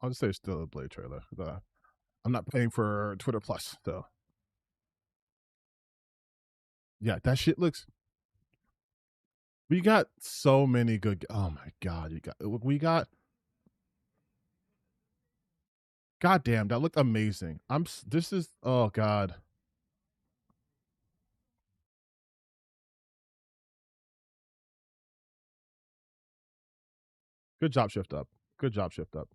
I'll just say it's still a Blade trailer. I'm not paying for Twitter Plus, though. Yeah, that shit looks. We got so many good. Oh my god, we got. God damn, that looked amazing. This is. Oh god. Good job, Shift Up. Good job, Shift Up.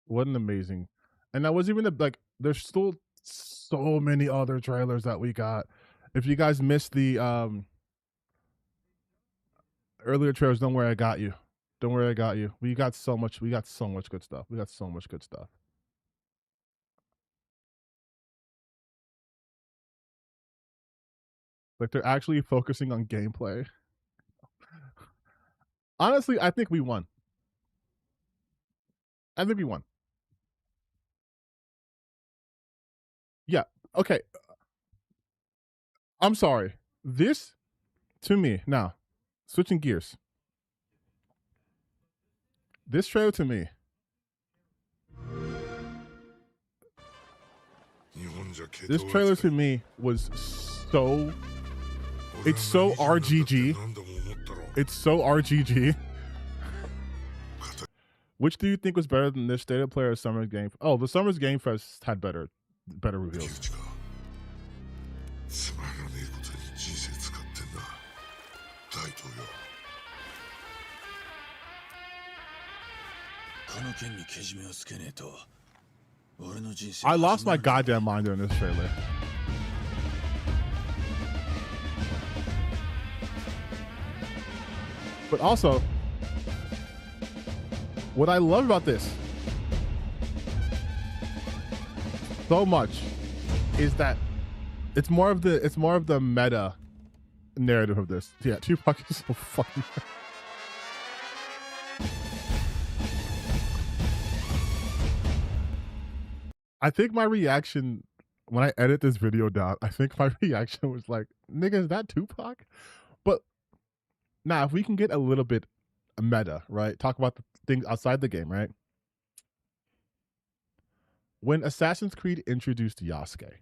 What an amazing. And that was even like, there's still so many other trailers that we got. If you guys missed the earlier trailers, don't worry, I got you. Don't worry, I got you. We got so much good stuff. We got so much good stuff. Like they're actually focusing on gameplay. Honestly, I think we won. Yeah. Okay. I'm sorry. This, to me, now, switching gears. This trailer to me. This trailer to me was so. It's so RGG. It's so RGG. Which do you think was better than this State of Play or Summer Game? Oh, the Summer's Game Fest had better reveals. I lost my goddamn mind during this trailer. But also, what I love about this so much is that it's more of the meta narrative of this. Yeah, Tupac is so fucking. I think my reaction when I edit this video down, I think my reaction was like, "Nigga, is that Tupac?" But now, if we can get a little bit meta, right? Talk about the things outside the game, right? When Assassin's Creed introduced Yasuke,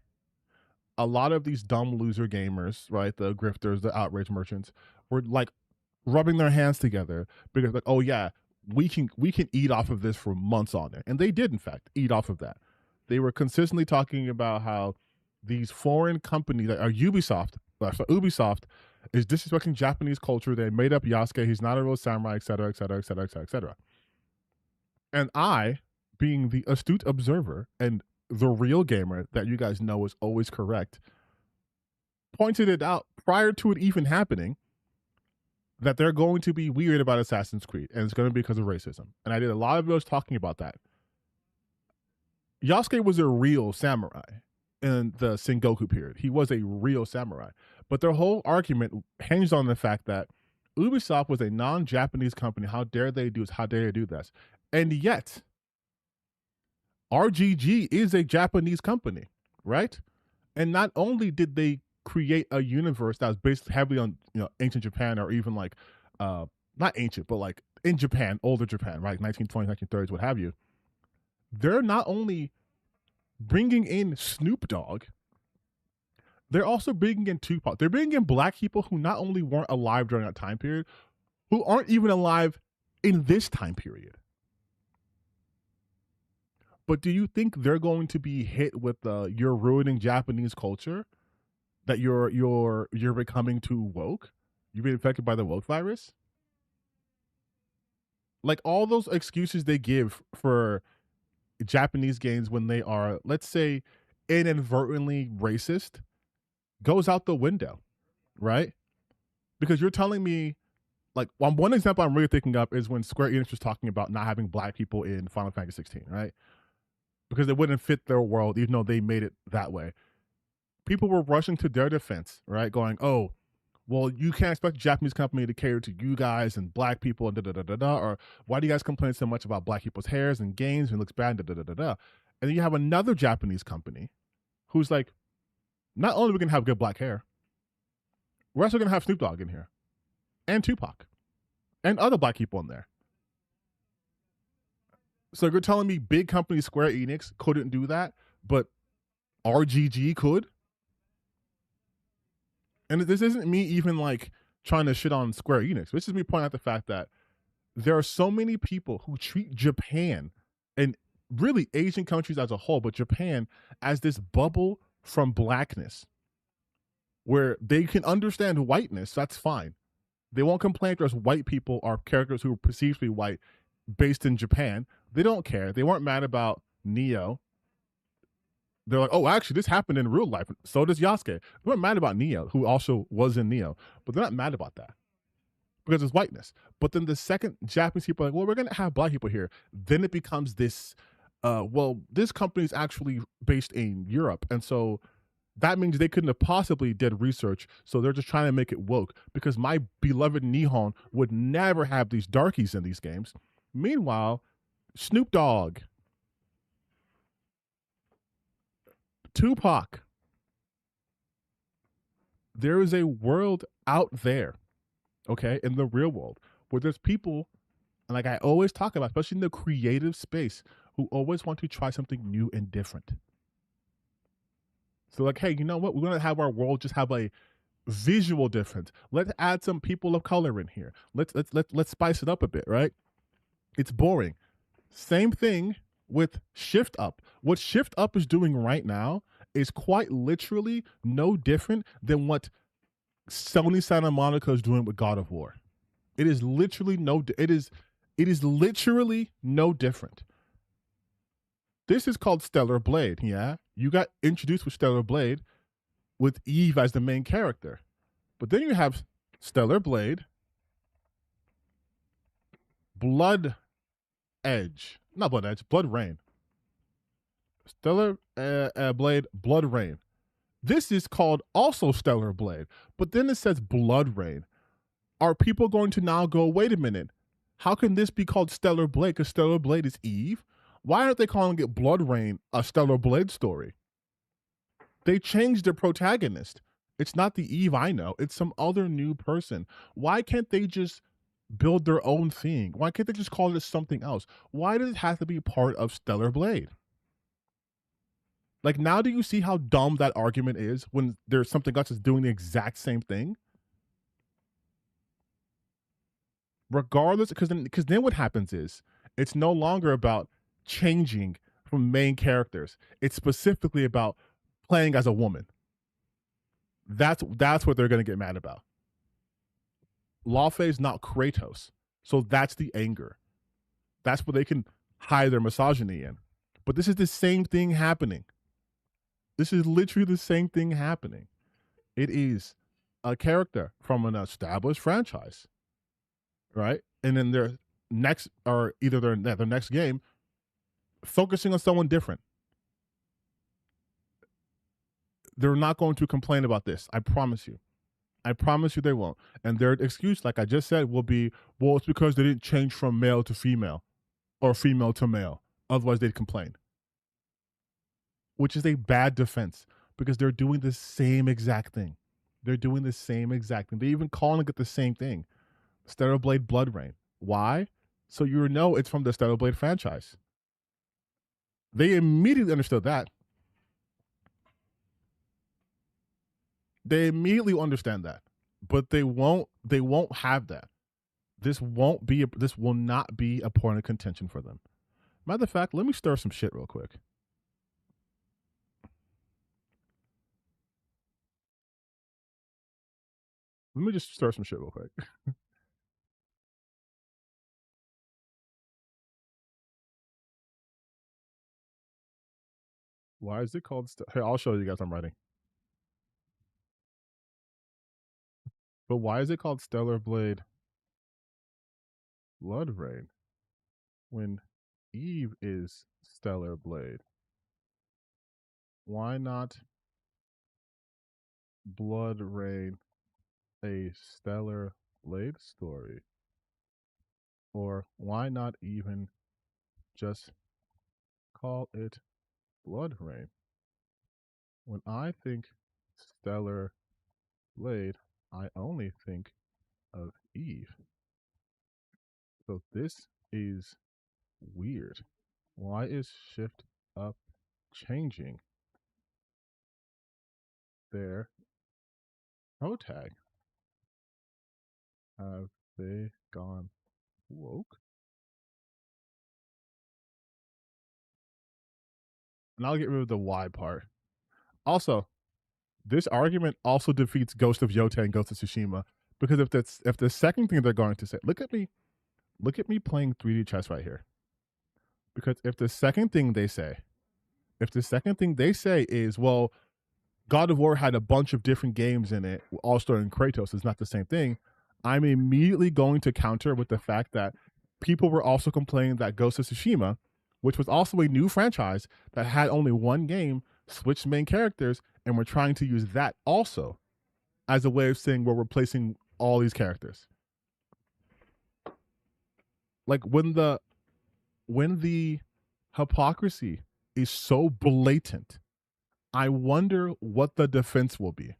a lot of these dumb loser gamers, right? The grifters, the outrage merchants, were like rubbing their hands together because, like, oh yeah, we can eat off of this for months on it, and they did, in fact, eat off of that. They were consistently talking about how these foreign companies that are Ubisoft is disrespecting Japanese culture. They made up Yasuke. He's not a real samurai, etc., etc., etc., etc., etc. And I, being the astute observer and the real gamer that you guys know is always correct, pointed it out prior to it even happening that they're going to be weird about Assassin's Creed, and it's going to be because of racism. And I did a lot of videos talking about that. Yasuke was a real samurai in the Sengoku period. He was a real samurai. But their whole argument hinged on the fact that Ubisoft was a non-Japanese company. How dare they do this? How dare they do this? And yet, RGG is a Japanese company, right? And not only did they create a universe that was based heavily on, ancient Japan, or even like, not ancient, but like in Japan, older Japan, right? 1920s, 1930s, what have you. They're not only bringing in Snoop Dogg, they're also bringing in Tupac. They're bringing in black people who not only weren't alive during that time period, who aren't even alive in this time period. But do you think they're going to be hit with you're ruining Japanese culture? That you're becoming too woke? You've been infected by the woke virus? Like all those excuses they give for Japanese games when they are, let's say, inadvertently racist, goes out the window, right? Because you're telling me, like, one example I'm really thinking of is when Square Enix was talking about not having black people in Final Fantasy 16, right? Because it wouldn't fit their world, even though they made it that way. People were rushing to their defense, right? Going, oh, well, you can't expect a Japanese company to cater to you guys and black people and da-da-da-da-da, or why do you guys complain so much about black people's hairs and games and it looks bad, da-da-da-da-da. And then you have another Japanese company who's like, not only are we going to have good black hair, we're also going to have Snoop Dogg in here, and Tupac, and other black people in there. So you're telling me big company Square Enix couldn't do that, but RGG could? And this isn't me even like trying to shit on Square Enix. This is me pointing out the fact that there are so many people who treat Japan and really Asian countries as a whole, but Japan as this bubble from blackness where they can understand whiteness. That's fine. They won't complain if there's white people or characters who are perceived to be white based in Japan. They don't care. They weren't mad about Neo. They're like, oh, actually, this happened in real life. So does Yasuke. They weren't mad about Neo, who also was in Neo, but they're not mad about that. because it's whiteness. But then the second Japanese people are like, well, we're going to have black people here. Then it becomes this, well, this company is actually based in Europe. And so that means they couldn't have possibly did research. So they're just trying to make it woke because my beloved Nihon would never have these darkies in these games. Meanwhile, Snoop Dogg, Tupac, there is a world out there, okay, in the real world where there's people, like I always talk about, especially in the creative space, who always want to try something new and different. So like, hey, you know what? We're going to have our world just have a visual difference. Let's add some people of color in here. Let's spice it up a bit, right? It's boring. Same thing with Shift Up. What Shift Up is doing right now is quite literally no different than what Sony Santa Monica is doing with God of War. It is literally literally no different. This is called Stellar Blade, yeah? You got introduced with Stellar Blade with Eve as the main character. But then you have Stellar Blade, Blood Rain. Stellar Blade, Blood Rain. This is called also Stellar Blade, but then it says Blood Rain. Are people going to now go, wait a minute, how can this be called Stellar Blade? Because Stellar Blade is Eve? Why aren't they calling it Blood Rain, a Stellar Blade story? They changed the protagonist. It's not the Eve I know. It's some other new person. Why can't they just build their own thing? Why can't they just call it something else? Why does it have to be part of Stellar Blade? Like, now do you see how dumb that argument is when there's something else that's doing the exact same thing? Regardless, because then what happens is it's no longer about changing from main characters. It's specifically about playing as a woman. That's what they're going to get mad about. Laufey is not Kratos. So that's the anger. That's what they can hide their misogyny in. But this is the same thing happening. This is literally the same thing happening. It is a character from an established franchise, right? And then their next, or either their next game, focusing on someone different. They're not going to complain about this. I promise you. I promise you they won't. And their excuse, like I just said, will be, well, it's because they didn't change from male to female or female to male. Otherwise, they'd complain. Which is a bad defense because they're doing the same exact thing. They're doing the same exact thing. They're even calling it the same thing. Stellar Blade Blood Rain. Why? So you know it's from the Stellar Blade franchise. They immediately understood that. They immediately understand that. But they won't have that. This will not be a point of contention for them. Matter of fact, let me stir some shit real quick. Let me just stir some shit real quick. Why is it called? Hey, I'll show you guys I'm writing. But why is it called Stellar Blade Blood Rain when Eve is Stellar Blade? Why not Blood Rain a Stellar Blade story? Or why not even just call it Blood Rain? When I think Stellar Blade, I only think of Eve. So this is weird. Why is Shift Up changing their pro tag? Have they gone woke? And I'll get rid of the why part. Also, this argument also defeats Ghost of Yota and Ghost of Tsushima, because if the second thing they're going to say, look at me playing 3D chess right here. Because if the second thing they say is, well, God of War had a bunch of different games in it, all starring Kratos, is not the same thing, I'm immediately going to counter with the fact that people were also complaining that Ghost of Tsushima, which was also a new franchise that had only one game, switched main characters, and we're trying to use that also as a way of saying we're replacing all these characters. Like when the hypocrisy is so blatant, I wonder what the defense will be.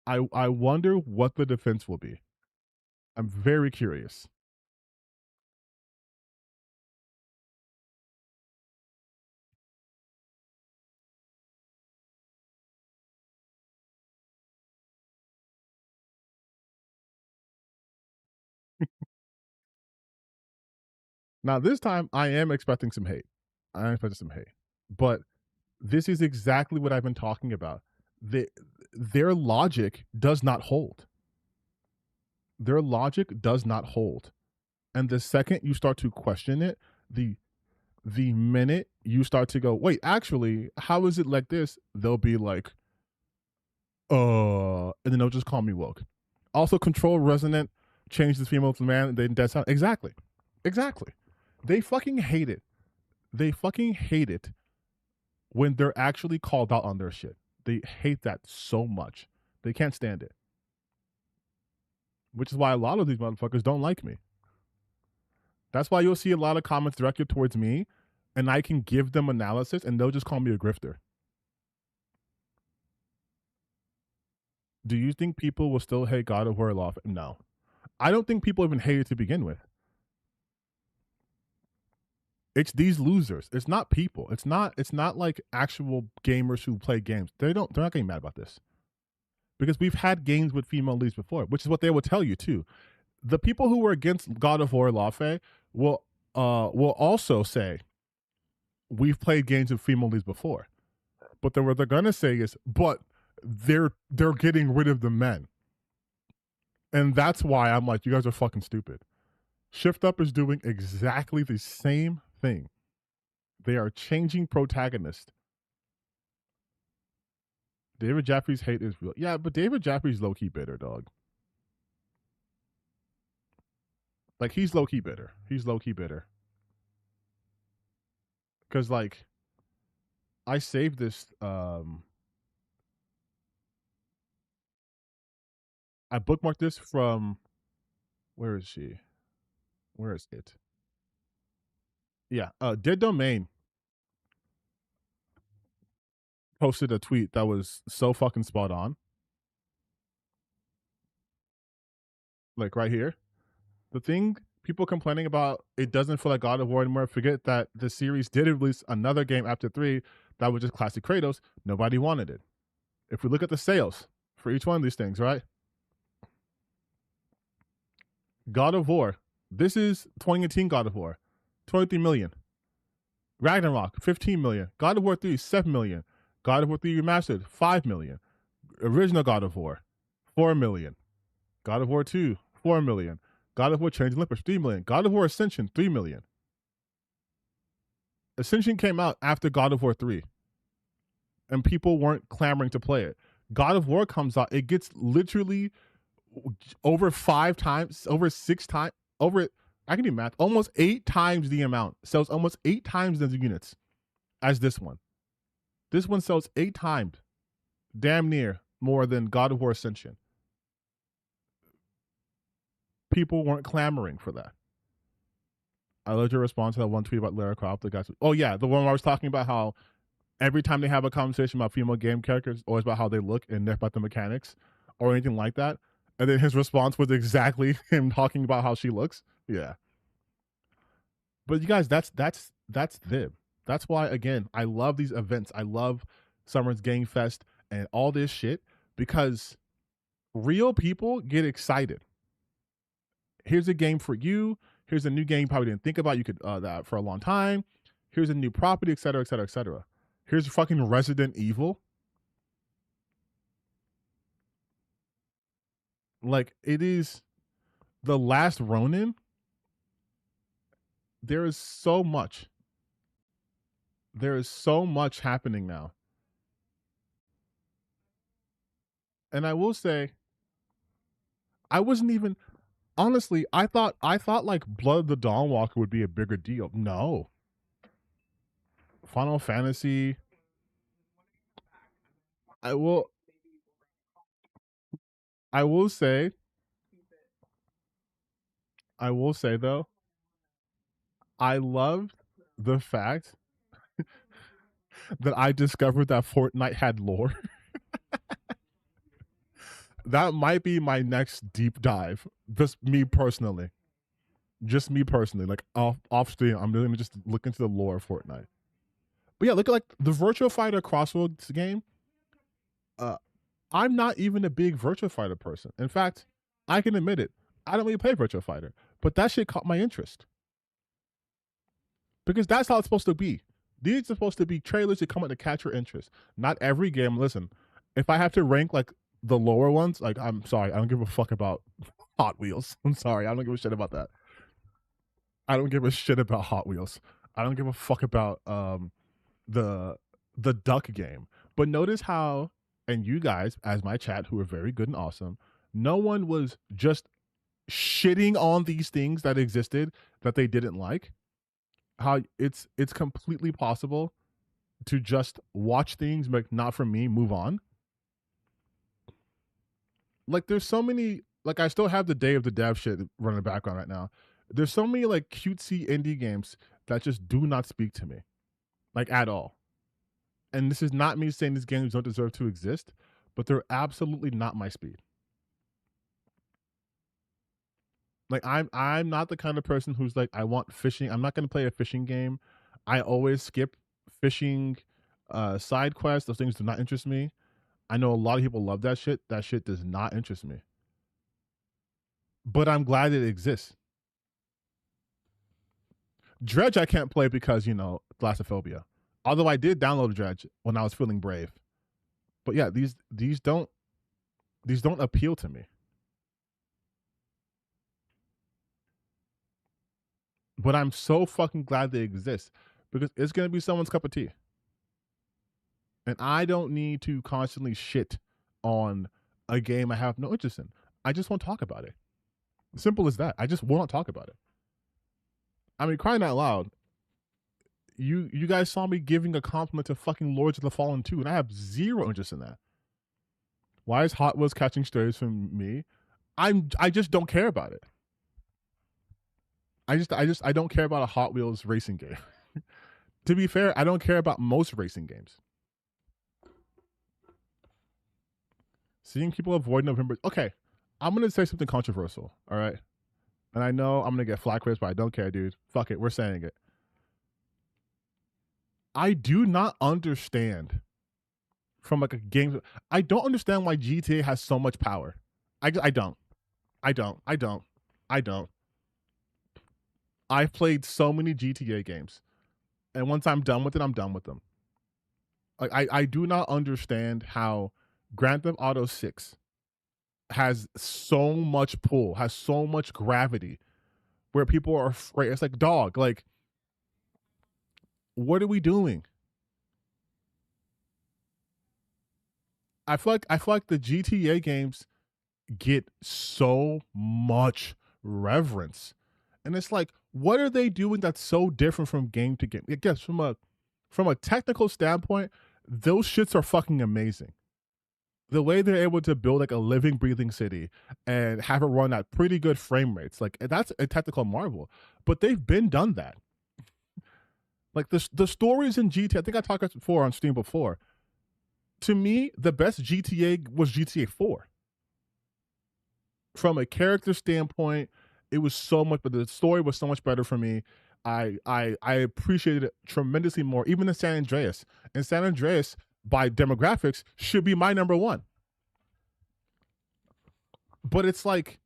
I wonder what the defense will be. I'm very curious. Now, this time, I am expecting some hate. But this is exactly what I've been talking about. Their logic does not hold. Their logic does not hold. And the second you start to question it, the minute you start to go, wait, actually, how is it like this? They'll be like, and then they'll just call me woke. Also, Control Resonant changed this female to man, and then dead sound. Exactly. They fucking hate it. They fucking hate it when they're actually called out on their shit. They hate that so much. They can't stand it. Which is why a lot of these motherfuckers don't like me. That's why you'll see a lot of comments directed towards me, and I can give them analysis, and they'll just call me a grifter. Do you think people will still hate God of War Love? No. I don't think people even hate it to begin with. It's these losers. It's not people. It's not like actual gamers who play games. They're not getting mad about this. Because we've had games with female leads before, which is what they will tell you too. The people who were against God of War Lafe will also say we've played games with female leads before. But then what they're gonna say is, but they're getting rid of the men. And that's why I'm like, you guys are fucking stupid. Shift Up is doing exactly the same thing. They are changing protagonists. David Jaffrey's hate is real. Yeah, but David Jaffrey's low-key bitter, dog. Like, he's low-key bitter. Because, like, I saved this, I bookmarked this from, where is she? Where is it? Yeah, Dead Domain posted a tweet that was so fucking spot on. Like right here. The thing people complaining about, it doesn't feel like God of War anymore. Forget that the series did release another game after 3 that was just classic Kratos. Nobody wanted it. If we look at the sales for each one of these things, right? God of War. This is 2018 God of War. 23 million. Ragnarok, 15 million. God of War 3, 7 million. God of War 3 Remastered, 5 million. Original God of War, 4 million. God of War 2, 4 million. God of War Change Olympus, 3 million. God of War Ascension, 3 million. Ascension came out after God of War 3. And people weren't clamoring to play it. God of War comes out, it gets literally over 5 times, over 6 times, I can do math, almost 8 times the amount. Sells almost 8 times the units as this one. This one sells 8 times, damn near more than God of War Ascension. People weren't clamoring for that. I loved your response to that one tweet about Lara Croft. The guys, oh yeah, the one where I was talking about how every time they have a conversation about female game characters, always about how they look and not about the mechanics or anything like that. And then his response was exactly him talking about how she looks. Yeah. But you guys, that's them. That's why, again, I love these events. I love Summer's Game Fest and all this shit because real people get excited. Here's a game for you. Here's a new game you probably didn't think about. You could that for a long time. Here's a new property, et cetera, et cetera, et cetera. Here's fucking Resident Evil. Like, it is the last Ronin. There is so much. There is so much happening now. And I will say, I wasn't even honestly. I thought like Blood of the Dawnwalker would be a bigger deal. No. Final Fantasy. I will say though, I loved the fact that I discovered that Fortnite had lore. That might be my next deep dive. Just me personally. Like off stream, I'm going to just look into the lore of Fortnite. But yeah, look at like the Virtua Fighter Crossroads game. I'm not even a big Virtua Fighter person. In fact, I can admit it. I don't really play Virtua Fighter, but that shit caught my interest. Because that's how it's supposed to be. These are supposed to be trailers that come out to catch your interest. Not every game. Listen, if I have to rank like the lower ones, like I'm sorry, I don't give a fuck about Hot Wheels. I'm sorry, I don't give a shit about that. I don't give a shit about Hot Wheels. I don't give a fuck about the Duck game. But notice how, and you guys, as my chat, who are very good and awesome, no one was just shitting on these things that existed that they didn't like. How it's completely possible to just watch things like not for me, move on. Like there's so many, like I still have the Day of the Dev shit running in the background right now. There's so many like cutesy indie games that just do not speak to me, like at all. And this is not me saying these games don't deserve to exist, but they're absolutely not my speed. Like I'm not the kind of person who's like, I want fishing. I'm not going to play a fishing game. I always skip fishing side quests. Those things do not interest me. I know a lot of people love that shit. That shit does not interest me. But I'm glad it exists. Dredge I can't play because, thalassophobia. Although I did download Dredge when I was feeling brave. But yeah, these don't appeal to me. But I'm so fucking glad they exist because it's going to be someone's cup of tea. And I don't need to constantly shit on a game I have no interest in. I just won't talk about it. Simple as that. I just won't talk about it. I mean, crying out loud, you guys saw me giving a compliment to fucking Lords of the Fallen 2, and I have zero interest in that. Why is Hot Wheels catching strays from me? I just don't care about it. I don't care about a Hot Wheels racing game. To be fair, I don't care about most racing games. Seeing people avoid November. Okay, I'm going to say something controversial, all right? And I know I'm going to get flack for this, but I don't care, dude. Fuck it, we're saying it. I do not understand from like a game. I don't understand why GTA has so much power. I don't. I've played so many GTA games. And once I'm done with it, I'm done with them. Like I do not understand how Grand Theft Auto 6 has so much pull, has so much gravity, where people are afraid. It's like, dog, like, what are we doing? I feel like the GTA games get so much reverence. And it's like, what are they doing that's so different from game to game? I guess from a technical standpoint, those shits are fucking amazing. The way they're able to build like a living, breathing city and have it run at pretty good frame rates, like that's a technical marvel. But they've been done that. Like the stories in GTA, I think I talked about before on stream before. To me, the best GTA was GTA 4. From a character standpoint, it was so much, but the story was so much better for me. I appreciated it tremendously more, even in San Andreas. And San Andreas, by demographics, should be my number one. But it's like,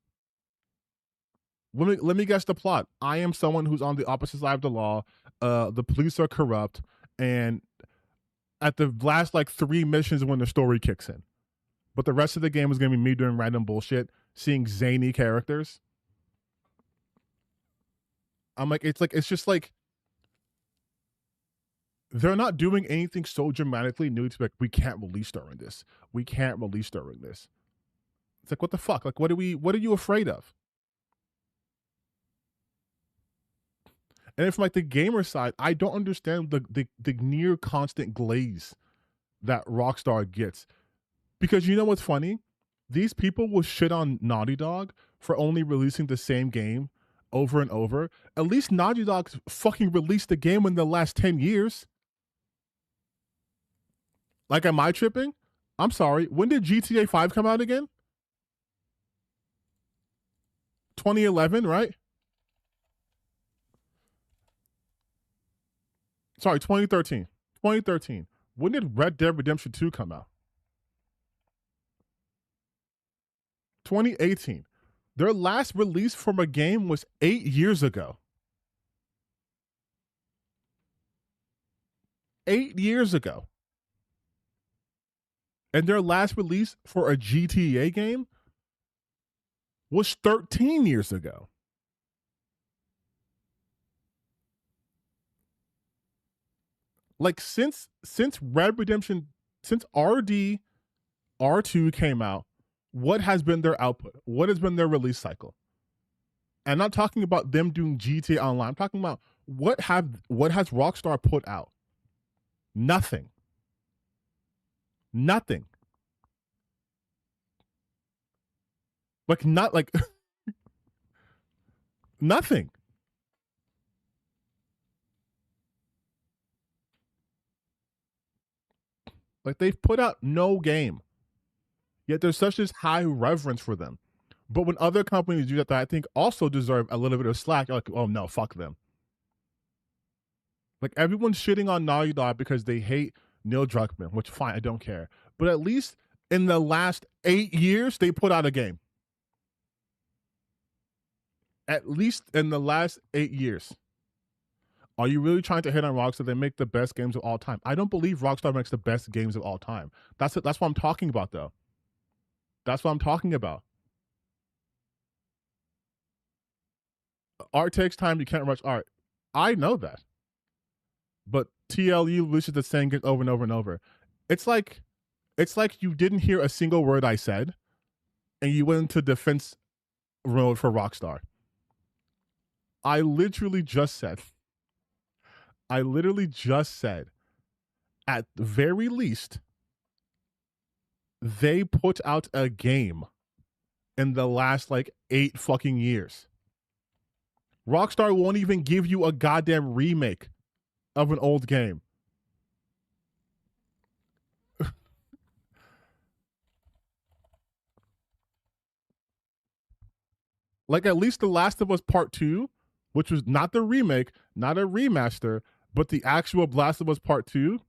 let me guess the plot. I am someone who's on the opposite side of the law. The police are corrupt, and at the last like 3 missions when the story kicks in. But the rest of the game is gonna be me doing random bullshit, seeing zany characters. I'm like, it's just like they're not doing anything so dramatically new to be like, we can't release during this. We can't release during this. It's like, what the fuck? Like, what are you afraid of? And from like the gamer side, I don't understand the near constant glaze that Rockstar gets. Because you know what's funny? These people will shit on Naughty Dog for only releasing the same game over and over. At least Naughty Dog fucking released the game in the last 10 years. Like, am I tripping? I'm sorry. When did GTA 5 come out again? 2011, right? Sorry, 2013. 2013. When did Red Dead Redemption 2 come out? 2018. Their last release from a game was 8 years ago. 8 years ago. And their last release for a GTA game was 13 years ago. Like, since Red Redemption, since RD R2 came out, what has been their output? What has been their release cycle? And I'm not talking about them doing GTA Online. I'm talking about what has Rockstar put out? Nothing. Nothing. Like, not like nothing. Like, they've put out no game. Yet there's such this high reverence for them. But when other companies do that I think also deserve a little bit of slack, you're like, oh no, fuck them. Like, everyone's shitting on Naughty Dog because they hate Neil Druckmann, which fine, I don't care. But at least in the last 8 years, they put out a game. At least in the last 8 years. Are you really trying to hit on Rockstar? They make the best games of all time. I don't believe Rockstar makes the best games of all time. That's what I'm talking about, though. That's what I'm talking about. Art takes time. You can't rush art. I know that. But TLU releases the same game over and over and over. It's like you didn't hear a single word I said, and you went into defense mode for Rockstar. I literally just said, at the very least, they put out a game in the last 8 fucking years. Rockstar won't even give you a goddamn remake of an old game. Like, at least The Last of Us Part 2, which was not the remake, not a remaster, but the actual Last of Us Part 2,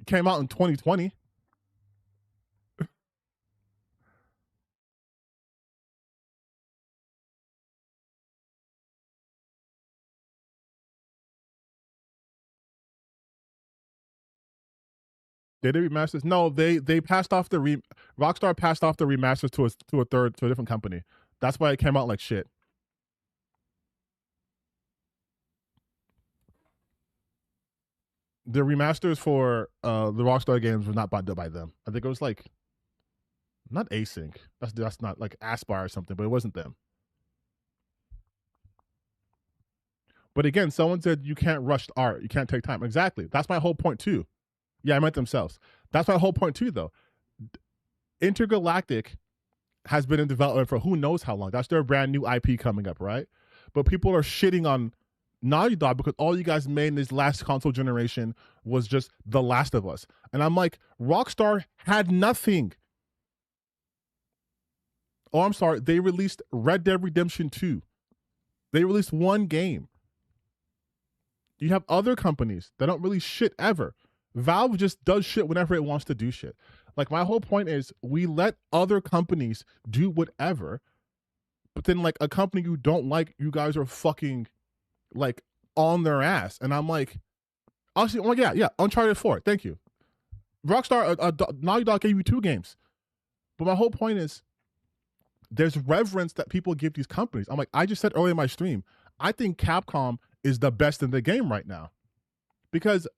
came out in 2020. Did they remasters? No, they passed off Rockstar passed off the remasters to a different company. That's why it came out like shit. The remasters for the Rockstar games were not by them. I think it was not Async. That's not like Aspire or something, but it wasn't them. But again, someone said you can't rush art. You can't take time. Exactly. That's my whole point too. Yeah, I meant themselves. That's my whole point too, though. Intergalactic has been in development for who knows how long. That's their brand new IP coming up, right? But people are shitting on Naughty Dog because all you guys made in this last console generation was just The Last of Us. And I'm like, Rockstar had nothing. Oh, I'm sorry. They released Red Dead Redemption 2. They released one game. You have other companies that don't really shit ever. Valve just does shit whenever it wants to do shit. Like, my whole point is we let other companies do whatever, but then a company you don't like, you guys are fucking on their ass. And I'm like, honestly, oh yeah, Uncharted 4, thank you. Rockstar, Naughty Dog gave you 2 games. But my whole point is there's reverence that people give these companies. I'm like, I just said earlier in my stream, I think Capcom is the best in the game right now. Because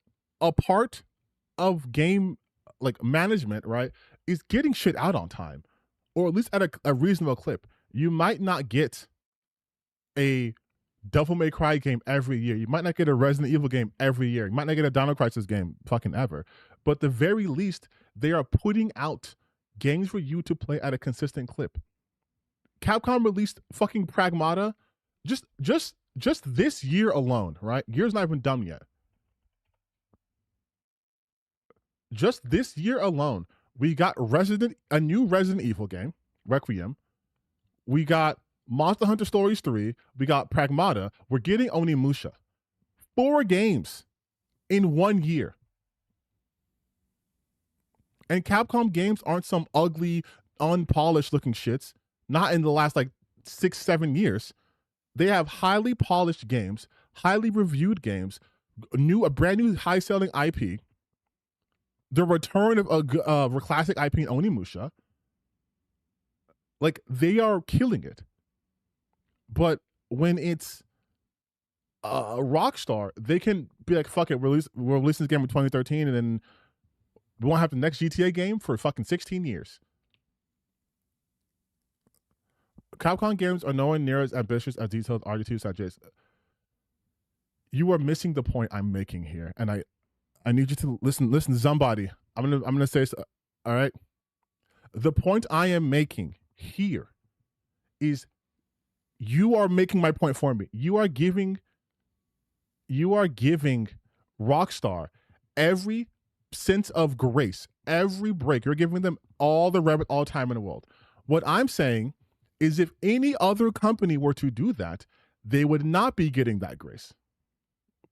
a part of game management, right, is getting shit out on time. or at least at a reasonable clip. You might not get a Devil May Cry game every year. You might not get a Resident Evil game every year. You might not get a Dino Crisis game fucking ever. But at the very least, they are putting out games for you to play at a consistent clip. Capcom released fucking Pragmata just this year alone, right? Year's not even done yet. Just this year alone, we got a new Resident Evil game, Requiem. We got Monster Hunter Stories 3. We got Pragmata. We're getting Onimusha. 4 games in 1 year. And Capcom games aren't some ugly, unpolished looking shits. Not in the last 6-7 years. They have highly polished games, highly reviewed games, a brand new high selling IP. The return of a classic IP in Onimusha. They are killing it. But when it's Rockstar, they can be like, fuck it, we're releasing this game in 2013 and then we won't have the next GTA game for fucking 16 years. Capcom games are nowhere near as ambitious as detailed RD2 Sanchez. You are missing the point I'm making here, and I need you to listen, somebody. I'm gonna say so, all right. The point I am making here is you are making my point for me. You are giving Rockstar every sense of grace, every break. You're giving them all the time in the world. What I'm saying is if any other company were to do that, they would not be getting that grace.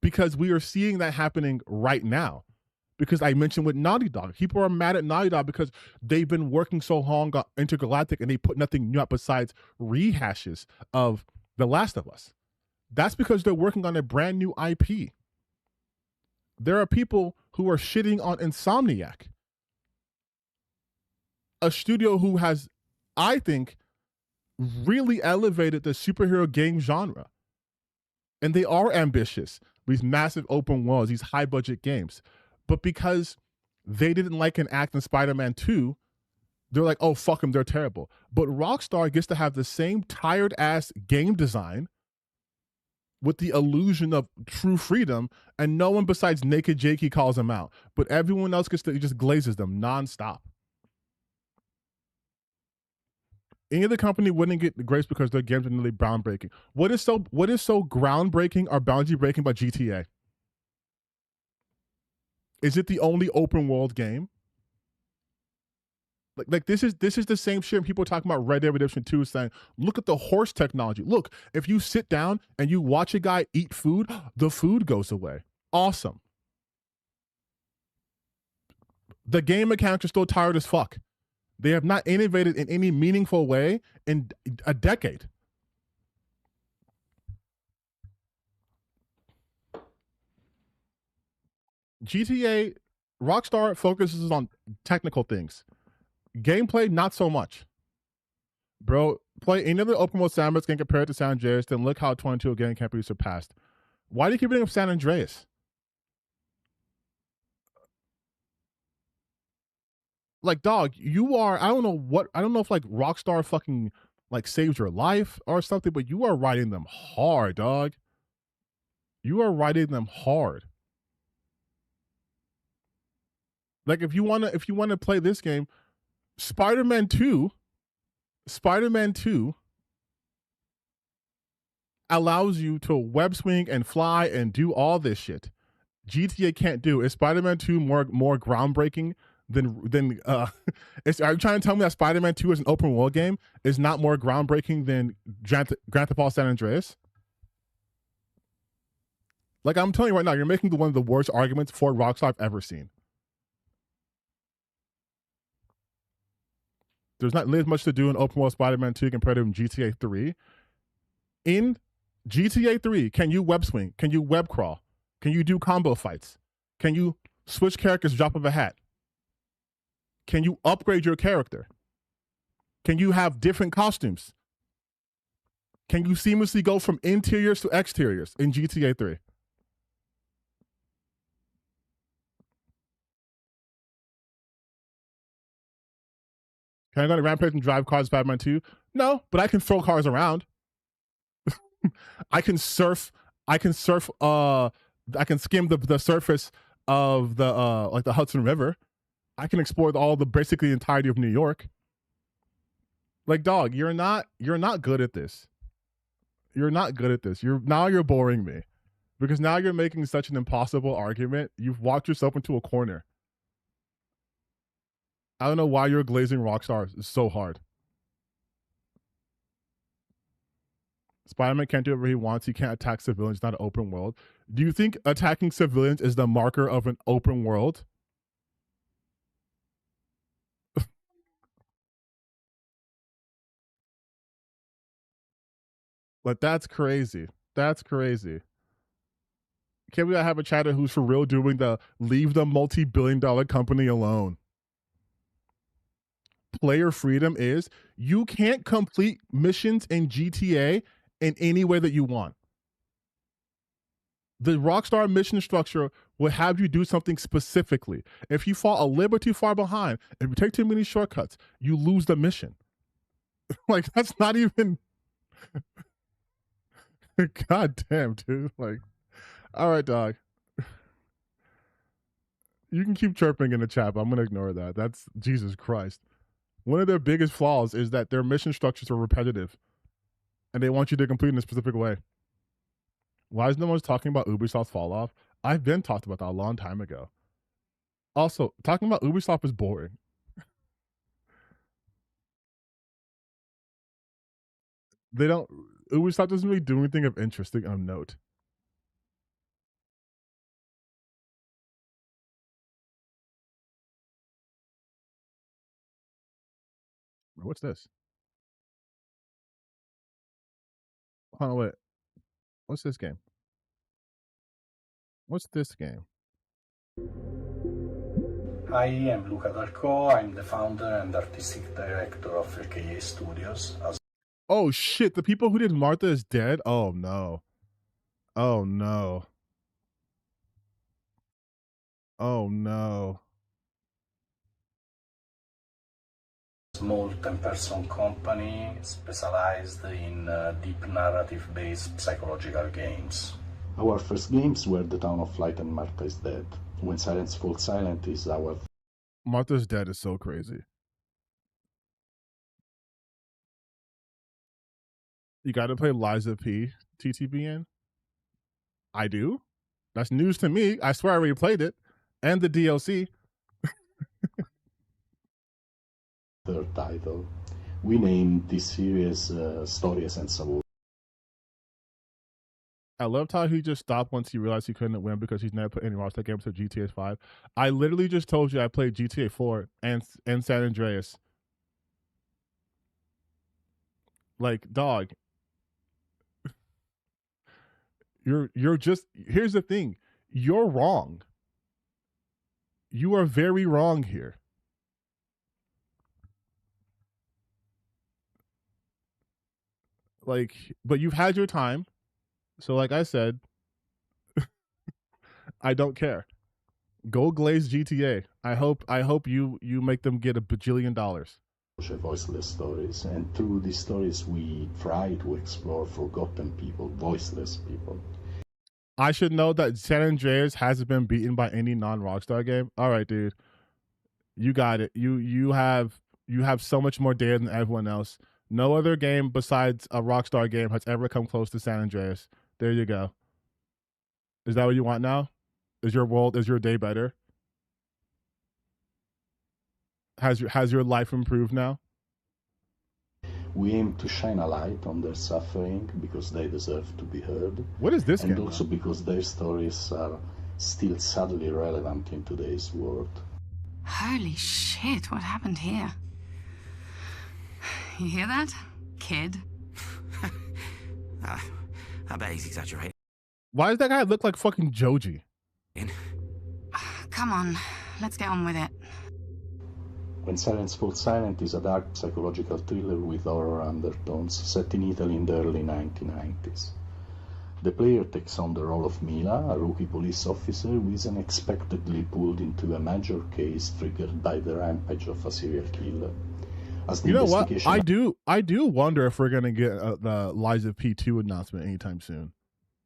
Because we are seeing that happening right now. Because I mentioned with Naughty Dog, people are mad at Naughty Dog because they've been working so long on Intergalactic and they put nothing new out besides rehashes of The Last of Us. That's because they're working on a brand new IP. There are people who are shitting on Insomniac, a studio who has, I think, really elevated the superhero game genre. And they are ambitious. These massive open worlds, these high budget games. But because they didn't like an act in Spider-Man 2, they're like, oh, fuck them, they're terrible. But Rockstar gets to have the same tired ass game design with the illusion of true freedom, and no one besides Naked Jakey calls them out. But everyone else just glazes them nonstop. Any other company wouldn't get the grace because their games are nearly groundbreaking. What is so groundbreaking or boundary breaking about GTA? Is it the only open world game? Like this is the same shit people talking about Red Dead Redemption 2 saying, look at the horse technology. Look, if you sit down and you watch a guy eat food, the food goes away. Awesome. The game mechanics are still tired as fuck. They have not innovated in any meaningful way in a decade. GTA, Rockstar focuses on technical things. Gameplay, not so much. Bro, play any other open world sandbox game compared to San Andreas, then look how 22 again can't be surpassed. Why do you keep bringing up San Andreas? Like, dog, you are, I don't know if like Rockstar fucking like saved your life or something, but you are riding them hard, dog. You are riding them hard. Like, if you wanna play this game, Spider-Man 2 allows you to web swing and fly and do all this shit. GTA can't do. Is Spider-Man 2 more groundbreaking than are you trying to tell me that Spider-Man 2 is an open world game is not more groundbreaking than Grand Theft Auto San Andreas? Like, I'm telling you right now, you're making one of the worst arguments for Rockstar I've ever seen. There's not really much to do in open world Spider-Man 2 compared to GTA 3. In GTA 3, can you web swing? Can you web crawl? Can you do combo fights? Can you switch characters drop of a hat? Can you upgrade your character? Can you have different costumes? Can you seamlessly go from interiors to exteriors in GTA 3? Can I go to Rampage and drive cars Batman 2? No, but I can throw cars around. I can surf. I can skim the surface of the like the Hudson River. I can explore basically the entirety of New York. Like, dog, you're not good at this. You're not good at this. You're boring me. Because now you're making such an impossible argument. You've walked yourself into a corner. I don't know why you're glazing Rockstar. It's so hard. Spider-Man can't do whatever he wants. He can't attack civilians. It's not an open world. Do you think attacking civilians is the marker of an open world? Like, that's crazy. That's crazy. Can't we have a chatter who's for real doing the leave the multi-billion-dollar company alone? Player freedom is you can't complete missions in GTA in any way that you want. The Rockstar mission structure will have you do something specifically. If you fall a little bit too far behind, if you take too many shortcuts, you lose the mission. Like, that's not even... God damn, dude. Like, all right, dog. You can keep chirping in the chat, but I'm going to ignore that. That's Jesus Christ. One of their biggest flaws is that their mission structures are repetitive and they want you to complete in a specific way. Why is no one talking about Ubisoft fall off? I've been talked about that a long time ago. Also, talking about Ubisoft is boring. Ubisoft doesn't really do anything of interesting of note. What's this? Hold on, wait. What's this game? What's this game? I am Luca Darko. I'm the founder and artistic director of LKA Studios. Oh shit, the people who did Martha is Dead? Oh no. Oh no. Oh no. Small 10-person company specialized in deep narrative-based psychological games. Our first games were The Town of Light and Martha is Dead. When Silence Falls Silent is our... Martha's Dead is so crazy. You gotta play Liza P. TTBN? I do? That's news to me. I swear I already played it. And the DLC. Third title. We named this series Story Senza Voce. I loved how he just stopped once he realized he couldn't win because he's never put any Rockstar games to GTA 5. I literally just told you I played GTA 4 and San Andreas. Like, dog. You're just, here's the thing. You're wrong. You are very wrong here. Like, but you've had your time. So like I said, I don't care. Go glaze GTA. I hope you make them get $1 bajillion. Voiceless stories, and through these stories we try to explore forgotten people, voiceless people. I should know that San Andreas hasn't been beaten by any non-Rockstar game. All right, dude. You got it. You have so much more data than everyone else. No other game besides a Rockstar game has ever come close to San Andreas. There you go. Is that what you want now? Is your day better? Has your life improved now? We aim to shine a light on their suffering because they deserve to be heard. What is this and game? And also because their stories are still sadly relevant in today's world. Holy shit, what happened here? You hear that, kid? I bet he's exaggerating. Why does that guy look like fucking Joji? Come on, let's get on with it. When Silence Falls Silent is a dark psychological thriller with horror undertones set in Italy in the early 1990s. The player takes on the role of Mila, a rookie police officer who is unexpectedly pulled into a major case triggered by the rampage of a serial killer. As the You know what? investigation I do wonder if we're gonna get the Lies of P2 announcement anytime soon.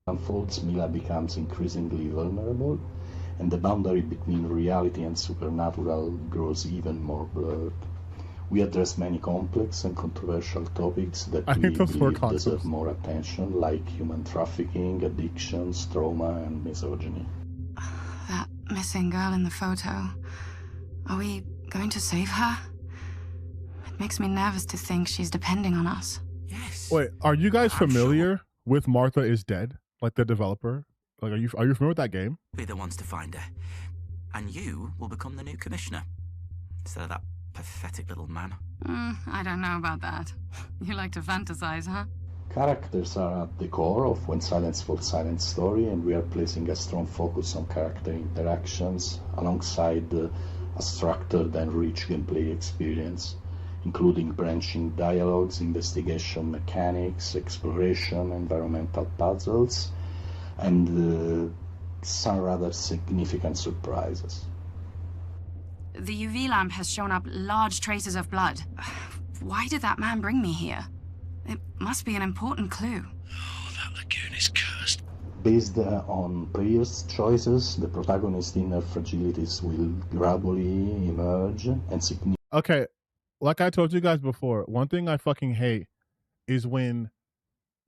unfolds, Mila becomes increasingly vulnerable, and the boundary between reality and supernatural grows even more blurred. We address many complex and controversial topics that I we think those were believe concepts. deserve more attention, like human trafficking, addictions, trauma, and misogyny. That missing girl in the photo. Are we going to save her? It makes me nervous to think she's depending on us. Wait, are you guys familiar with Martha is Dead? Like the developer? Like, are you familiar with that game? Be the ones to find her. And you will become the new commissioner. Instead of that pathetic little man. I don't know about that. You like to fantasize, huh? Characters are at the core of When Silence Falls Silent's story, and we are placing a strong focus on character interactions alongside a structured and rich gameplay experience, including branching dialogues, investigation mechanics, exploration, environmental puzzles, and some rather significant surprises. The UV lamp has shown up large traces of blood. Why did that man bring me here? It must be an important clue. That lagoon is cursed. Based on players' choices, the protagonist's inner fragilities will gradually emerge and significantly. Okay, like I told you guys before, one thing I fucking hate is when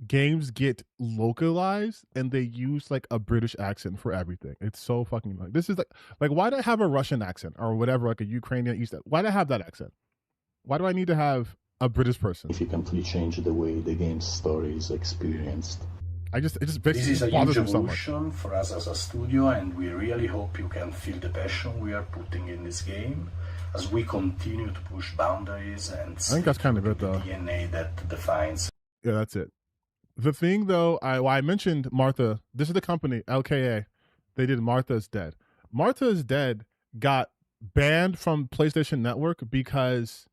games get localized and they use like a British accent for everything. It's so fucking like this is like why do I have a Russian accent or whatever, like a Ukrainian East? Why do I have that accent? Why do I need to have a British person? Significantly change the way the game's story is experienced. It just This basically is a huge bothers me so much. evolution for us as a studio, and we really hope you can feel the passion we are putting in this game as we continue to push boundaries and I think that's kind of it though. DNA that defines. Yeah, that's it. The thing though, I mentioned Martha. This is the company LKA. They did Martha is Dead. Martha is Dead got banned from PlayStation Network because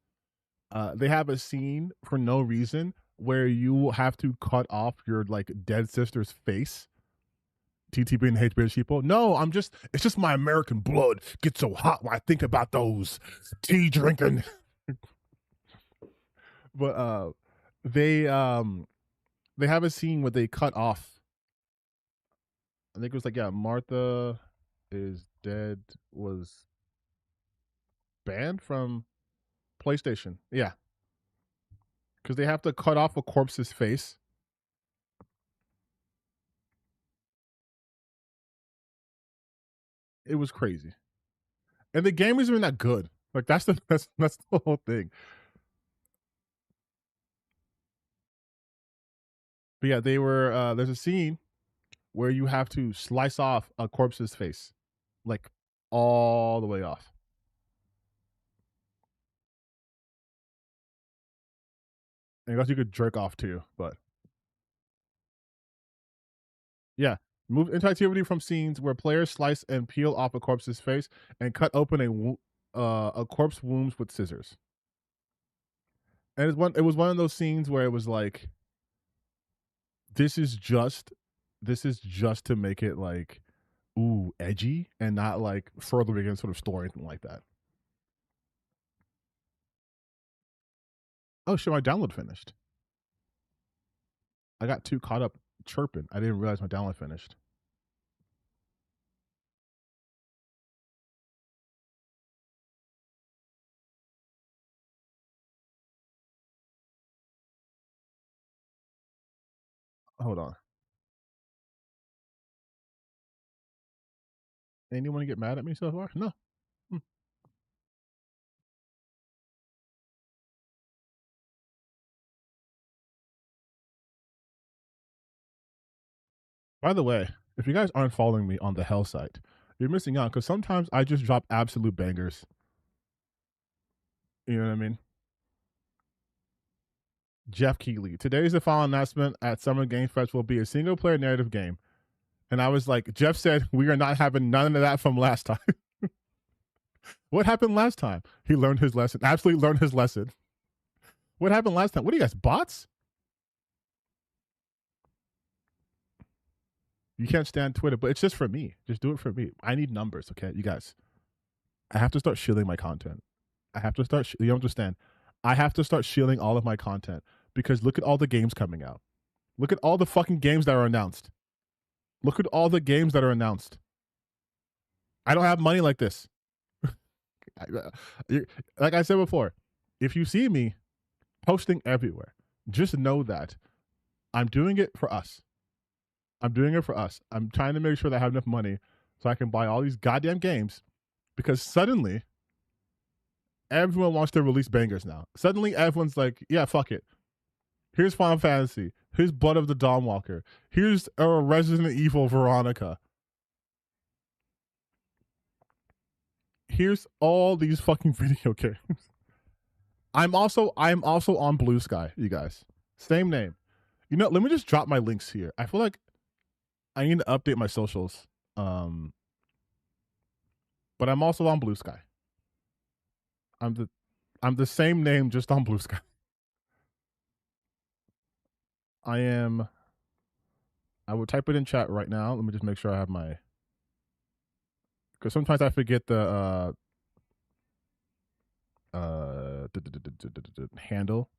they have a scene for no reason where you have to cut off your like dead sister's face. TTB and hate British people. No, it's just my American blood gets so hot when I think about those tea drinking. But they have a scene where they cut off. I think it was like, yeah, Martha is Dead was banned from PlayStation. Yeah. Because they have to cut off a corpse's face. It was crazy. And the game isn't even that good. Like that's the whole thing. But yeah, they were there's a scene where you have to slice off a corpse's face. Like all the way off. And I guess you could jerk off too, but yeah. Move interactivity from scenes where players slice and peel off a corpse's face and cut open a corpse wounds with scissors. And it was one of those scenes where it was like, this is just to make it like, ooh, edgy and not like furthering any sort of story or anything like that. Oh shit, my download finished. I got too caught up chirping. I didn't realize my download finished. Hold on. Anyone get mad at me so far? No. By the way, if you guys aren't following me on the Hell site, you're missing out because sometimes I just drop absolute bangers. You know what I mean? Jeff Keighley. Today's the final announcement at Summer Game Fest will be a single player narrative game. And I was like, Jeff said, we are not having none of that from last time. What happened last time? He learned his lesson. Absolutely learned his lesson. What happened last time? What are you guys, bots? You can't stand Twitter, but it's just for me. Just do it for me. I need numbers, okay? You guys, I have to start shielding my content. I have to start, you understand? I have to start shielding all of my content because look at all the games coming out. Look at all the fucking games that are announced. Look at all the games that are announced. I don't have money like this. Like I said before, if you see me posting everywhere, just know that I'm doing it for us. I'm doing it for us. I'm trying to make sure that I have enough money so I can buy all these goddamn games because suddenly everyone wants to release bangers now. Suddenly everyone's like, yeah, fuck it. Here's Final Fantasy. Here's Blood of the Dawnwalker. Here's Resident Evil Veronica. Here's all these fucking video games. I'm also on Blue Sky, you guys. Same name. You know, let me just drop my links here. I feel like I need to update my socials. But I'm also on Blue Sky. I'm the same name, just on Blue Sky. I will type it in chat right now. Let me just make sure I have my, because sometimes I forget the handle.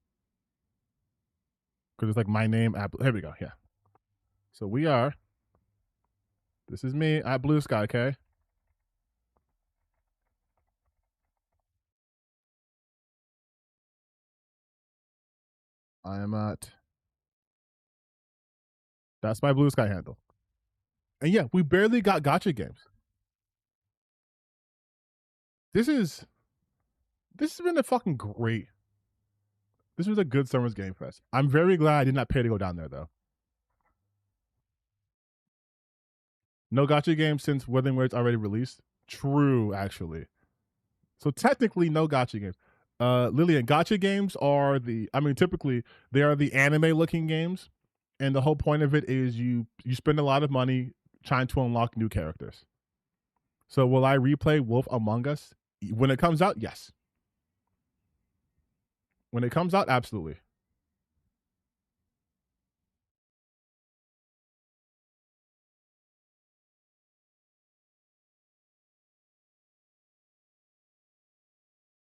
Because it's like my name at, here we go, yeah. So this is me at Blue Sky, okay? I am at, that's my Blue Sky handle. And yeah, we barely got gacha games. This has been a fucking great. This was a good Summer's Game Fest. I'm very glad I did not pay to go down there though. No gacha games since Wuthering Waves already released. True, actually. So technically, no gacha games. Lillian, gacha games are typically they are the anime-looking games, and the whole point of it is you spend a lot of money trying to unlock new characters. So will I replay Wolf Among Us when it comes out? Yes. When it comes out, absolutely.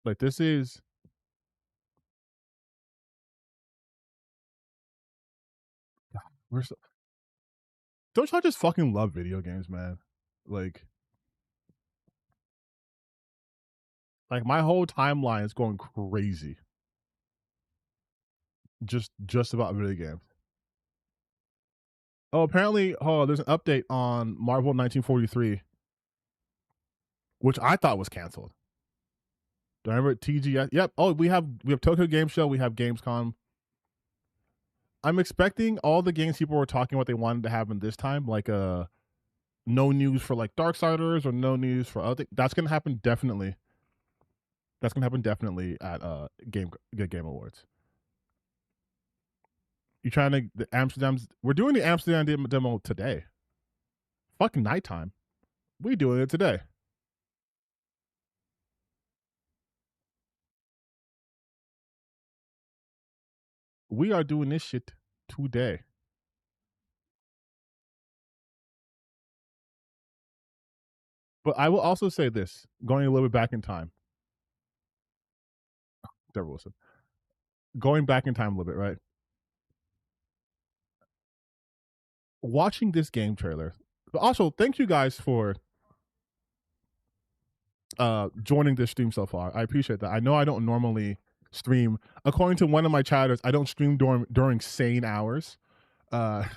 Like this is don't y'all just fucking love video games, man? Like my whole timeline is going crazy. Just about video games. Oh, apparently, there's an update on Marvel 1943, which I thought was canceled. Do I remember TGS? Yep. Oh, we have Tokyo Game Show. We have Gamescom. I'm expecting all the games people were talking what they wanted to have in this time, like no news for like Darksiders or no news for other. That's gonna happen definitely. That's gonna happen definitely at Game Awards. You trying to we're doing the Amsterdam demo today. Fucking nighttime. We doing it today. We are doing this shit today. But I will also say this, going a little bit back in time. Deborah Wilson. Going back in time a little bit, right? Watching this game trailer. Also, thank you guys for joining this stream so far. I appreciate that. I know I don't normally stream. According to one of my chatters, I don't stream during sane hours. Like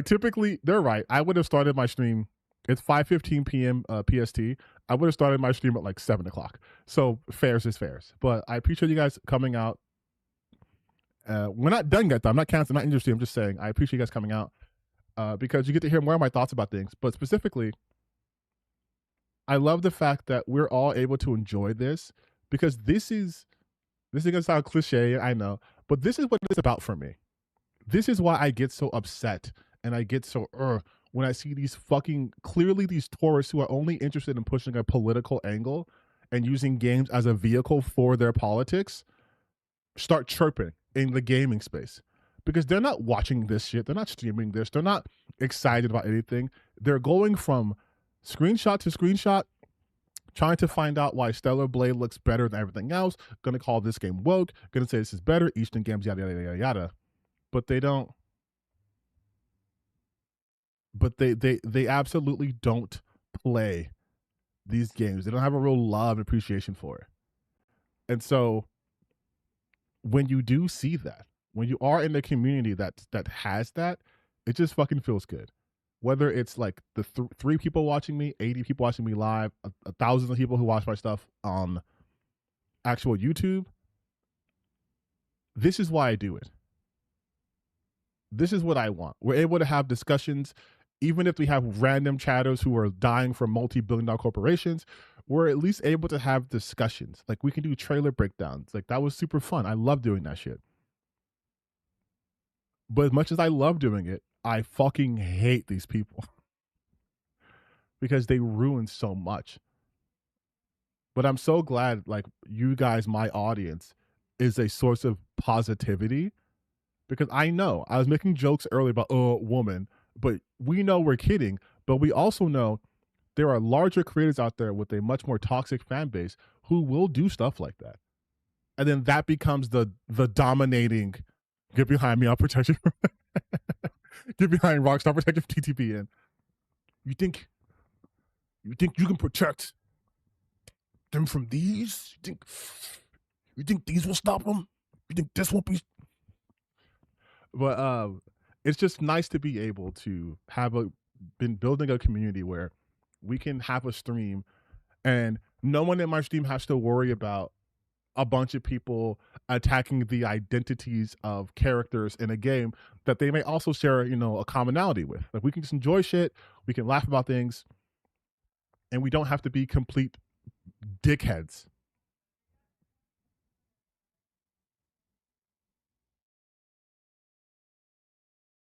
typically, they're right. I would have started my stream. It's 5:15 p.m. PST. I would have started my stream at like 7 o'clock. So fairs is fairs. But I appreciate you guys coming out. We're not done yet, though. I'm not canceling, not interested. I'm just saying I appreciate you guys coming out because you get to hear more of my thoughts about things. But specifically, I love the fact that we're all able to enjoy this because this is gonna sound cliche, I know, but this is what it's about for me. This is why I get so upset and I get so when I see these clearly these tourists who are only interested in pushing a political angle and using games as a vehicle for their politics start chirping in the gaming space because they're not watching this shit. They're not streaming this. They're not excited about anything. They're going from screenshot to screenshot, trying to find out why Stellar Blade looks better than everything else, gonna call this game woke, gonna say this is better, Eastern Games, yada, yada, yada, yada. But they don't. But they absolutely don't play these games. They don't have a real love and appreciation for it. And so when you do see that, when you are in a community that has that, it just fucking feels good. Whether it's like the 3 people watching me, 80 people watching me live, 1,000 of people who watch my stuff on actual YouTube, this is why I do it. This is what I want. We're able to have discussions, even if we have random chatters who are dying from multi-billion-dollar corporations, we're at least able to have discussions. Like, we can do trailer breakdowns. Like, that was super fun. I love doing that shit. But as much as I love doing it, I fucking hate these people because they ruin so much. But I'm so glad, like, you guys, my audience, is a source of positivity, because I know I was making jokes earlier about, woman, but we know we're kidding, but we also know there are larger creators out there with a much more toxic fan base who will do stuff like that. And then that becomes the dominating, get behind me, I'll protect you. Get behind Rockstar, protect your TTPN. You think you can protect them from these? You think these will stop them? You think this won't be? But it's just nice to be able to have been building a community where we can have a stream and no one in my stream has to worry about a bunch of people attacking the identities of characters in a game that they may also share, a commonality with. Like, we can just enjoy shit, we can laugh about things, and we don't have to be complete dickheads.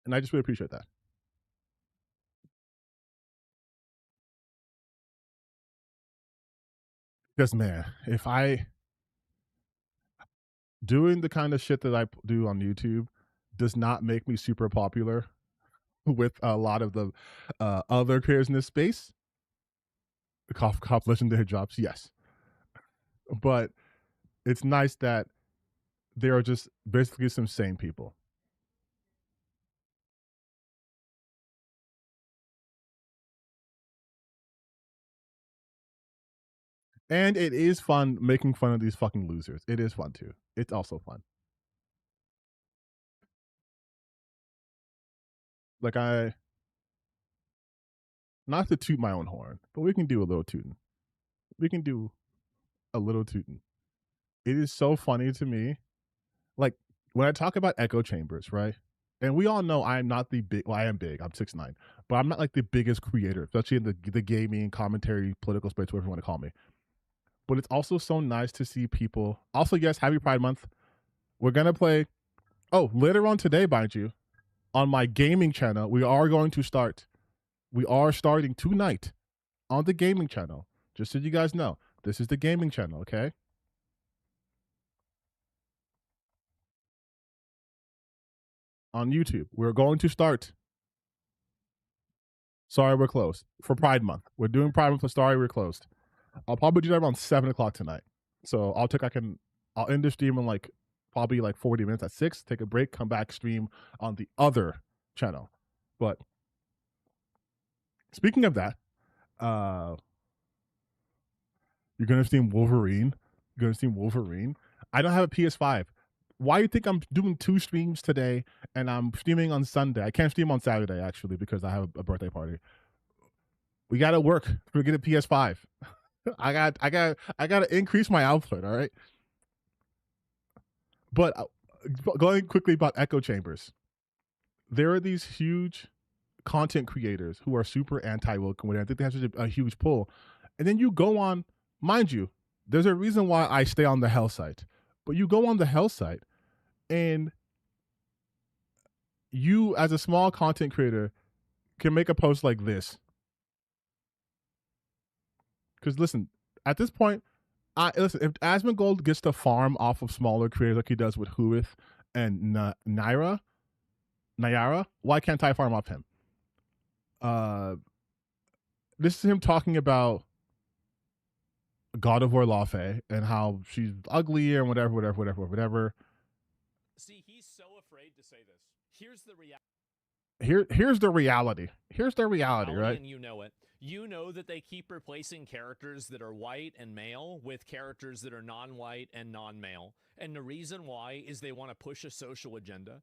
And I just really appreciate that. Because, man, if doing the kind of shit that I do on YouTube does not make me super popular with a lot of the other creators in this space. The Cough legendary drops, yes. But it's nice that there are just basically some sane people. And it is fun making fun of these fucking losers. It is fun too. It's also fun. Like, not to toot my own horn, but we can do a little tooting. We can do a little tooting. It is so funny to me. Like, when I talk about echo chambers, right? And we all know I'm not the big, well, I am big, I'm 6'9", but I'm not like the biggest creator, especially in the gaming, commentary, political space, whatever you want to call me. But it's also so nice to see people. Also, yes, happy Pride Month. We're going to play, later on today, mind you, on my gaming channel, we are starting tonight on the gaming channel. Just so you guys know, this is the gaming channel, okay? On YouTube, we're going to start. Sorry, we're closed for Pride Month. We're doing Pride Month for Sorry, we're closed. I'll probably do that around 7 o'clock tonight. So I'll end the stream in probably 40 minutes at 6, take a break, come back, stream on the other channel. But speaking of that, you're going to stream Wolverine. I don't have a PS5. Why do you think I'm doing 2 streams today and I'm streaming on Sunday? I can't stream on Saturday, actually, because I have a birthday party. We got to work to get a PS5. I got to increase my output, all right? But going quickly about echo chambers. There are these huge content creators who are super anti-woke and I think they have such a huge pull. And then you go on, mind you, there's a reason why I stay on the Hell site. But you go on the Hell site and you, as a small content creator, can make a post like this. Because listen, at this point, if Asmongold gets to farm off of smaller creators like he does with Huith and Nayara, why can't I farm off him? This is him talking about God of War Laufey and how she's ugly and whatever. See, he's so afraid to say this. Here's the reality. Here's the reality. Here's the reality, right? And you know it. You know that they keep replacing characters that are white and male with characters that are non-white and non-male. And the reason why is they want to push a social agenda.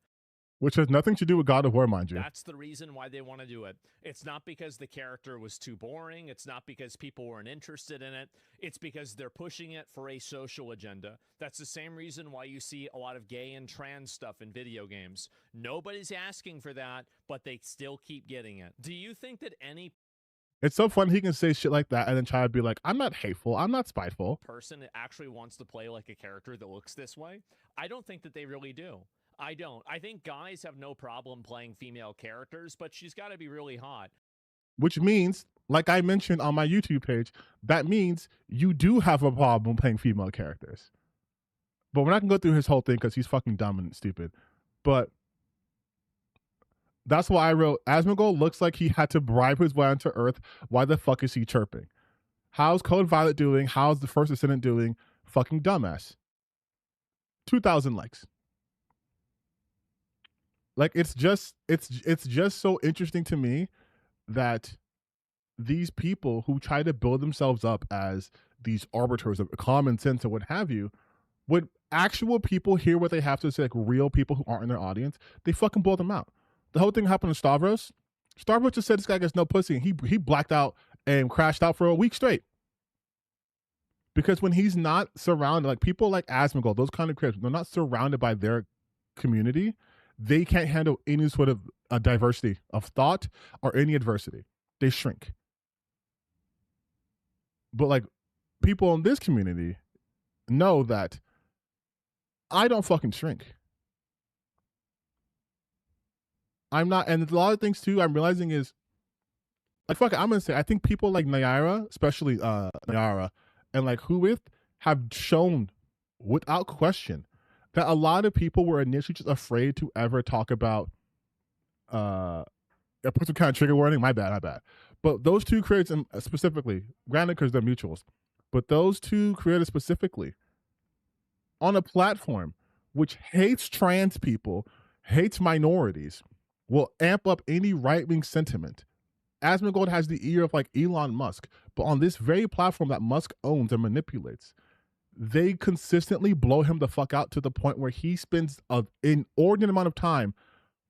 Which has nothing to do with God of War, mind you. That's the reason why they want to do it. It's not because the character was too boring. It's not because people weren't interested in it. It's because they're pushing it for a social agenda. That's the same reason why you see a lot of gay and trans stuff in video games. Nobody's asking for that, but they still keep getting it. Do you think that any It's so fun he can say shit like that and then try to be like, I'm not hateful, I'm not spiteful. person that actually wants to play like a character that looks this way? I don't think that they really do. I don't. I think guys have no problem playing female characters, but she's got to be really hot. Which means, like I mentioned on my YouTube page, that means you do have a problem playing female characters. But we're not going to go through his whole thing because he's fucking dumb and stupid. But that's why I wrote, Asmongold looks like he had to bribe his way onto Earth. Why the fuck is he chirping? How's Code Violet doing? How's the First Ascendant doing? Fucking dumbass. 2,000 likes. Like, it's just so interesting to me that these people who try to build themselves up as these arbiters of common sense and what have you, when actual people hear what they have to say, like real people who aren't in their audience, they fucking blow them out. The whole thing happened to Stavros. Stavros just said this guy gets no pussy, and he blacked out and crashed out for a week straight. Because when he's not surrounded, like people like Asmongold, those kind of creators, they're not surrounded by their community, they can't handle any sort of diversity of thought or any adversity. They shrink. But like people in this community know that I don't fucking shrink. I'm not, and a lot of things too I'm realizing is, like, fuck it, I'm gonna say, I think people like Naira, especially Naira, and like Huith have shown without question that a lot of people were initially just afraid to ever talk about I put some kind of trigger warning, my bad. But those two creators specifically, granted because they're mutuals, but those two creators specifically on a platform which hates trans people, hates minorities, will amp up any right-wing sentiment. Asmongold has the ear of like Elon Musk, but on this very platform that Musk owns and manipulates, they consistently blow him the fuck out to the point where he spends an inordinate amount of time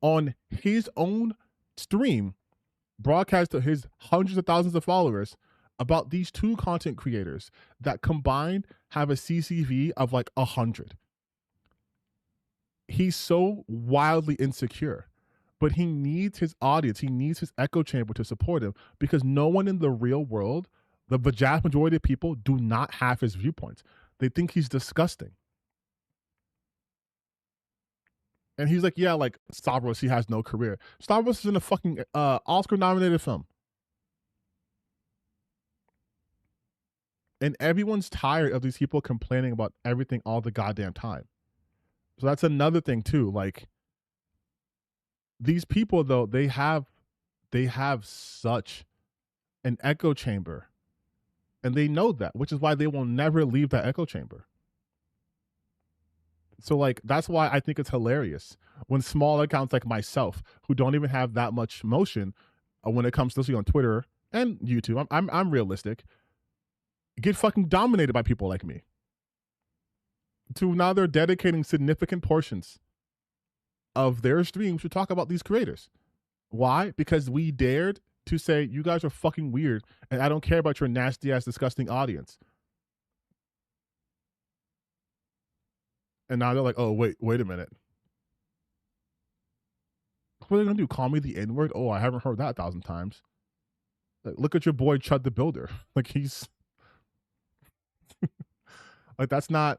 on his own stream, broadcast to his hundreds of thousands of followers, about these two content creators that combined have a CCV of like 100. He's so wildly insecure, but he needs his audience. He needs his echo chamber to support him because no one in the real world, the vast majority of people, do not have his viewpoints. They think he's disgusting. And he's like, yeah, like Stavros, he has no career. Stavros is in a fucking Oscar-nominated film. And everyone's tired of these people complaining about everything all the goddamn time. So that's another thing too. Like, these people though, they have such an echo chamber. And they know that, which is why they will never leave that echo chamber. So like, that's why I think it's hilarious when small accounts like myself, who don't even have that much motion when it comes to on Twitter and YouTube, I'm realistic, get fucking dominated by people like me. To now they're dedicating significant portions of their streams to talk about these creators. Why? Because we dared to say, you guys are fucking weird, and I don't care about your nasty ass, disgusting audience. And now they're like, oh, wait a minute. What are they gonna do? Call me the N-word? Oh, I haven't heard that 1,000 times. Like, look at your boy Chud the Builder. Like, he's like, that's not.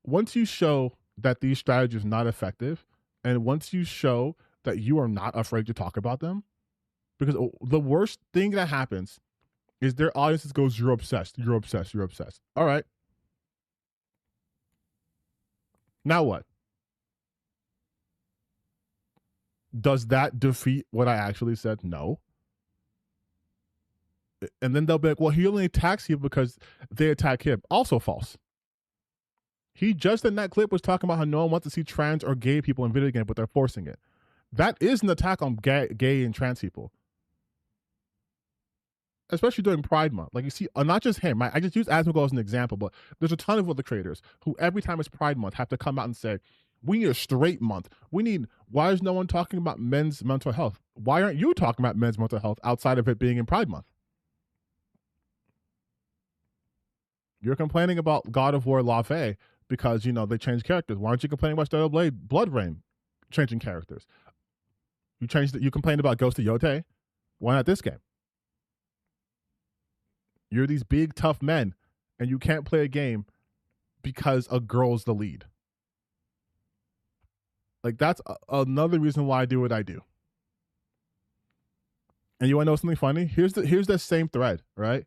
Once you show that these strategies are not effective, and once you show that you are not afraid to talk about them, because the worst thing that happens is their audience goes, you're obsessed, you're obsessed, you're obsessed. All right. Now what? Does that defeat what I actually said? No. And then they'll be like, well, he only attacks you because they attack him. Also false. He just in that clip was talking about how no one wants to see trans or gay people in video games, but they're forcing it. That is an attack on gay and trans people. Especially during Pride Month. Like you see, not just him. I just use Asmongold as an example, but there's a ton of other creators who every time it's Pride Month have to come out and say, we need a straight month. Why is no one talking about men's mental health? Why aren't you talking about men's mental health outside of it being in Pride Month? You're complaining about God of War Lafay because, you know, they changed characters. Why aren't you complaining about Stellar Blade Blood Rain changing characters? You complained about Ghost of Yotei. Why not this game? You're these big, tough men, and you can't play a game because a girl's the lead. Like, that's another reason why I do what I do. And you want to know something funny? Here's the same thread, right?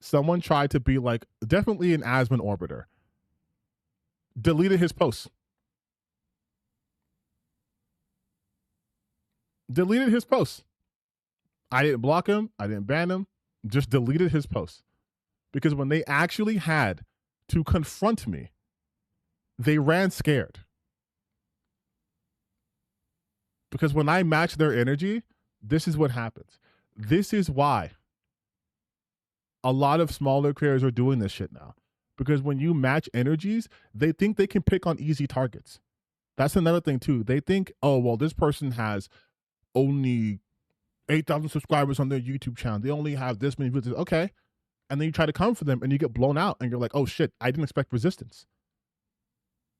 Someone tried to be like, definitely an Asmon orbiter. Deleted his posts. Deleted his posts. I didn't block him. I didn't ban him. Just deleted his posts. Because when they actually had to confront me, they ran scared. Because when I match their energy, this is what happens. This is why a lot of smaller creators are doing this shit now. Because when you match energies, they think they can pick on easy targets. That's another thing too. They think, oh, well, this person has only 8,000 subscribers on their YouTube channel. They only have this many views. Okay. And then you try to come for them and you get blown out and you're like, oh shit, I didn't expect resistance.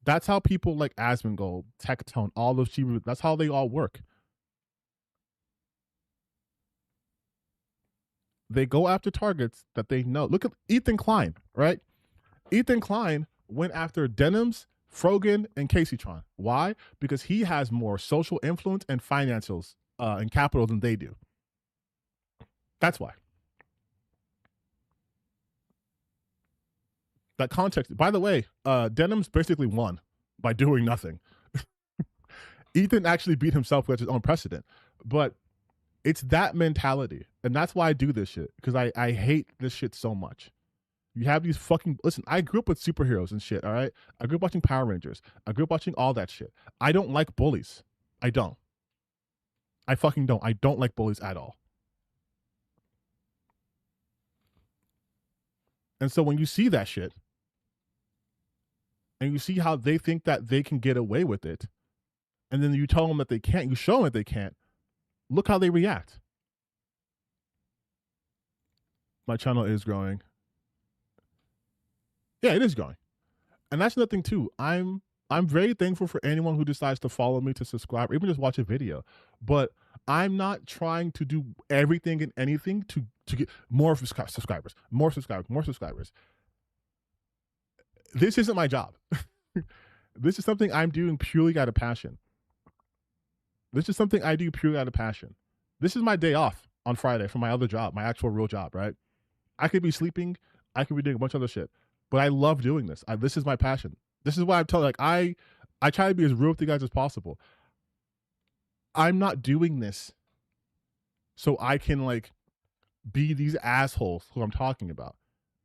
That's how people like Asmongold, Tectone, all those Chibi, that's how they all work. They go after targets that they know. Look at Ethan Klein, right? Ethan Klein went after Denims, Frogan, and Caseytron. Why? Because he has more social influence and financials and capital than they do. That's why. That context. By the way, Denims basically won by doing nothing. Ethan actually beat himself with his own precedent. But it's that mentality. And that's why I do this shit. Because I hate this shit so much. You have these fucking... Listen, I grew up with superheroes and shit, all right? I grew up watching Power Rangers. I grew up watching all that shit. I don't like bullies. I don't. I fucking don't. I don't like bullies at all. And so when you see that shit, and you see how they think that they can get away with it, and then you tell them that they can't, you show them that they can't, look how they react. My channel is growing. Yeah, it is growing. And that's another thing too. I'm very thankful for anyone who decides to follow me, to subscribe, or even just watch a video. But I'm not trying to do everything and anything to get more subscribers, more subscribers, more subscribers. This isn't my job. This is something I'm doing purely out of passion. This is something I do purely out of passion. This is my day off on Friday from my other job, my actual real job, right? I could be sleeping. I could be doing a bunch of other shit. But I love doing this. This is my passion. This is why I'm telling, like, I try to be as real with you guys as possible. I'm not doing this so I can, like, be these assholes who I'm talking about.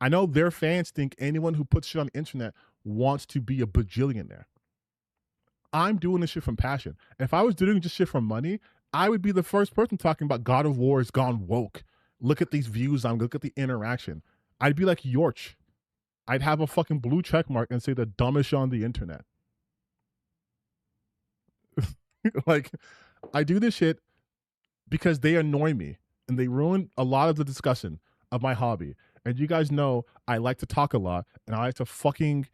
I know their fans think anyone who puts shit on the internet wants to be a bajillionaire. I'm doing this shit from passion. If I was doing just shit from money, I would be the first person talking about God of War has gone woke. Look at these views. Look at the interaction. I'd be like Yorch. I'd have a fucking blue check mark and say the dumbest shit on the internet. Like, I do this shit because they annoy me and they ruin a lot of the discussion of my hobby. And you guys know I like to talk a lot and I like to fucking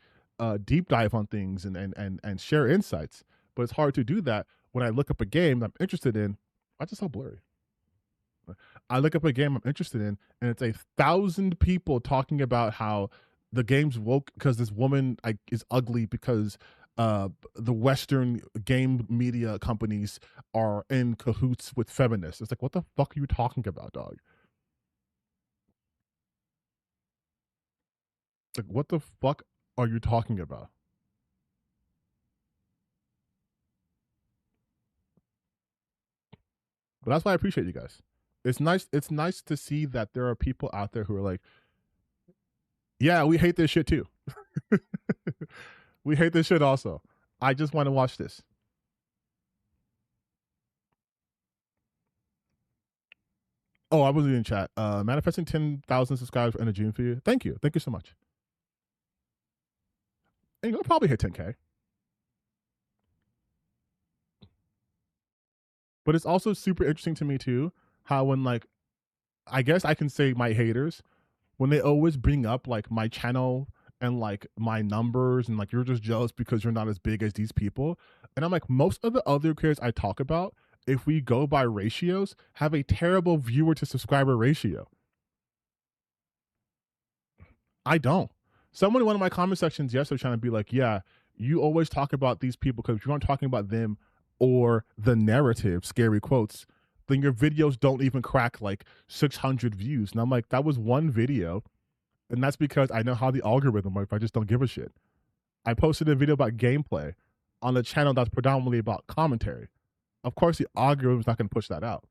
deep dive on things and share insights. But it's hard to do that when I look up a game I'm interested in. Why is it so blurry? I look up a game I'm interested in and it's 1,000 people talking about how the game's woke because this woman is ugly because the Western game media companies are in cahoots with feminists. It's like, what the fuck are you talking about, dog? Like, what the fuck are you talking about? But that's why I appreciate you guys. It's nice to see that there are people out there who are like, yeah, we hate this shit too. We hate this shit also. I just want to watch this. Oh, I was in chat. Manifesting 10,000 subscribers for end of June for you. Thank you. Thank you so much. And you'll probably hit 10K. But it's also super interesting to me too, how when like, I guess I can say my haters, when they always bring up like my channel and like my numbers and like you're just jealous because you're not as big as these people. And I'm like, most of the other creators I talk about, if we go by ratios, have a terrible viewer to subscriber ratio. I don't. Someone in one of my comment sections yesterday trying to be like, yeah, you always talk about these people because if you aren't talking about them or the narrative, scary quotes, then your videos don't even crack like 600 views. And I'm like, that was one video. And that's because I know how the algorithm works. I just don't give a shit. I posted a video about gameplay on a channel that's predominantly about commentary. Of course, the algorithm's not going to push that out.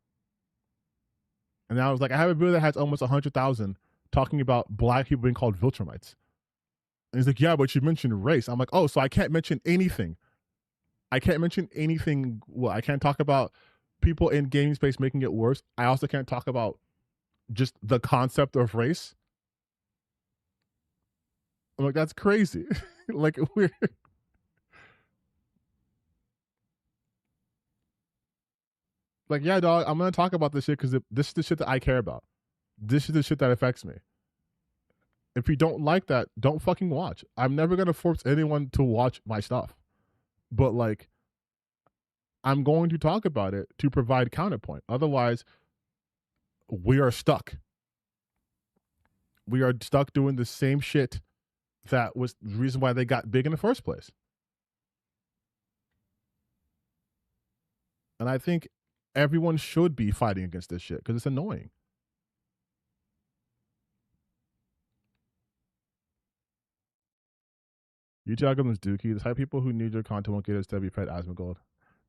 And I was like, I have a video that has almost 100,000 talking about black people being called Viltrumites. And he's like, yeah, but you mentioned race. I'm like, oh, so I can't mention anything. I can't mention anything. Well, I can't talk about people in gaming space making it worse. I also can't talk about just the concept of race. I'm like, that's crazy. Like, we're... Like, yeah, dog, I'm going to talk about this shit because this is the shit that I care about. This is the shit that affects me. If you don't like that, don't fucking watch. I'm never going to force anyone to watch my stuff. But, like, I'm going to talk about it to provide counterpoint. Otherwise, we are stuck. We are stuck doing the same shit that was the reason why they got big in the first place. And I think everyone should be fighting against this shit because it's annoying. YouTube algorithm's dookie. The type of people who need your content won't get as W fed Asmongold.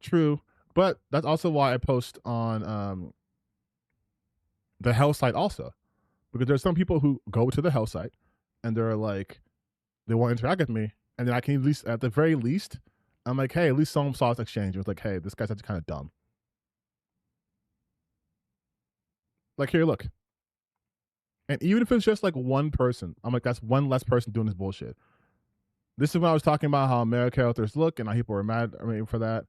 True, but that's also why I post on the Hell site also, because there's some people who go to the Hell site and they're like, they want to interact with me, and then I can at least, at the very least, I'm like, hey, at least someone saw this exchange. It was like, hey, this guy's actually kind of dumb. Like, here, look. And even if it's just like one person, I'm like, that's one less person doing this bullshit. This is when I was talking about how male characters look and how people were mad at me for that.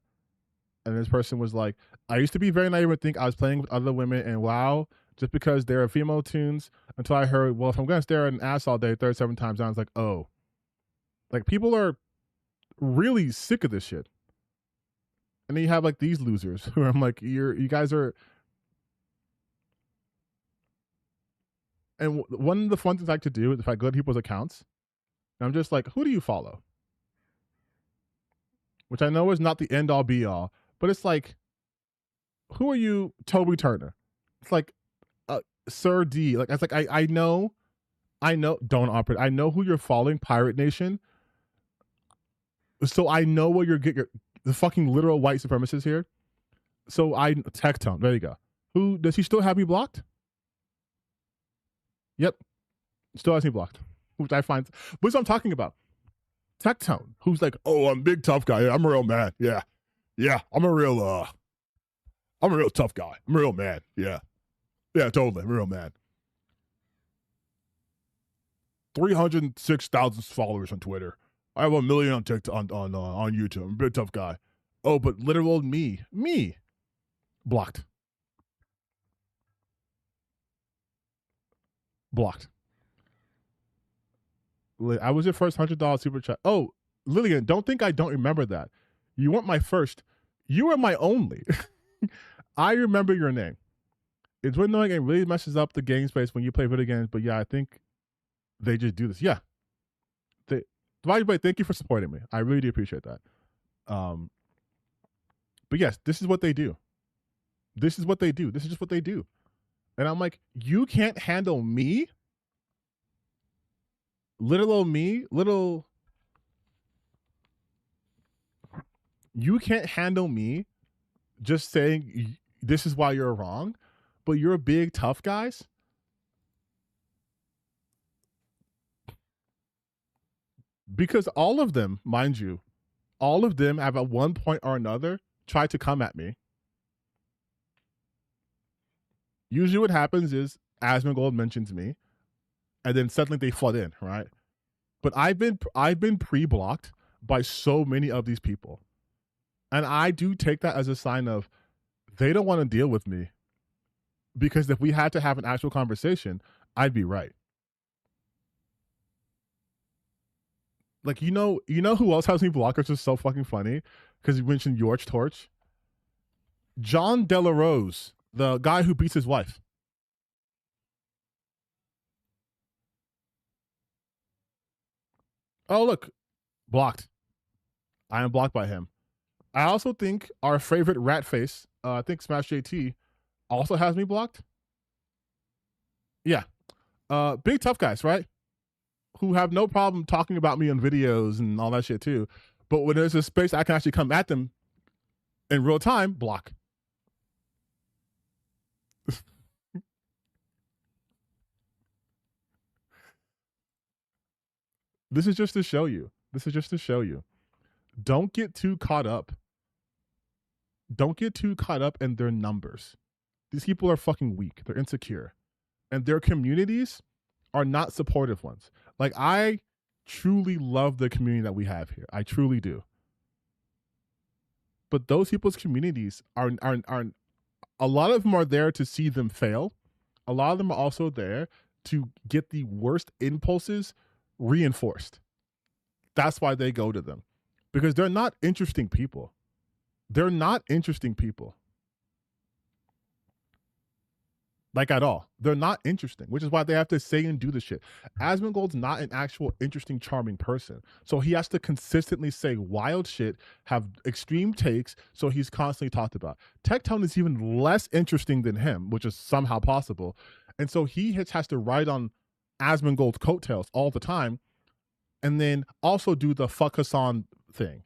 And this person was like, I used to be very naive and think I was playing with other women and WoW just because there are female tunes until I heard, well, if I'm going to stare at an ass all day 37 times, I was like, oh. Like, people are really sick of this shit. And then you have like these losers who I'm like, you guys are. And one of the fun things I like to do is if I go to people's accounts, I'm just like, who do you follow? Which I know is not the end all be all, but it's like, who are you, Toby Turner? It's like, Sir D. Like, it's like, I know, don't operate. I know who you're following, Pirate Nation. So I know where you're getting the fucking literal white supremacists here. So Tectone, there you go. Who, does he still have me blocked? Yep. Still has me blocked. Which I find, what's what I'm talking about? Tectone, who's like, oh, I'm a big tough guy. I'm a real man. Yeah. Yeah. I'm a real tough guy. I'm a real man. Yeah. Yeah, totally. I'm a real man. 306,000 followers on Twitter. I have 1 million on TikTok, on YouTube. I'm a big tough guy. Oh, but literal me. Blocked. Blocked. I was your first $100 super chat. Oh, Lillian, don't think I don't remember that. You weren't my first. You were my only. I remember your name. It's when knowing it really messes up the game space when you play video games. But yeah, I think they just do this. Yeah. But thank you for supporting me. I really do appreciate that. But yes, this is what they do. This is what they do. This is just what they do. And I'm like, you can't handle me? Little me? You can't handle me just saying this is why you're wrong, but you're big tough guys. Because all of them, mind you, all of them have at one point or another tried to come at me. Usually what happens is Asmongold mentions me, and then suddenly they flood in, right? But I've been pre-blocked by so many of these people. And I do take that as a sign of they don't want to deal with me. Because if we had to have an actual conversation, I'd be right. Like, you know who else has me blocked, which is so fucking funny? Because you mentioned George Torch. John Delarose, the guy who beats his wife. Oh, look. Blocked. I am blocked by him. I also think our favorite rat face, I think Smash JT, also has me blocked. Yeah. Big tough guys, right? Who have no problem talking about me on videos and all that shit too. But when there's a space I can actually come at them in real time, block. This is just to show you. This is just to show you. Don't get too caught up. Don't get too caught up in their numbers. These people are fucking weak. They're insecure. And their communities are not supportive ones. Like, I truly love the community that we have here. I truly do. But those people's communities are a lot of them are there to see them fail. A lot of them are also there to get the worst impulses reinforced. That's why they go to them. Because they're not interesting people. They're not interesting people. Like, at all. They're not interesting, which is why they have to say and do the shit. Asmongold's not an actual interesting, charming person. So he has to consistently say wild shit, have extreme takes, so he's constantly talked about. Tectone is even less interesting than him, which is somehow possible. And so he has to ride on Asmongold's coattails all the time, and then also do the fuck Hassan thing.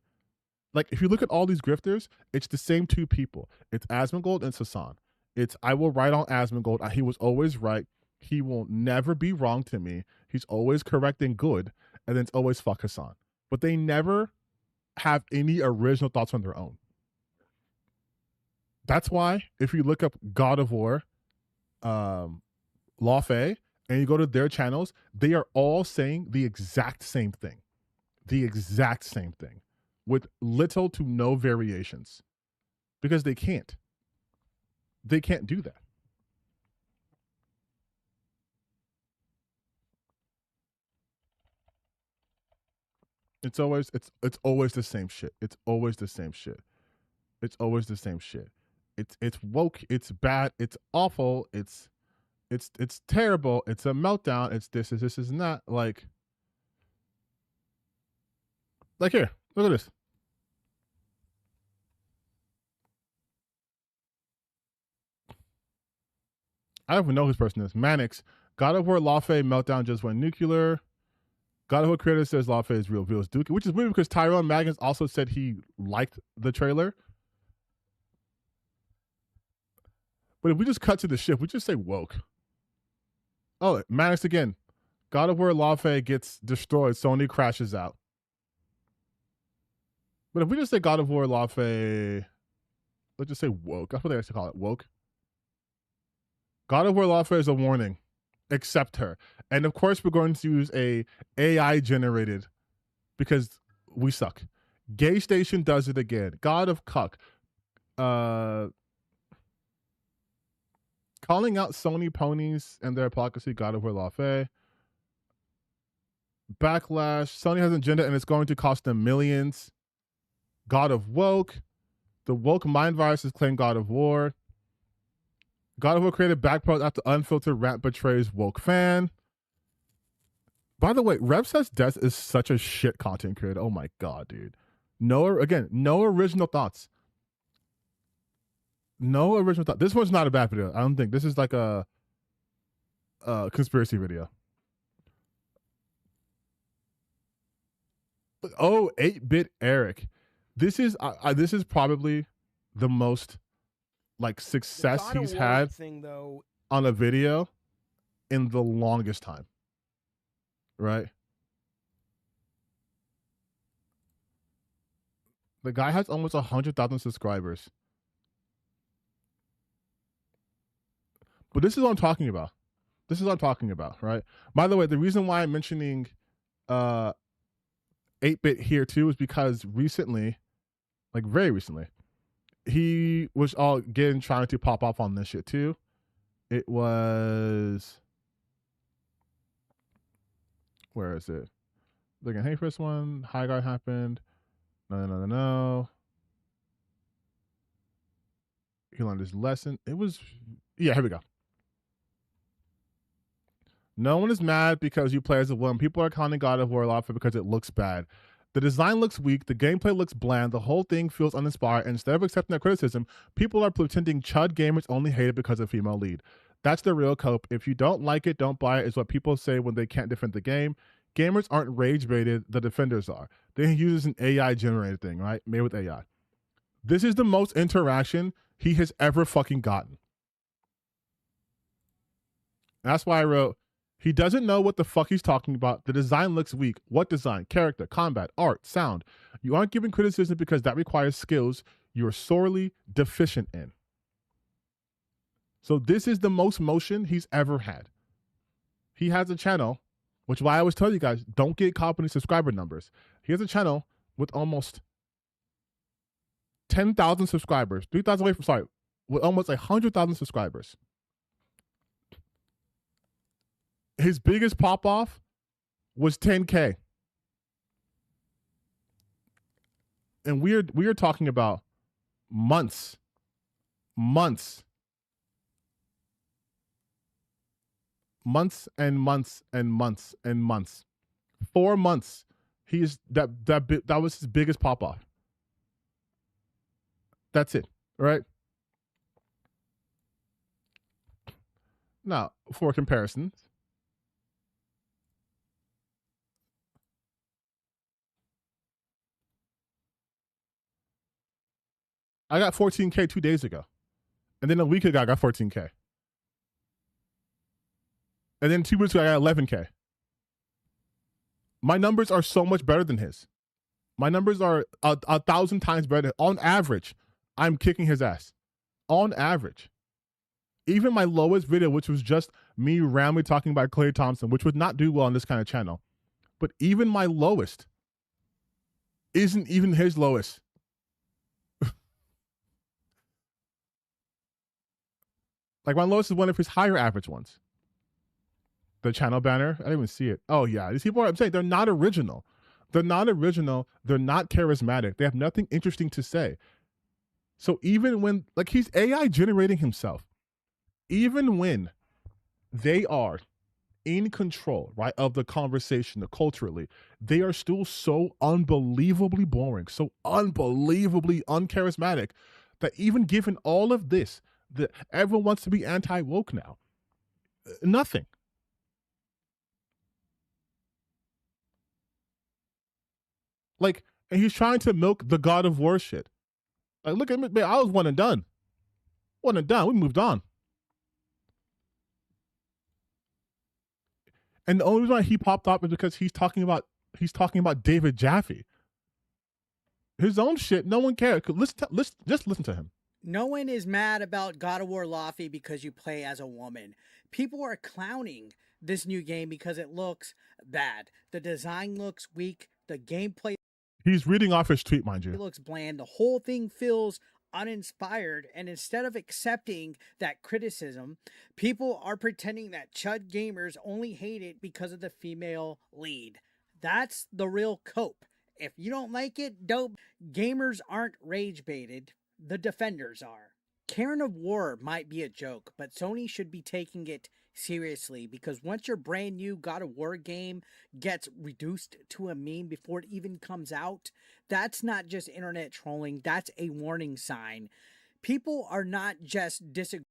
Like, if you look at all these grifters, it's the same two people. It's Asmongold and Hassan. It's, I will write on Asmongold. He was always right. He will never be wrong to me. He's always correct and good. And then it's always fuck Hassan. But they never have any original thoughts on their own. That's why if you look up God of War, Lawfey, and you go to their channels, they are all saying the exact same thing. The exact same thing. With little to no variations. Because they can't. They can't do that. It's always the same shit. It's always the same shit. It's always the same shit. It's woke, it's bad, it's awful, it's terrible, it's a meltdown, it's this and that. Like here, look at this. I don't even know whose person is. Manix. God of War Lawfey meltdown just went nuclear. God of War creator says Lawfey is real as Dookie, which is weird because Tyrone Magnus also said he liked the trailer. But if we just cut to the ship, we just say woke. Oh, Manix again. God of War Lawfey gets destroyed. Sony crashes out. But if we just say God of War Lawfey, let's just say woke. That's what they actually call it, woke. God of War Lawfey is a warning. Accept her. And of course, we're going to use a AI generated because we suck. Gay Station does it again. God of Cuck. Calling out Sony ponies and their hypocrisy. God of War Lawfey. Backlash. Sony has an agenda and it's going to cost them millions. God of Woke. The woke mind viruses claim God of War. God of War created backpros after unfiltered rant betrays woke fan. By the way, Rev Says Death is such a shit content creator. Oh my god, dude. No original thoughts. No original thoughts. This one's not a bad video. I don't think. This is like a conspiracy video. Oh, 8-bit Eric. This is probably the most like success God of he's War had thing, though, on a video in the longest time. Right? The guy has almost 100,000 subscribers. But this is what I'm talking about. This is what I'm talking about, right? By the way, the reason why I'm mentioning 8-Bit here too is because recently, like very recently, he was all again trying to pop off on this shit too. It was, where is it? Looking, hey, first one, High Guard happened. No. He learned his lesson. It was, yeah, here we go. No one is mad because you play as a woman. People are counting God of War off because it looks bad. The design looks weak. The gameplay looks bland. The whole thing feels uninspired. And instead of accepting that criticism, people are pretending chud gamers only hate it because of female lead. That's the real cope. If you don't like it, don't buy it, is what people say when they can't defend the game. Gamers aren't rage baited. The defenders are. They use an AI generated thing, right? Made with AI. This is the most interaction he has ever fucking gotten. That's why I wrote, he doesn't know what the fuck he's talking about. The design looks weak. What design? Character, combat, art, sound. You aren't giving criticism because that requires skills you're sorely deficient in. So this is the most motion he's ever had. He has a channel, which is why I always tell you guys, don't get caught up in the subscriber numbers. He has a channel with almost 10,000 subscribers, 3,000 away from, sorry, with almost 100,000 subscribers. His biggest pop off was 10K. And we are talking about months. 4 months. That was his biggest pop off. That's it, right? Now, for comparisons, I got 14K 2 days ago. And then a week ago, I got 14K. And then 2 weeks ago, I got 11K. My numbers are so much better than his. My numbers are 1,000 times better. On average, I'm kicking his ass. On average. Even my lowest video, which was just me randomly talking about Clay Thompson, which would not do well on this kind of channel. But even my lowest isn't even his lowest. Like my lowest is one of his higher average ones. The channel banner, I didn't even see it. Oh yeah, these people I'm saying they're not original. They're not original. They're not charismatic. They have nothing interesting to say. So even when, like, he's AI generating himself, even when they are in control, right, of the conversation, culturally, they are still so unbelievably boring, so unbelievably uncharismatic that even given all of this, that everyone wants to be anti-woke now. Nothing. Like, and he's trying to milk the God of War shit. Like, look at me, man, I was one and done. One and done. We moved on. And the only reason why he popped up is because he's talking about David Jaffe. His own shit, no one cares. Just listen to him. No one is mad about God of War Laufey because you play as a woman. People are clowning this new game because it looks bad. The design looks weak. The gameplay... He's reading off his tweet, mind you. It looks bland. The whole thing feels uninspired. And instead of accepting that criticism, people are pretending that chud gamers only hate it because of the female lead. That's the real cope. If you don't like it, dope. Gamers aren't rage baited. The defenders are. Karen of War might be a joke, but Sony should be taking it seriously, because once your brand new God of War game gets reduced to a meme before it even comes out, that's not just internet trolling, that's a warning sign. People are not just disagreeing.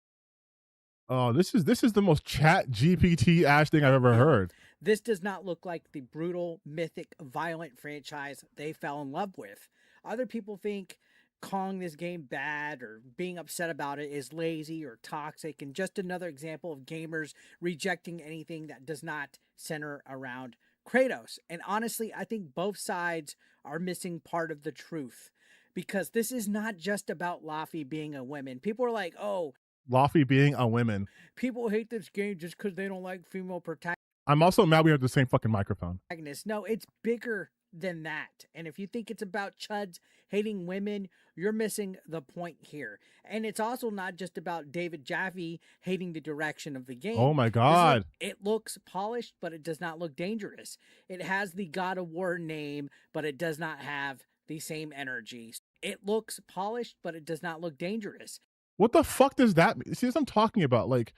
Oh, this is the most chat GPT ass thing I've ever heard. This does not look like the brutal, mythic, violent franchise they fell in love with. Other people think calling this game bad or being upset about it is lazy or toxic, and just another example of gamers rejecting anything that does not center around Kratos. And honestly, I think both sides are missing part of the truth, because this is not just about Laufey being a woman. People are like, oh, Laufey being a woman. people hate this game just because they don't like female protagonists. I'm also mad we have the same fucking microphone. No, it's bigger than that. And if you think it's about chuds hating women, you're missing the point here. And it's also not just about David Jaffe hating the direction of the game. Oh my God. It looks polished, but it does not look dangerous. It has the God of War name, but it does not have the same energy. It looks polished, but it does not look dangerous. What the fuck does that mean? See what I'm talking about? Like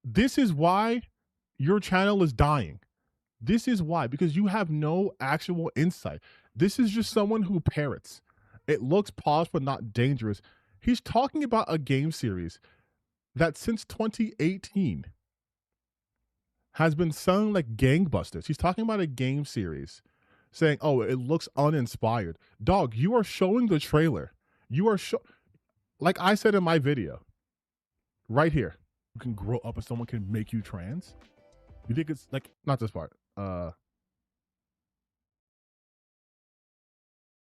this is why your channel is dying. This is why, because you have no actual insight. This is just someone who parrots. It looks polished but not dangerous. He's talking about a game series that since 2018 has been selling like gangbusters. He's talking about a game series saying, oh, it looks uninspired. Dog, you are showing the trailer. You are like I said in my video, right here, you can grow up and someone can make you trans. You think it's like, not this part. How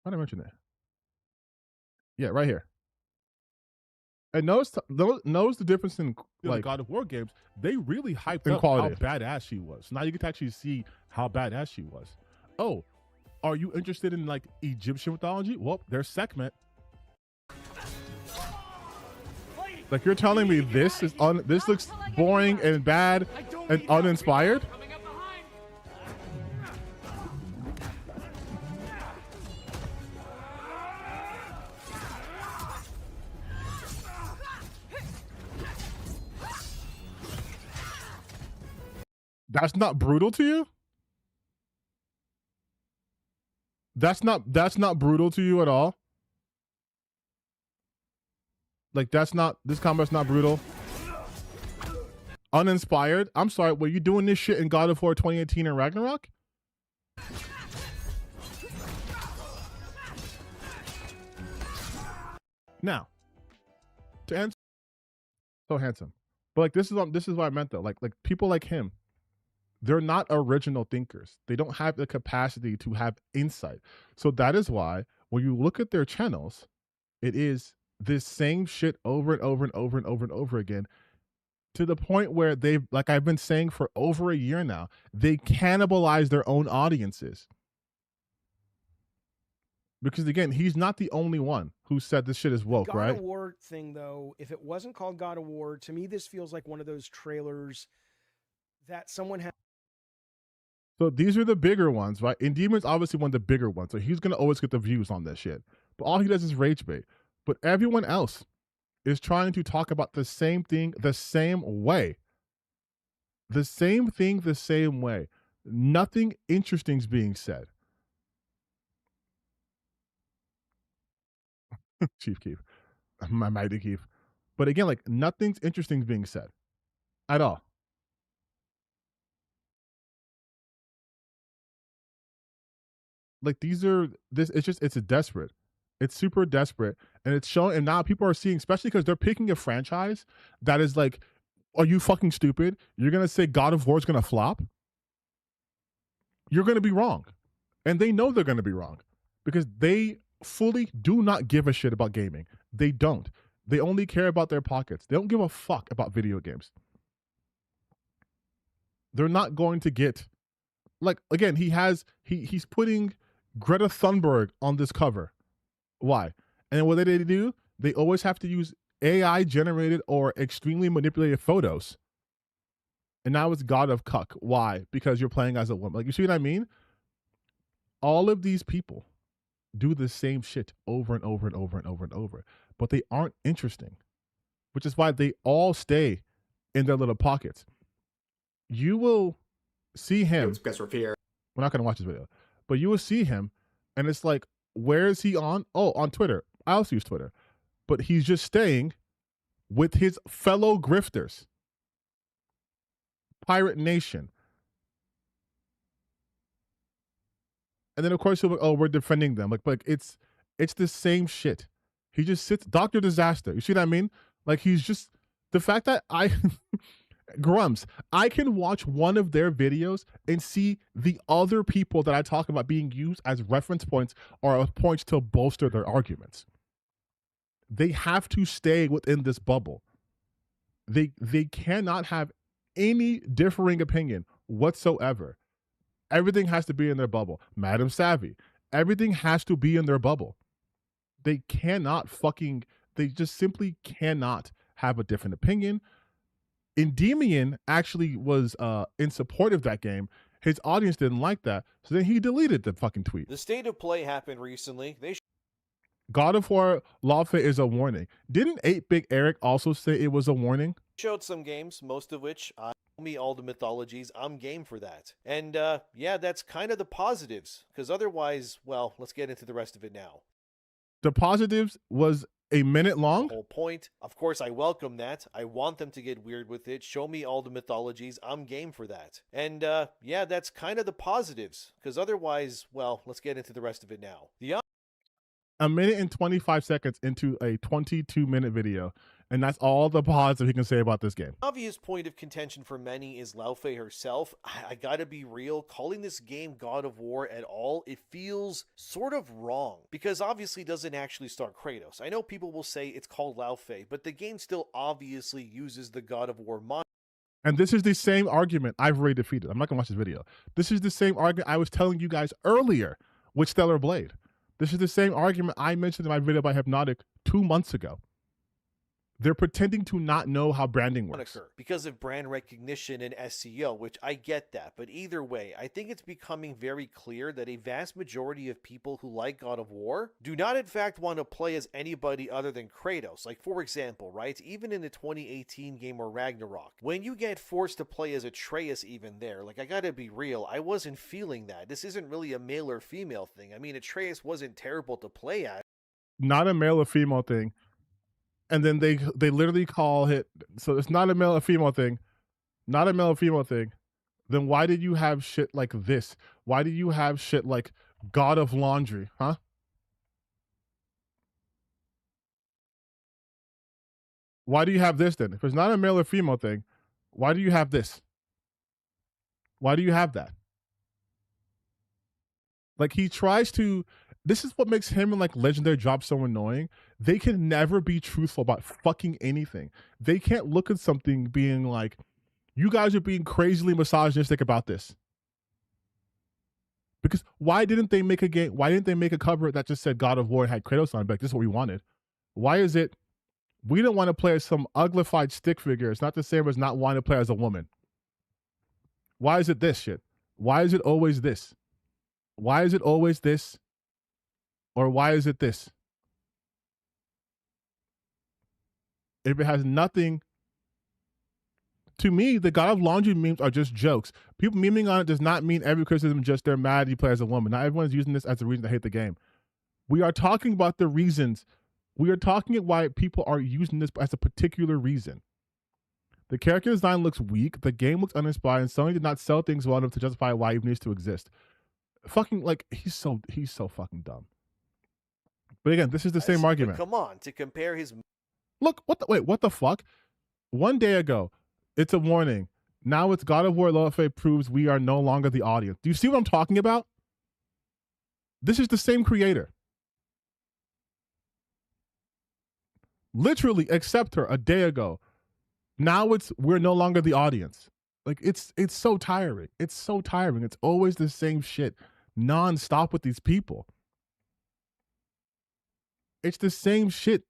did I mention that? Yeah, right here. And notice the difference in like God of War games. They really hyped up quality. How badass she was. Now you get to actually see how badass she was. Oh, are you interested in like Egyptian mythology? Well, there's Sekhmet. Like you're telling me this looks boring and bad and uninspired? That's not brutal to you? That's not brutal to you at all? Like this combat's not brutal? Uninspired? I'm sorry, were you doing this shit in God of War 2018 and Ragnarok? Now, to answer, so handsome. But like this is what I meant though. Like people like him, they're not original thinkers. They don't have the capacity to have insight. So that is why when you look at their channels, it is this same shit over and over and over and over and over again, to the point where they've, like I've been saying for over a year now, they cannibalize their own audiences. Because again, he's not the only one who said this shit is woke, right? God of War thing though, if it wasn't called God of War, to me this feels like one of those trailers that someone had. So these are the bigger ones, right? And Demon's obviously one of the bigger ones. So he's going to always get the views on this shit. But all he does is rage bait. But everyone else is trying to talk about the same thing the same way. The same thing the same way. Nothing interesting is being said. Chief Keef. My mighty Keef. But again, like nothing's interesting is being said. At all. Like it's desperate. It's super desperate. And it's showing, and now people are seeing, especially because they're picking a franchise that is like, are you fucking stupid? You're going to say God of War is going to flop? You're going to be wrong. And they know they're going to be wrong because they fully do not give a shit about gaming. They don't. They only care about their pockets. They don't give a fuck about video games. They're not going to get, like, again, he's putting Greta Thunberg on this cover. Why? And what they do, they always have to use AI generated or extremely manipulated photos. And now it's God of Cuck. Why? Because you're playing as a woman. Like, you see what I mean? All of these people do the same shit over and over and over and over and over. But they aren't interesting. Which is why they all stay in their little pockets. You will see him. We're not going to watch this video. But you will see him, and it's like, where is he on? Oh, on Twitter. I also use Twitter. But he's just staying with his fellow grifters. Pirate Nation. And then, of course, he'll be like, oh, we're defending them. Like it's It's the same shit. He just sits, Dr. Disaster. You see what I mean? Like, he's just, the fact that Grumps, I can watch one of their videos and see the other people that I talk about being used as reference points or points to bolster their arguments. They have to stay within this bubble. They cannot have any differing opinion whatsoever. Everything has to be in their bubble. Madam Savvy, everything has to be in their bubble. They just simply cannot have a different opinion. Endymion actually was in support of that game. His audience didn't like that, so then he deleted the fucking tweet. The state of play happened recently. God of War Lawfare is a warning. Didn't 8-Bit Eric also say it was a warning? Showed some games, most of which me all the mythologies. I'm game for that. And yeah, that's kind of the positives, because otherwise, well, let's get into the rest of it now. The positives was a minute long? The whole point. Of course, I welcome that. I want them to get weird with it. Show me all the mythologies. I'm game for that. And yeah, that's kind of the positives, because otherwise, well, let's get into the rest of it now. A minute and 25 seconds into a 22-minute video, and that's all the positive he can say about this game. Obvious point of contention for many is Laufey herself. I gotta be real, calling this game God of War at all, it feels sort of wrong, because obviously it doesn't actually star Kratos. I know people will say it's called Laufey, but the game still obviously uses the God of War mod. And this is the same argument I've already defeated. I'm not gonna watch this video. This is the same argument I was telling you guys earlier with Stellar Blade. This is the same argument I mentioned in my video by Hypnotic 2 months ago. They're pretending to not know how branding works. Because of brand recognition and SEO, which I get that. But either way, I think it's becoming very clear that a vast majority of people who like God of War do not in fact want to play as anybody other than Kratos. Like, for example, right, even in the 2018 game or Ragnarok, when you get forced to play as Atreus even there, like, I gotta be real, I wasn't feeling that. This isn't really a male or female thing. I mean, Atreus wasn't terrible to play at. Not a male or female thing. And then they literally call it, so it's not a male or female thing, not a male or female thing. Then why did you have shit like this? Why do you have shit like God of Laundry, huh? Why do you have this then? If it's not a male or female thing, why do you have this? Why do you have that? Like, he tries to, this is what makes him and like Legendary Drop so annoying. They can never be truthful about fucking anything. They can't look at something being like, you guys are being crazily misogynistic about this. Because why didn't they make a game? Why didn't they make a cover that just said God of War and had Kratos on it? Like, this is what we wanted. Why is it we don't want to play as some uglified stick figure? It's not the same as not wanting to play as a woman. Why is it this shit? Why is it always this? Why is it always this? Or why is it this? If it has nothing, to me, the God of Laundry memes are just jokes. People memeing on it does not mean every criticism just they're mad you play as a woman. Not everyone's using this as a reason to hate the game. We are talking about the reasons. We are talking about why people are using this as a particular reason. The character design looks weak. The game looks uninspired. And Sony did not sell things well enough to justify why it needs to exist. Fucking, like, he's so fucking dumb. But again, this is the same argument. Come on, to compare his... Look, what the fuck? 1 day ago, it's a warning. Now it's God of War Lawfare proves we are no longer the audience. Do you see what I'm talking about? This is the same creator. Literally, except her a day ago. Now it's we're no longer the audience. Like, it's so tiring. It's so tiring. It's always the same shit non-stop with these people. It's the same shit.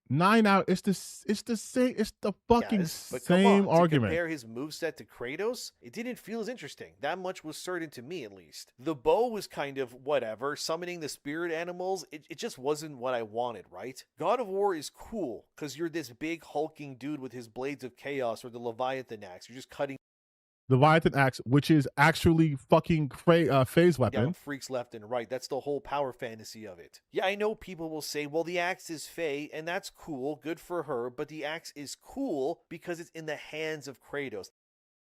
9 out. It's the same. It's the fucking same argument. To compare his moveset to Kratos, it didn't feel as interesting. That much was certain to me, at least. The bow was kind of whatever. Summoning the spirit animals, it just wasn't what I wanted, right? God of War is cool because you're this big hulking dude with his blades of chaos or the Leviathan axe. You're just cutting. Leviathan axe, which is actually fucking phase weapon. Yeah, freaks left and right. That's the whole power fantasy of it. Yeah, I know people will say, well, the axe is Faye, and that's cool, good for her, but the axe is cool because it's in the hands of Kratos.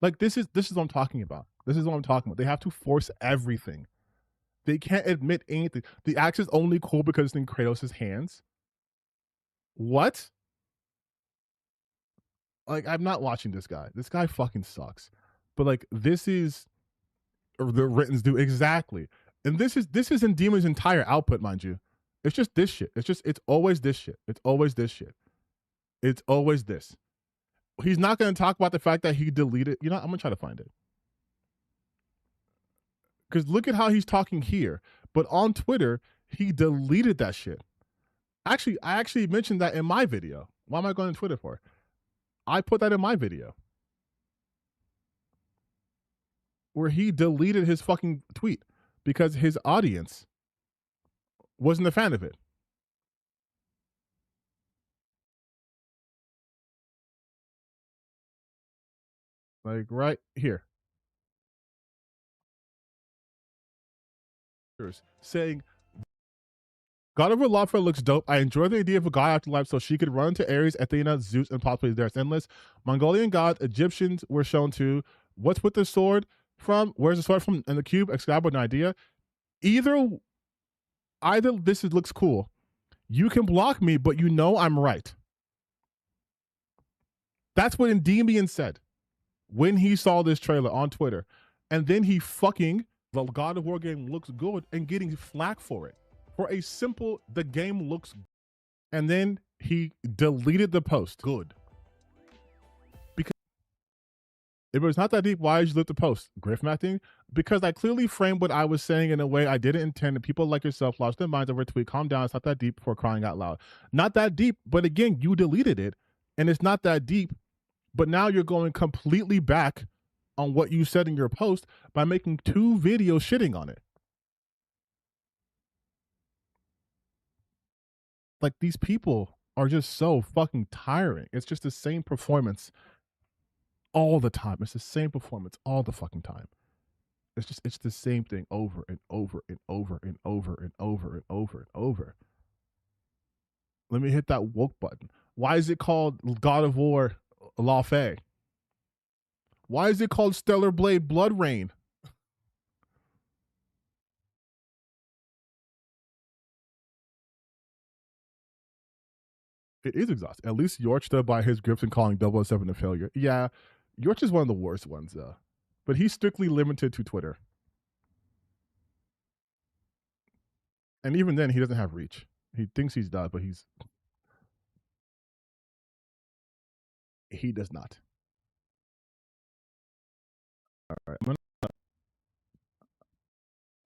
Like, this is what I'm talking about. This is what I'm talking about. They have to force everything. They can't admit anything. The axe is only cool because it's in Kratos' hands. What? Like, I'm not watching this guy. This guy fucking sucks. But like, this is or the writtens do exactly. And this is in Demon's entire output, mind you. It's just this shit. It's always this shit. It's always this shit. It's always this. He's not going to talk about the fact that he deleted. You know, I'm going to try to find it. Because look at how he's talking here. But on Twitter, he deleted that shit. Actually, I actually mentioned that in my video. Why am I going to Twitter for? I put that in my video. Where he deleted his fucking tweet because his audience wasn't a fan of it. Like right here. Saying, God of War Lawfare looks dope. I enjoy the idea of a god afterlife so she could run into Ares, Athena, Zeus, and possibly There's Endless. Mongolian gods, Egyptians were shown too. What's with the sword from? Where's the sword from? And the cube, Excalibur, an idea. Either this looks cool. You can block me, but you know I'm right. That's what Endymion said when he saw this trailer on Twitter. And then he fucking, the God of War game looks good and getting flack for it. For a simple, the game looks good. And then he deleted the post. Good. Because if it was not that deep, why did you delete the post? Griff Matting? Because I clearly framed what I was saying in a way I didn't intend, and people like yourself lost their minds over a tweet. Calm down, it's not that deep before crying out loud. Not that deep, but again, you deleted it, and it's not that deep, but now you're going completely back on what you said in your post by making 2 videos shitting on it. Like, these people are just so fucking tiring. It's just the same performance all the time. It's the same performance all the fucking time. It's the same thing over and over and over and over and over and over and over. Let me hit that woke button. Why is it called God of War Lawfare? Why is it called Stellar Blade Blood Rain? It is exhausting. At least Yorch stood by his grips and calling 007 a failure. Yeah, Yorch is one of the worst ones, though. But he's strictly limited to Twitter. And even then, he doesn't have reach. He thinks he's done, but he does not. All right.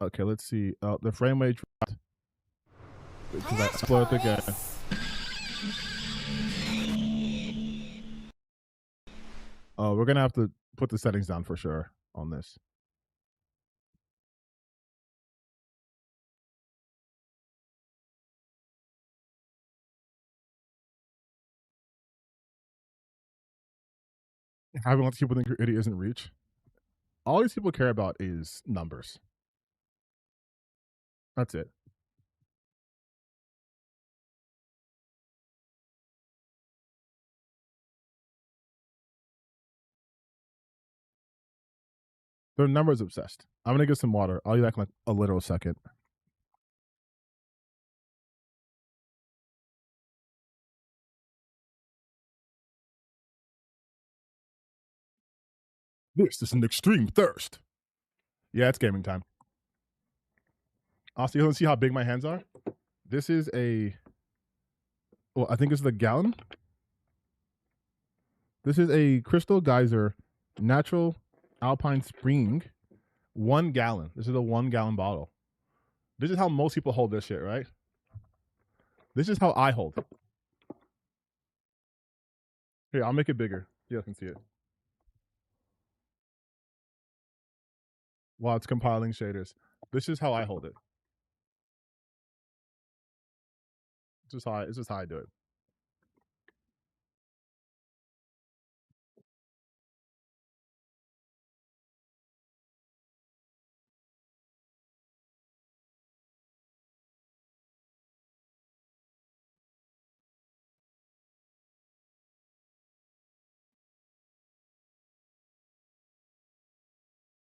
Okay, let's see. The frame rate dropped. Because I exploded the game. We're going to have to put the settings down for sure on this. Having lots of people think your idiot isn't reach. All these people care about is numbers. That's it. They're numbers obsessed. I'm gonna get some water. I'll be back in like a literal second. This is an extreme thirst. Yeah, it's gaming time. Also, you want to see how big my hands are? This is I think this is a gallon. This is a Crystal Geyser Natural Alpine Spring 1 gallon. This is a 1 gallon bottle. This is how most people hold this shit, right? This is how I hold it. Here, I'll make it bigger. You guys can see it. While it's compiling shaders. This is how I hold it. This is how I do it.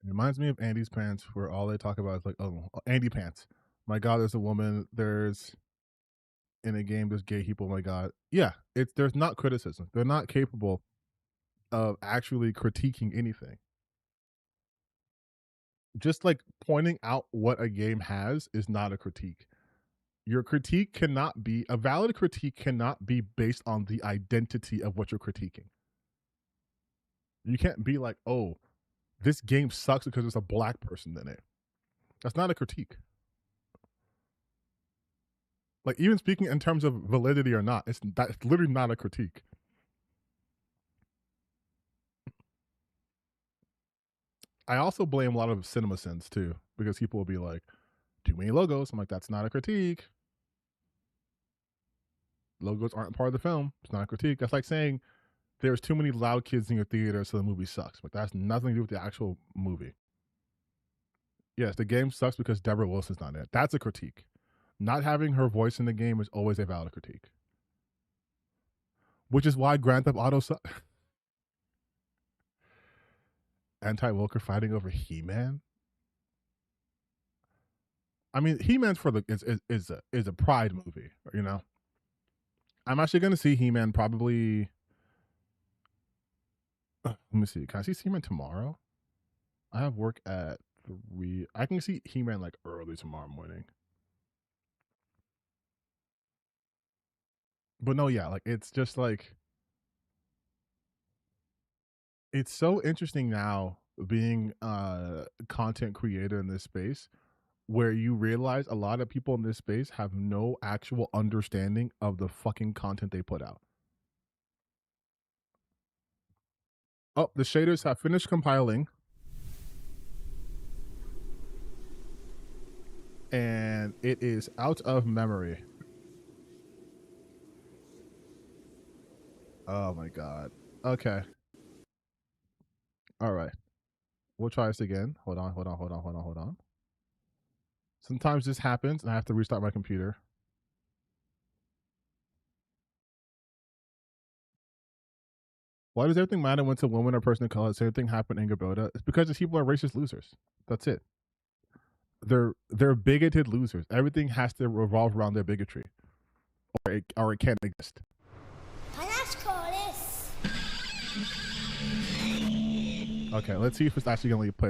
It reminds me of Andy's Pants, where all they talk about is like, oh, Andy Pants. My God, there's a woman. There's in a game, there's gay people. My God, yeah. There's not criticism. They're not capable of actually critiquing anything. Just like pointing out what a game has is not a critique. Your critique cannot be a valid critique cannot be based on the identity of what you're critiquing. You can't be like, oh, this game sucks because there's a black person in it. That's not a critique. Like, even speaking in terms of validity or not, that's literally not a critique. I also blame a lot of cinema sins too, because people will be like, too many logos. I'm like, that's not a critique. Logos aren't part of the film. It's not a critique. That's like saying there's too many loud kids in your theater, so the movie sucks. But that's nothing to do with the actual movie. Yes, the game sucks because Deborah Wilson's not in it. That's a critique. Not having her voice in the game is always a valid critique. Which is why Grand Theft Auto sucks. Anti-Wilker fighting over He-Man. I mean, He-Man's for the is a pride movie, you know. I'm actually gonna see He-Man probably. Let me see. Can I see He-Man tomorrow? I have work at 3. I can see He-Man like early tomorrow morning. But no, yeah, like it's just like. It's so interesting now being a content creator in this space where you realize a lot of people in this space have no actual understanding of the fucking content they put out. Oh, the shaders have finished compiling. And it is out of memory. Oh my God. Okay. All right. We'll try this again. Hold on. Sometimes this happens and I have to restart my computer. Why does everything matter when it's a woman or person of color? Same thing happened in Gabota. It's because these people are racist losers. That's it. They're bigoted losers. Everything has to revolve around their bigotry. Or it can't exist. Okay, let's see if it's actually going to play.